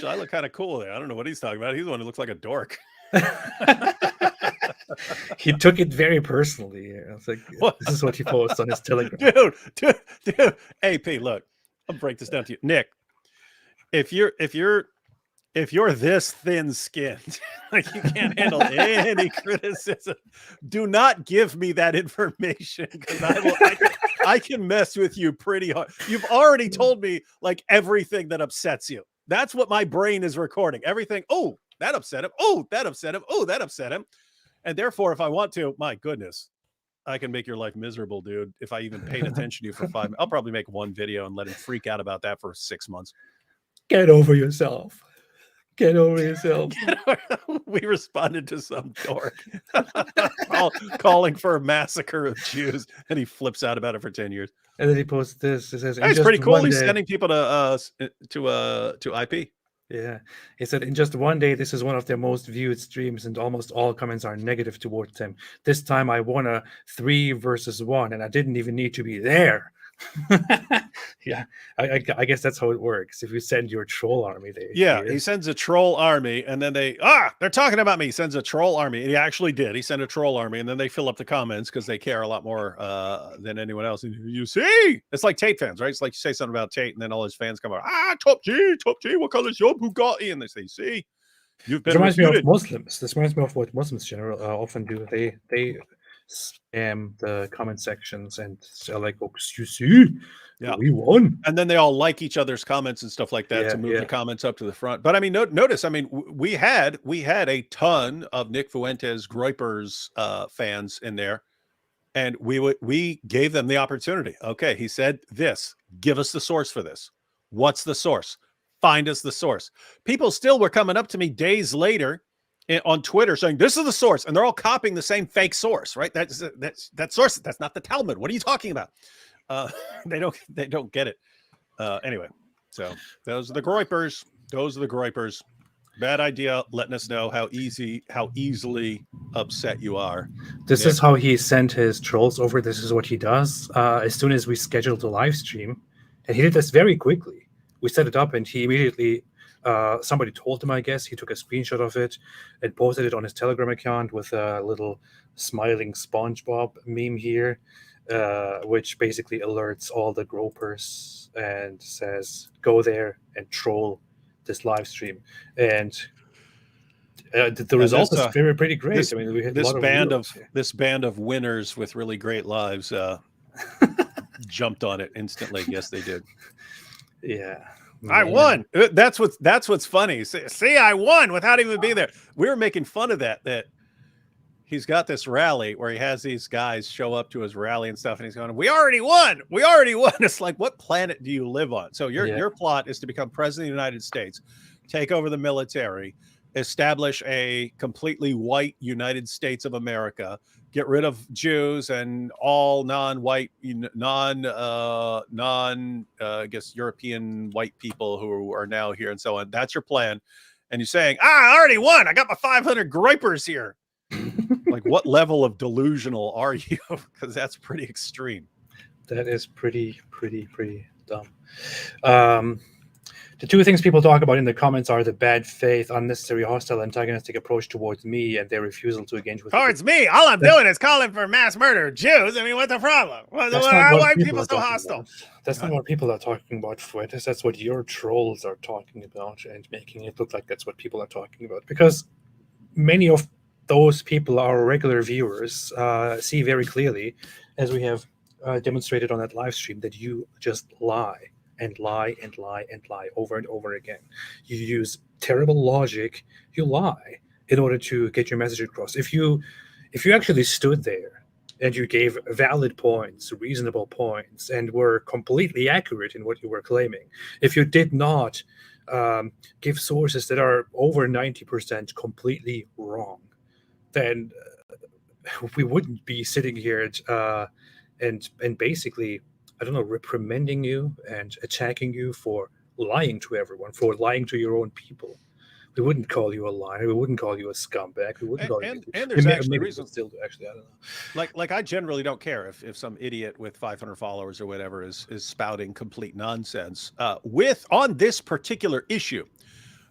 I look kind of cool there. I don't know what he's talking about. He's the one who looks like a dork. He took it very personally. I was like, this is what he posts on his Telegram. Dude. AP, look, I'll break this down to you. Nick, if you're this thin-skinned, like you can't handle any criticism, do not give me that information because I can mess with you pretty hard. You've already told me like everything that upsets you. That's what my brain is recording. Everything. Oh, that upset him. Oh, that upset him. Oh, that upset him. And therefore, if I want to, my goodness, I can make your life miserable, dude. If I even paid attention to you for 5 minutes, I'll probably make one video and let him freak out about that for 6 months. Get over yourself. Get over yourself. We responded to some dork calling for a massacre of Jews, and he flips out about it for 10 years. And then he posts this. It says, "Hey, it's pretty cool. He's sending people to IP." Yeah, he said, in just one day, this is one of their most viewed streams, and almost all comments are negative towards him. This time, I won a 3 versus 1, and I didn't even need to be there. Yeah, I guess that's how it works. If you send your troll army there. He sends a troll army, and then they're talking about me. He sends a troll army, and he actually did. He sent a troll army, and then they fill up the comments because they care a lot more than anyone else. And you see, it's like Tate fans, right? It's like you say something about Tate, and then all his fans come out, top G, what color is your Bugatti? And they say, see, you've been. This reminds me of Muslims. This reminds me of what Muslims often do. They spam the comment sections and they're like, oh, you see, we won. And then they all like each other's comments and stuff like that to move the comments up to the front. But I mean, notice, I mean, we had a ton of Nick Fuentes Groypers fans in there, and we gave them the opportunity. Okay, he said this, give us the source for this. What's the source? Find us the source. People still were coming up to me days later on Twitter saying this is the source, and they're all copying the same fake source, right? That source. That's not the Talmud. What are you talking about? They don't get it. Anyway, so those are the Groypers. Those are the Groypers. Bad idea. Letting us know how easily upset you are. This is how he sent his trolls over. This is what he does. As soon as we scheduled the live stream, and he did this very quickly. We set it up, and he immediately. Somebody told him, I guess. He took a screenshot of it and posted it on his Telegram account with a little smiling SpongeBob meme here, which basically alerts all the Groypers and says, go there and troll this live stream. And the result is pretty great. I mean, we had this band of winners with really great lives jumped on it instantly. Yes, they did. Yeah. I won. That's what's funny. See, I won without even being there. We were making fun of that he's got this rally where he has these guys show up to his rally and stuff, and he's going, we already won. It's like, what planet do you live on? So your plot is to become president of the United States, take over the military, establish a completely white United States of America, get rid of Jews and all non-white, I guess European white people who are now here and so on. That's your plan. And you're saying, I already won. I got my 500 Groypers here. Like, what level of delusional are you? Because that's pretty extreme. That is pretty dumb. The two things people talk about in the comments are the bad faith, unnecessary, hostile, antagonistic approach towards me, and their refusal to engage with Towards me, all I'm doing is calling for mass murder of Jews. I mean, what's the problem? Why are people so hostile? That's not what people are talking about, Fuentes. That's what your trolls are talking about and making it look like that's what people are talking about. Because many of those people are regular viewers, see very clearly, as we have demonstrated on that live stream, that you just lie and lie and lie and lie over and over again. You use terrible logic. You lie in order to get your message across. If you actually stood there and you gave valid points, reasonable points, and were completely accurate in what you were claiming, if you did not give sources that are over 90% completely wrong, then we wouldn't be sitting here and basically, I don't know, reprimanding you and attacking you for lying to everyone, for lying to your own people. We wouldn't call you a liar. We wouldn't call you a scumbag. We wouldn't call you. And there's actually maybe reasons. Still do, actually, I don't know. Like I generally don't care if some idiot with 500 followers or whatever is spouting complete nonsense. On this particular issue,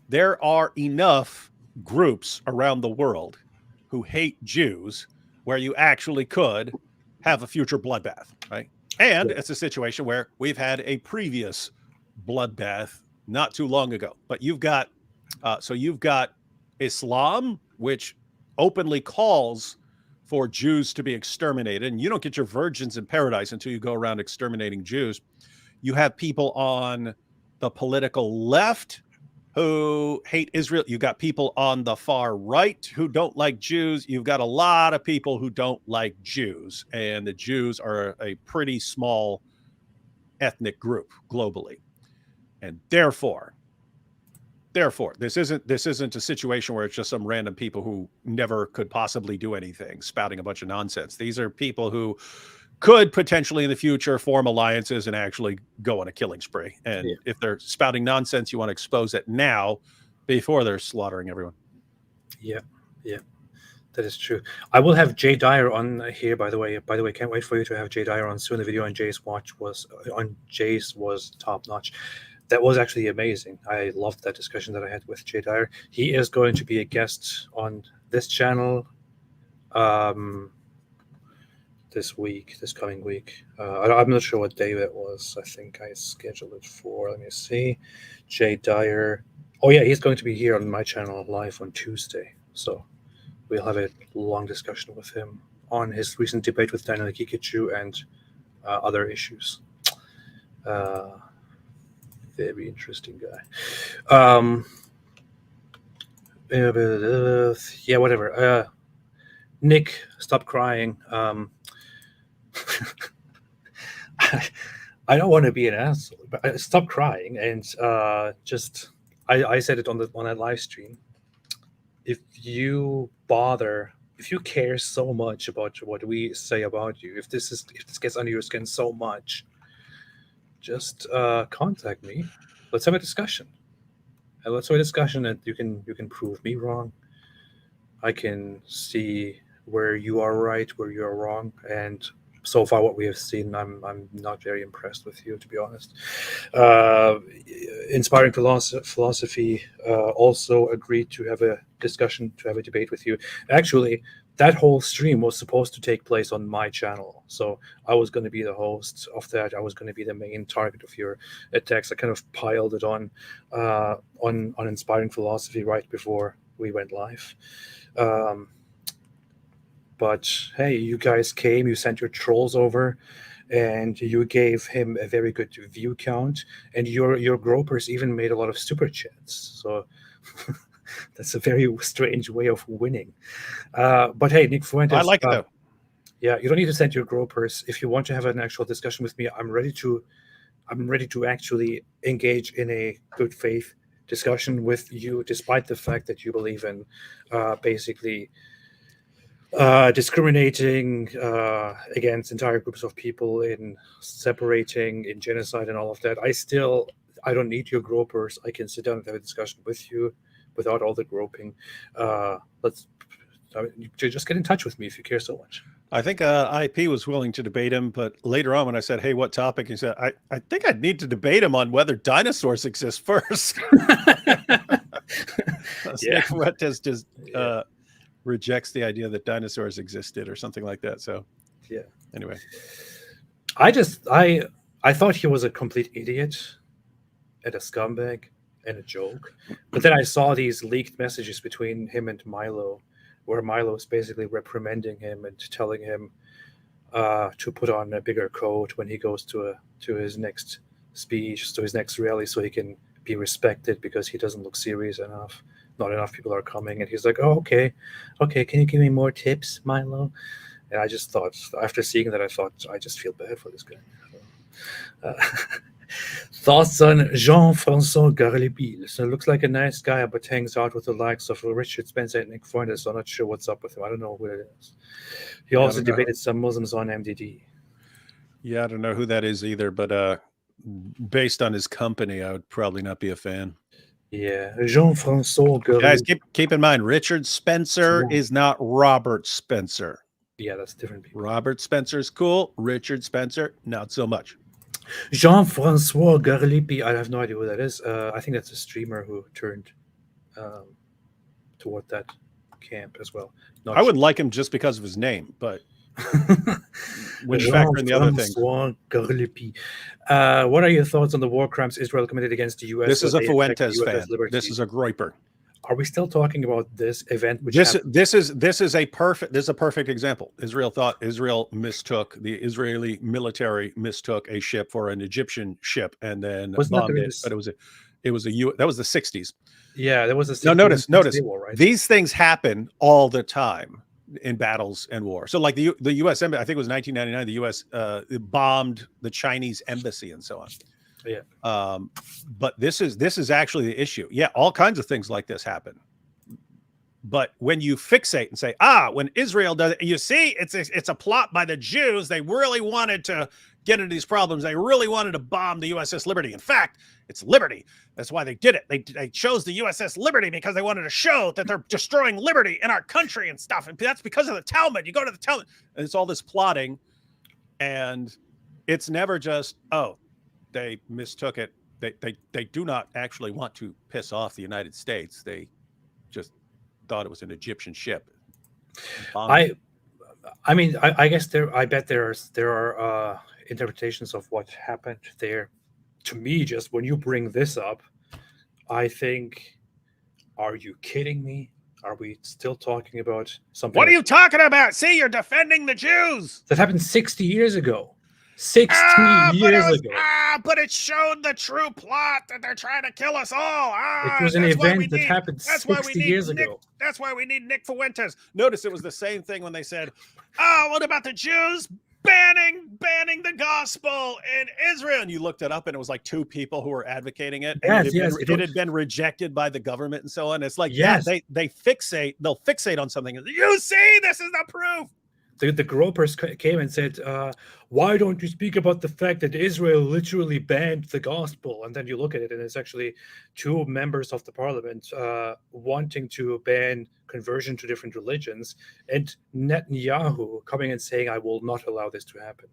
there are enough groups around the world who hate Jews where you actually could have a future bloodbath, right? And it's a situation where we've had a previous bloodbath not too long ago. But you've got Islam, which openly calls for Jews to be exterminated, and you don't get your virgins in paradise until you go around exterminating Jews. You have people on the political left who hate Israel. You've got people on the far right who don't like Jews. You've got a lot of people who don't like Jews, and the Jews are a pretty small ethnic group globally. And therefore, this isn't a situation where it's just some random people who never could possibly do anything, spouting a bunch of nonsense. These are people who could potentially in the future form alliances and actually go on a killing spree. And if they're spouting nonsense, you want to expose it now before they're slaughtering everyone. Yeah, that is true. I will have Jay Dyer on here, by the way. Can't wait for you to have Jay Dyer on soon. The video on Jay's was top notch. That was actually amazing. I loved that discussion that I had with Jay Dyer. He is going to be a guest on this channel this coming week. I'm not sure what day that was. I think I scheduled it for, let me see, Jay Dyer. Oh yeah, he's going to be here on my channel live on Tuesday. So we'll have a long discussion with him on his recent debate with Daniel Kikachu and other issues. Very interesting guy. Yeah, whatever. Nick, stop crying. I don't want to be an asshole, but stop crying and I said it on that live stream. If you care so much about what we say about you, if this gets under your skin so much, just contact me. Let's have a discussion. And let's have a discussion that you can prove me wrong. I can see where you are right, where you are wrong, and so far what we have seen, I'm not very impressed with you, to be honest. Inspiring Philosophy also agreed to have a discussion, to have a debate with you. Actually, that whole stream was supposed to take place on my channel, so I was going to be the host of that. I was going to be the main target of your attacks. I kind of piled it on Inspiring Philosophy right before we went live. But hey, you guys came, you sent your trolls over, and you gave him a very good view count, and your gropers even made a lot of super chats. So that's a very strange way of winning. But hey, Nick Fuentes, I like that. Yeah, you don't need to send your gropers. If you want to have an actual discussion with me, I'm ready to actually engage in a good faith discussion with you, despite the fact that you believe in basically discriminating against entire groups of people, in separating, in genocide and all of that. I don't need your gropers. I can sit down and have a discussion with you without all the groping. Just get in touch with me if you care so much. I think IP was willing to debate him, but later on when I said, hey, what topic? He said, I think I'd need to debate him on whether dinosaurs exist first. Nick Fuentes just rejects the idea that dinosaurs existed or something like that. So yeah. Anyway. I thought he was a complete idiot and a scumbag and a joke. But then I saw these leaked messages between him and Milo, where Milo is basically reprimanding him and telling him to put on a bigger coat when he goes to his next speech, to his next rally, so he can be respected because he doesn't look serious enough. Not enough people are coming. And he's like, oh, okay, can you give me more tips, Milo? And I just thought, after seeing that, I just feel bad for this guy. Thoughts on Jean-François Garlépil? So it looks like a nice guy, but hangs out with the likes of Richard Spencer and Nick Fuentes. So I'm not sure what's up with him. I don't know who it is. He also debated some Muslims on MDD. Yeah, I don't know who that is either, but based on his company, I would probably not be a fan. Yeah, Jean-François Garlépil. Guys, keep in mind, Richard Spencer is not Robert Spencer. Yeah, that's different people. Robert Spencer's cool. Richard Spencer, not so much. Jean-François Garlépil, I have no idea who that is. I think that's a streamer who turned toward that camp as well. I wouldn't like him just because of his name, but when you factor in the other things. Garlépil. What are your thoughts on the war crimes Israel committed against the U.S.? This is a Fuentes fan. This is a groiper. Are we still talking about this event? Which this is a perfect example. Israel mistook, the Israeli military mistook a ship for an Egyptian ship and then bombed it. But that was the 60s. Yeah, that was the 60s. No, notice war, right? These things happen all the time in battles and war. So like the U.S. Embassy, I think it was 1999, the U.S. Bombed the Chinese embassy and so on. Yeah. But this is actually the issue. Yeah, all kinds of things like this happen. But when you fixate and say, when Israel does it, you see, it's a plot by the Jews. They really wanted to get into these problems. They really wanted to bomb the USS Liberty. In fact, it's Liberty. That's why they did it. They chose the USS Liberty because they wanted to show that they're destroying liberty in our country and stuff. And that's because of the Talmud. You go to the Talmud. And it's all this plotting. And it's never just, they mistook it. They do not actually want to piss off the United States. They just thought it was an Egyptian ship. I guess I bet there are interpretations of what happened there. To me, just when you bring this up, I think, are you kidding me? Are we still talking about something? What are you talking about? See, you're defending the Jews. That happened 60 years ago. 60 years ago. But it showed the true plot that they're trying to kill us all. It was an event that happened 60 years ago. That's why we need Nick Fuentes. Notice it was the same thing when they said, what about the Jews banning the gospel in Israel? And you looked it up and it was like 2 people who were advocating it. And it had been rejected by the government and so on. It's like, they'll fixate on something. You see, this is the proof. The gropers came and said, why don't you speak about the fact that Israel literally banned the gospel? And then you look at it and it's actually 2 members of the parliament wanting to ban conversion to different religions, and Netanyahu coming and saying, I will not allow this to happen.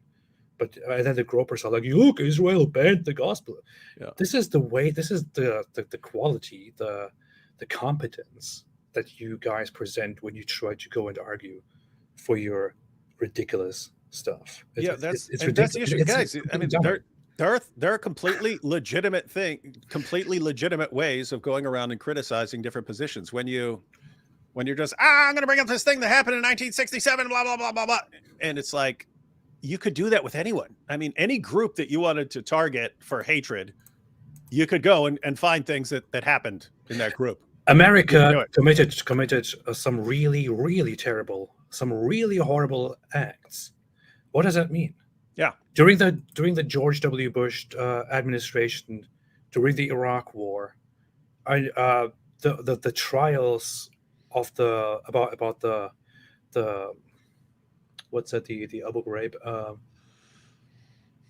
But and then the gropers are like, look, Israel banned the gospel. Yeah. This is the way, this is the quality, the competence that you guys present when you try to go and argue for your ridiculous stuff. That's the issue, guys. I mean, there are completely legitimate ways of going around and criticizing different positions. When you're just I'm going to bring up this thing that happened in 1967, blah blah blah blah blah, and it's like you could do that with anyone. I mean, any group that you wanted to target for hatred, you could go and find things that happened in that group. America committed some really, really terrible, some really horrible acts. What does that mean? Yeah. During the George W. Bush administration, during the Iraq War, the trials of the what's that, the Abu Ghraib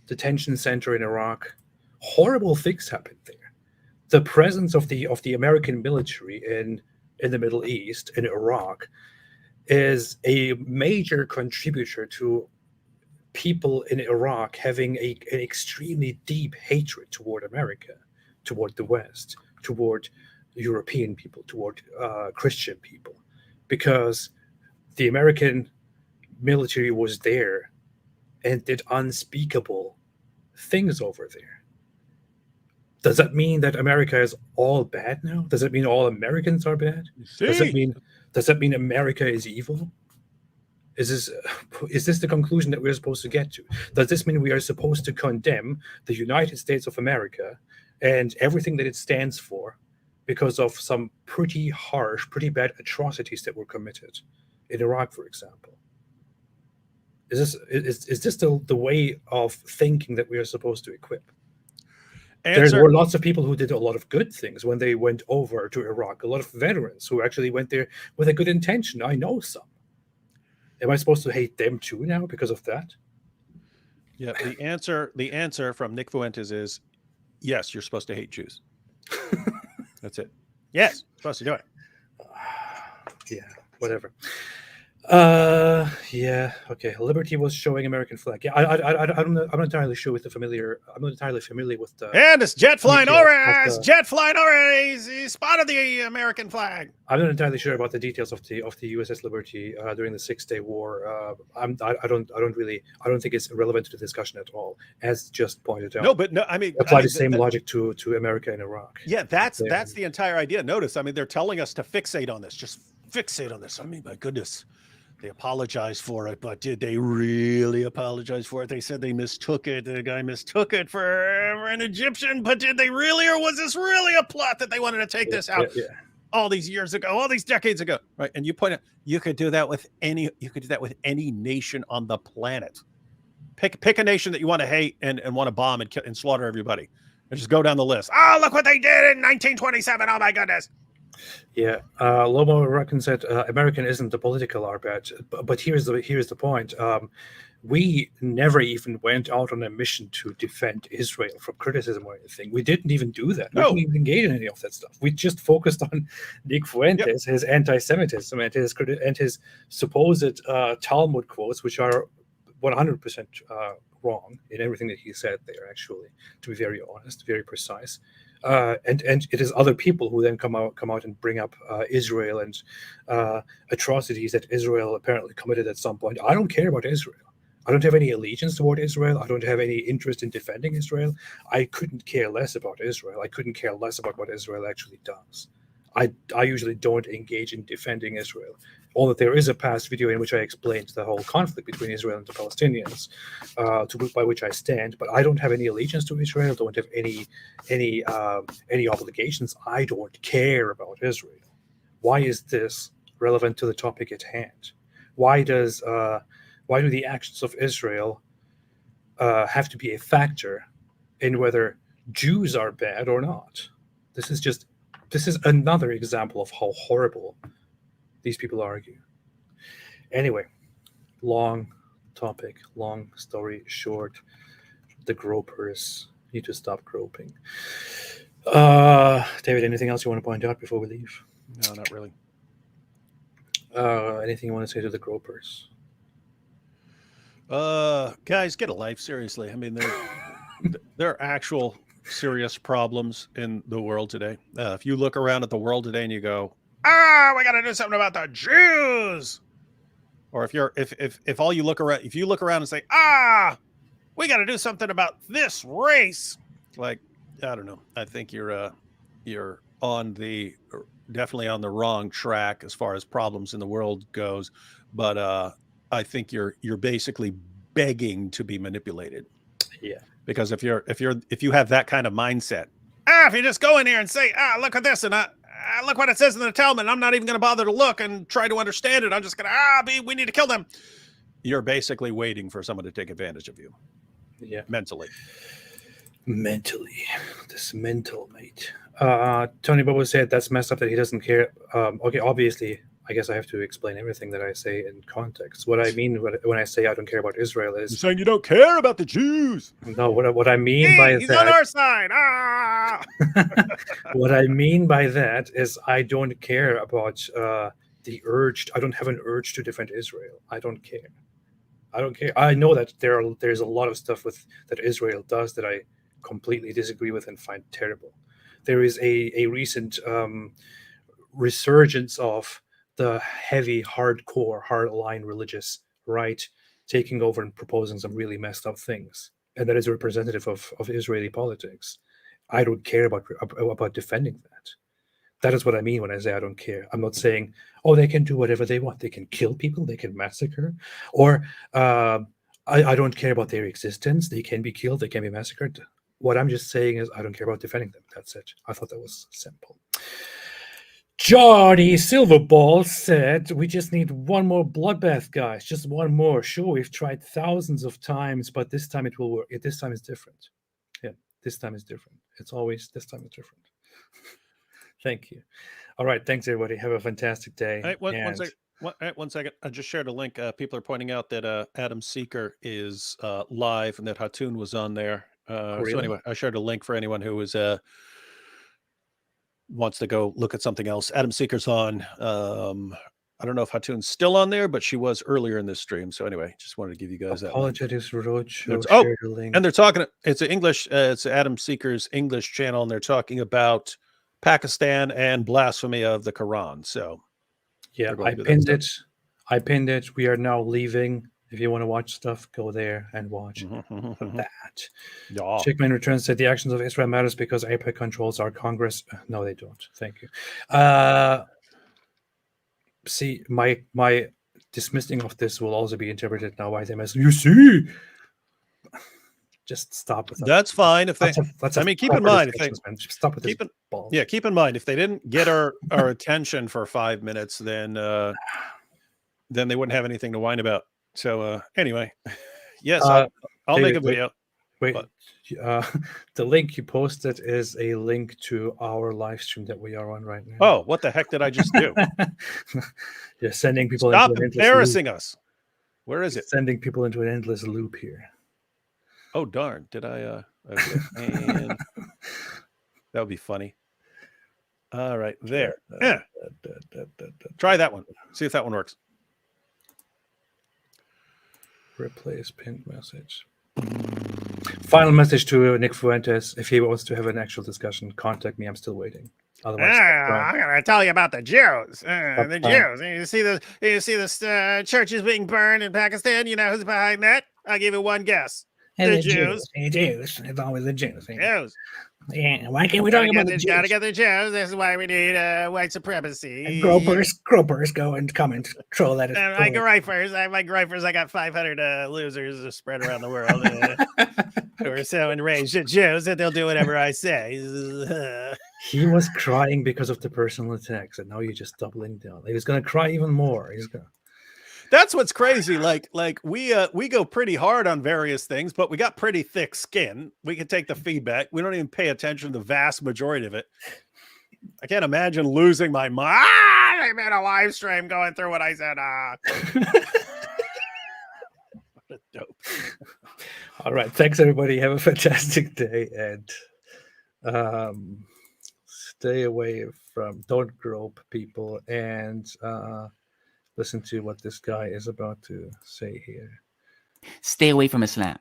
detention center in Iraq, horrible things happened there. The presence of the American military in the Middle East, in Iraq, is a major contributor to people in Iraq having an extremely deep hatred toward America, toward the West, toward European people, toward Christian people, because the American military was there and did unspeakable things over there. Does that mean that America is all bad now? Does it mean all Americans are bad? Does that mean America is evil? Is this the conclusion that we're supposed to get to? Does this mean we are supposed to condemn the United States of America and everything that it stands for because of some pretty harsh, pretty bad atrocities that were committed in Iraq, for example? Is this the way of thinking that we are supposed to equip? There were lots of people who did a lot of good things when they went over to Iraq. A lot of veterans who actually went there with a good intention. I know some. Am I supposed to hate them too now because of that? Yeah, the answer from Nick Fuentes is yes, you're supposed to hate Jews. That's it. Yes, supposed to do it. Yeah, whatever. Yeah, okay. Liberty was showing American flag. Yeah, I'm not entirely sure with the familiar. I'm not entirely familiar with the. And it's jet flying over. Jet flying over. He spotted the American flag. I'm not entirely sure about the details of the USS Liberty during the 6-day war. I don't think it's relevant to the discussion at all, as just pointed out. No, but no, I mean, apply the same logic to America and Iraq. Yeah, that's the entire idea. Notice, I mean, they're telling us to fixate on this. Just fixate on this. I mean, my goodness. They apologized for it, but did they really apologize for it? They said they mistook it. The guy mistook it for an Egyptian, but did they really, or was this really a plot that they wanted to take this out all these years ago, all these decades ago? Right. And you point out, you could do that with any nation on the planet. Pick a nation that you want to hate and want to bomb and slaughter everybody. And just go down the list. Oh, look what they did in 1927. Oh my goodness. Yeah, Lomo Ruckin said American isn't the political arbet, but here's the point. We never even went out on a mission to defend Israel from criticism or anything. We didn't even do that. We didn't even engage in any of that stuff. We just focused on Nick Fuentes, his anti-Semitism, and his supposed Talmud quotes, which are 100% wrong in everything that he said there, actually, to be very honest, very precise. And it is other people who then come out and bring up Israel and atrocities that Israel apparently committed at some point. I don't care about Israel. I don't have any allegiance toward Israel. I don't have any interest in defending Israel. I couldn't care less about Israel. I couldn't care less about what Israel actually does. I usually don't engage in defending Israel. Although there is a past video in which I explained the whole conflict between Israel and the Palestinians, by which I stand. But I don't have any allegiance to Israel. Don't have any obligations. I don't care about Israel. Why is this relevant to the topic at hand? Why do the actions of Israel have to be a factor in whether Jews are bad or not? This is another example of how horrible these people argue. Anyway, long topic, long story short, the gropers need to stop groping. David, anything else you want to point out before we leave? No, not really. Anything you want to say to the gropers? Guys, get a life, seriously. I mean, there are actual serious problems in the world today. If you look around at the world today and you go, we got to do something about the Jews. Or if you look around and say, we got to do something about this race. Like, I don't know. I think you're definitely on the wrong track as far as problems in the world goes. But I think you're basically begging to be manipulated. Yeah. Because if you have that kind of mindset, if you just go in here and say, look at this and look what it says in the Talmud, I'm not even going to bother to look and try to understand it. I'm just going to, we need to kill them. You're basically waiting for someone to take advantage of you. Yeah. Mentally. This mental, mate. Tony Bobo said that's messed up that he doesn't care. Okay, obviously, I guess I have to explain everything that I say in context. What I mean when I say I don't care about Israel is... You're saying you don't care about the Jews. No, what I mean by he's that... on our side. What I mean by that is I don't care about I don't have an urge to defend Israel. I don't care. I know that there's a lot of stuff that Israel does that I completely disagree with and find terrible. There is a recent resurgence of the heavy, hardcore, hardline religious right taking over and proposing some really messed up things, and that is a representative of Israeli politics. I don't care about defending that. That is what I mean when I say I don't care. I'm not saying, oh, they can do whatever they want. They can kill people. They can massacre. Or I don't care about their existence. They can be killed. They can be massacred. What I'm just saying is I don't care about defending them. That's it. I thought that was simple. Johnny Silverball said, we just need one more bloodbath, guys. Just one more. Sure, we've tried thousands of times, but this time it will work. This time is different. Yeah, this time is different. It's always, this time is different. Thank you. All right. Thanks, everybody. Have a fantastic day. Hey, one second. I just shared a link. People are pointing out that Adam Seeker is live and that Hatun was on there. Really? So anyway, I shared a link for anyone who is wants to go look at something else. Adam Seeker's on. I don't know if Hatun's still on there, but she was earlier in this stream. So anyway, just wanted to give you guys that. Apologetics Roadshow. And they're talking. It's an English. It's Adam Seeker's English channel, and they're talking about Pakistan and blasphemy of the Quran. So yeah, I pinned it. We are now leaving. If you want to watch stuff, go there and watch that. Yeah. Chickman Returns said the actions of Israel matters because AIPAC controls our Congress. No, they don't. Thank you. See, my dismissing of this will also be interpreted now by them as, you see. Just stop with that. That's fine. If they, I mean, keep in mind, if they stop with keep in mind, if they didn't get our attention for 5 minutes, then they wouldn't have anything to whine about. So anyway, yes, I'll make a video. Wait, the link you posted is a link to our live stream that we are on right now. Oh, what the heck did I just do? You're sending people. Stop embarrassing us. Where is it? Sending people into an endless loop here. Oh darn! Did I? Okay. And that would be funny. All right, there. Yeah. Try that one. See if that one works. Replace pinned message. Final message to Nick Fuentes. If he wants to have an actual discussion, contact me. I'm still waiting. Otherwise, I'm gonna tell you about the Jews. The Jews. You see this churches being burned in Pakistan. You know who's behind that? I'll give you one guess. The Jews. The Jews. It's always the Jews. Jews. Yeah, why can't we talk about the Jews? Gotta get the Jews. This is why we need white supremacy. And gropers go and come and control that. My gripers. I got 500 losers spread around the world who are so enraged at Jews that they'll do whatever I say. He was crying because of the personal attacks, and now you're just doubling down. He was gonna cry even more. That's what's crazy. Like we go pretty hard on various things, but we got pretty thick skin. We can take the feedback. We don't even pay attention to the vast majority of it. I can't imagine losing my mind. I made a live stream going through what I said. What a dope. All right. Thanks, everybody. Have a fantastic day, and stay away from, don't grope people, and listen to what this guy is about to say here. Stay away from Islam.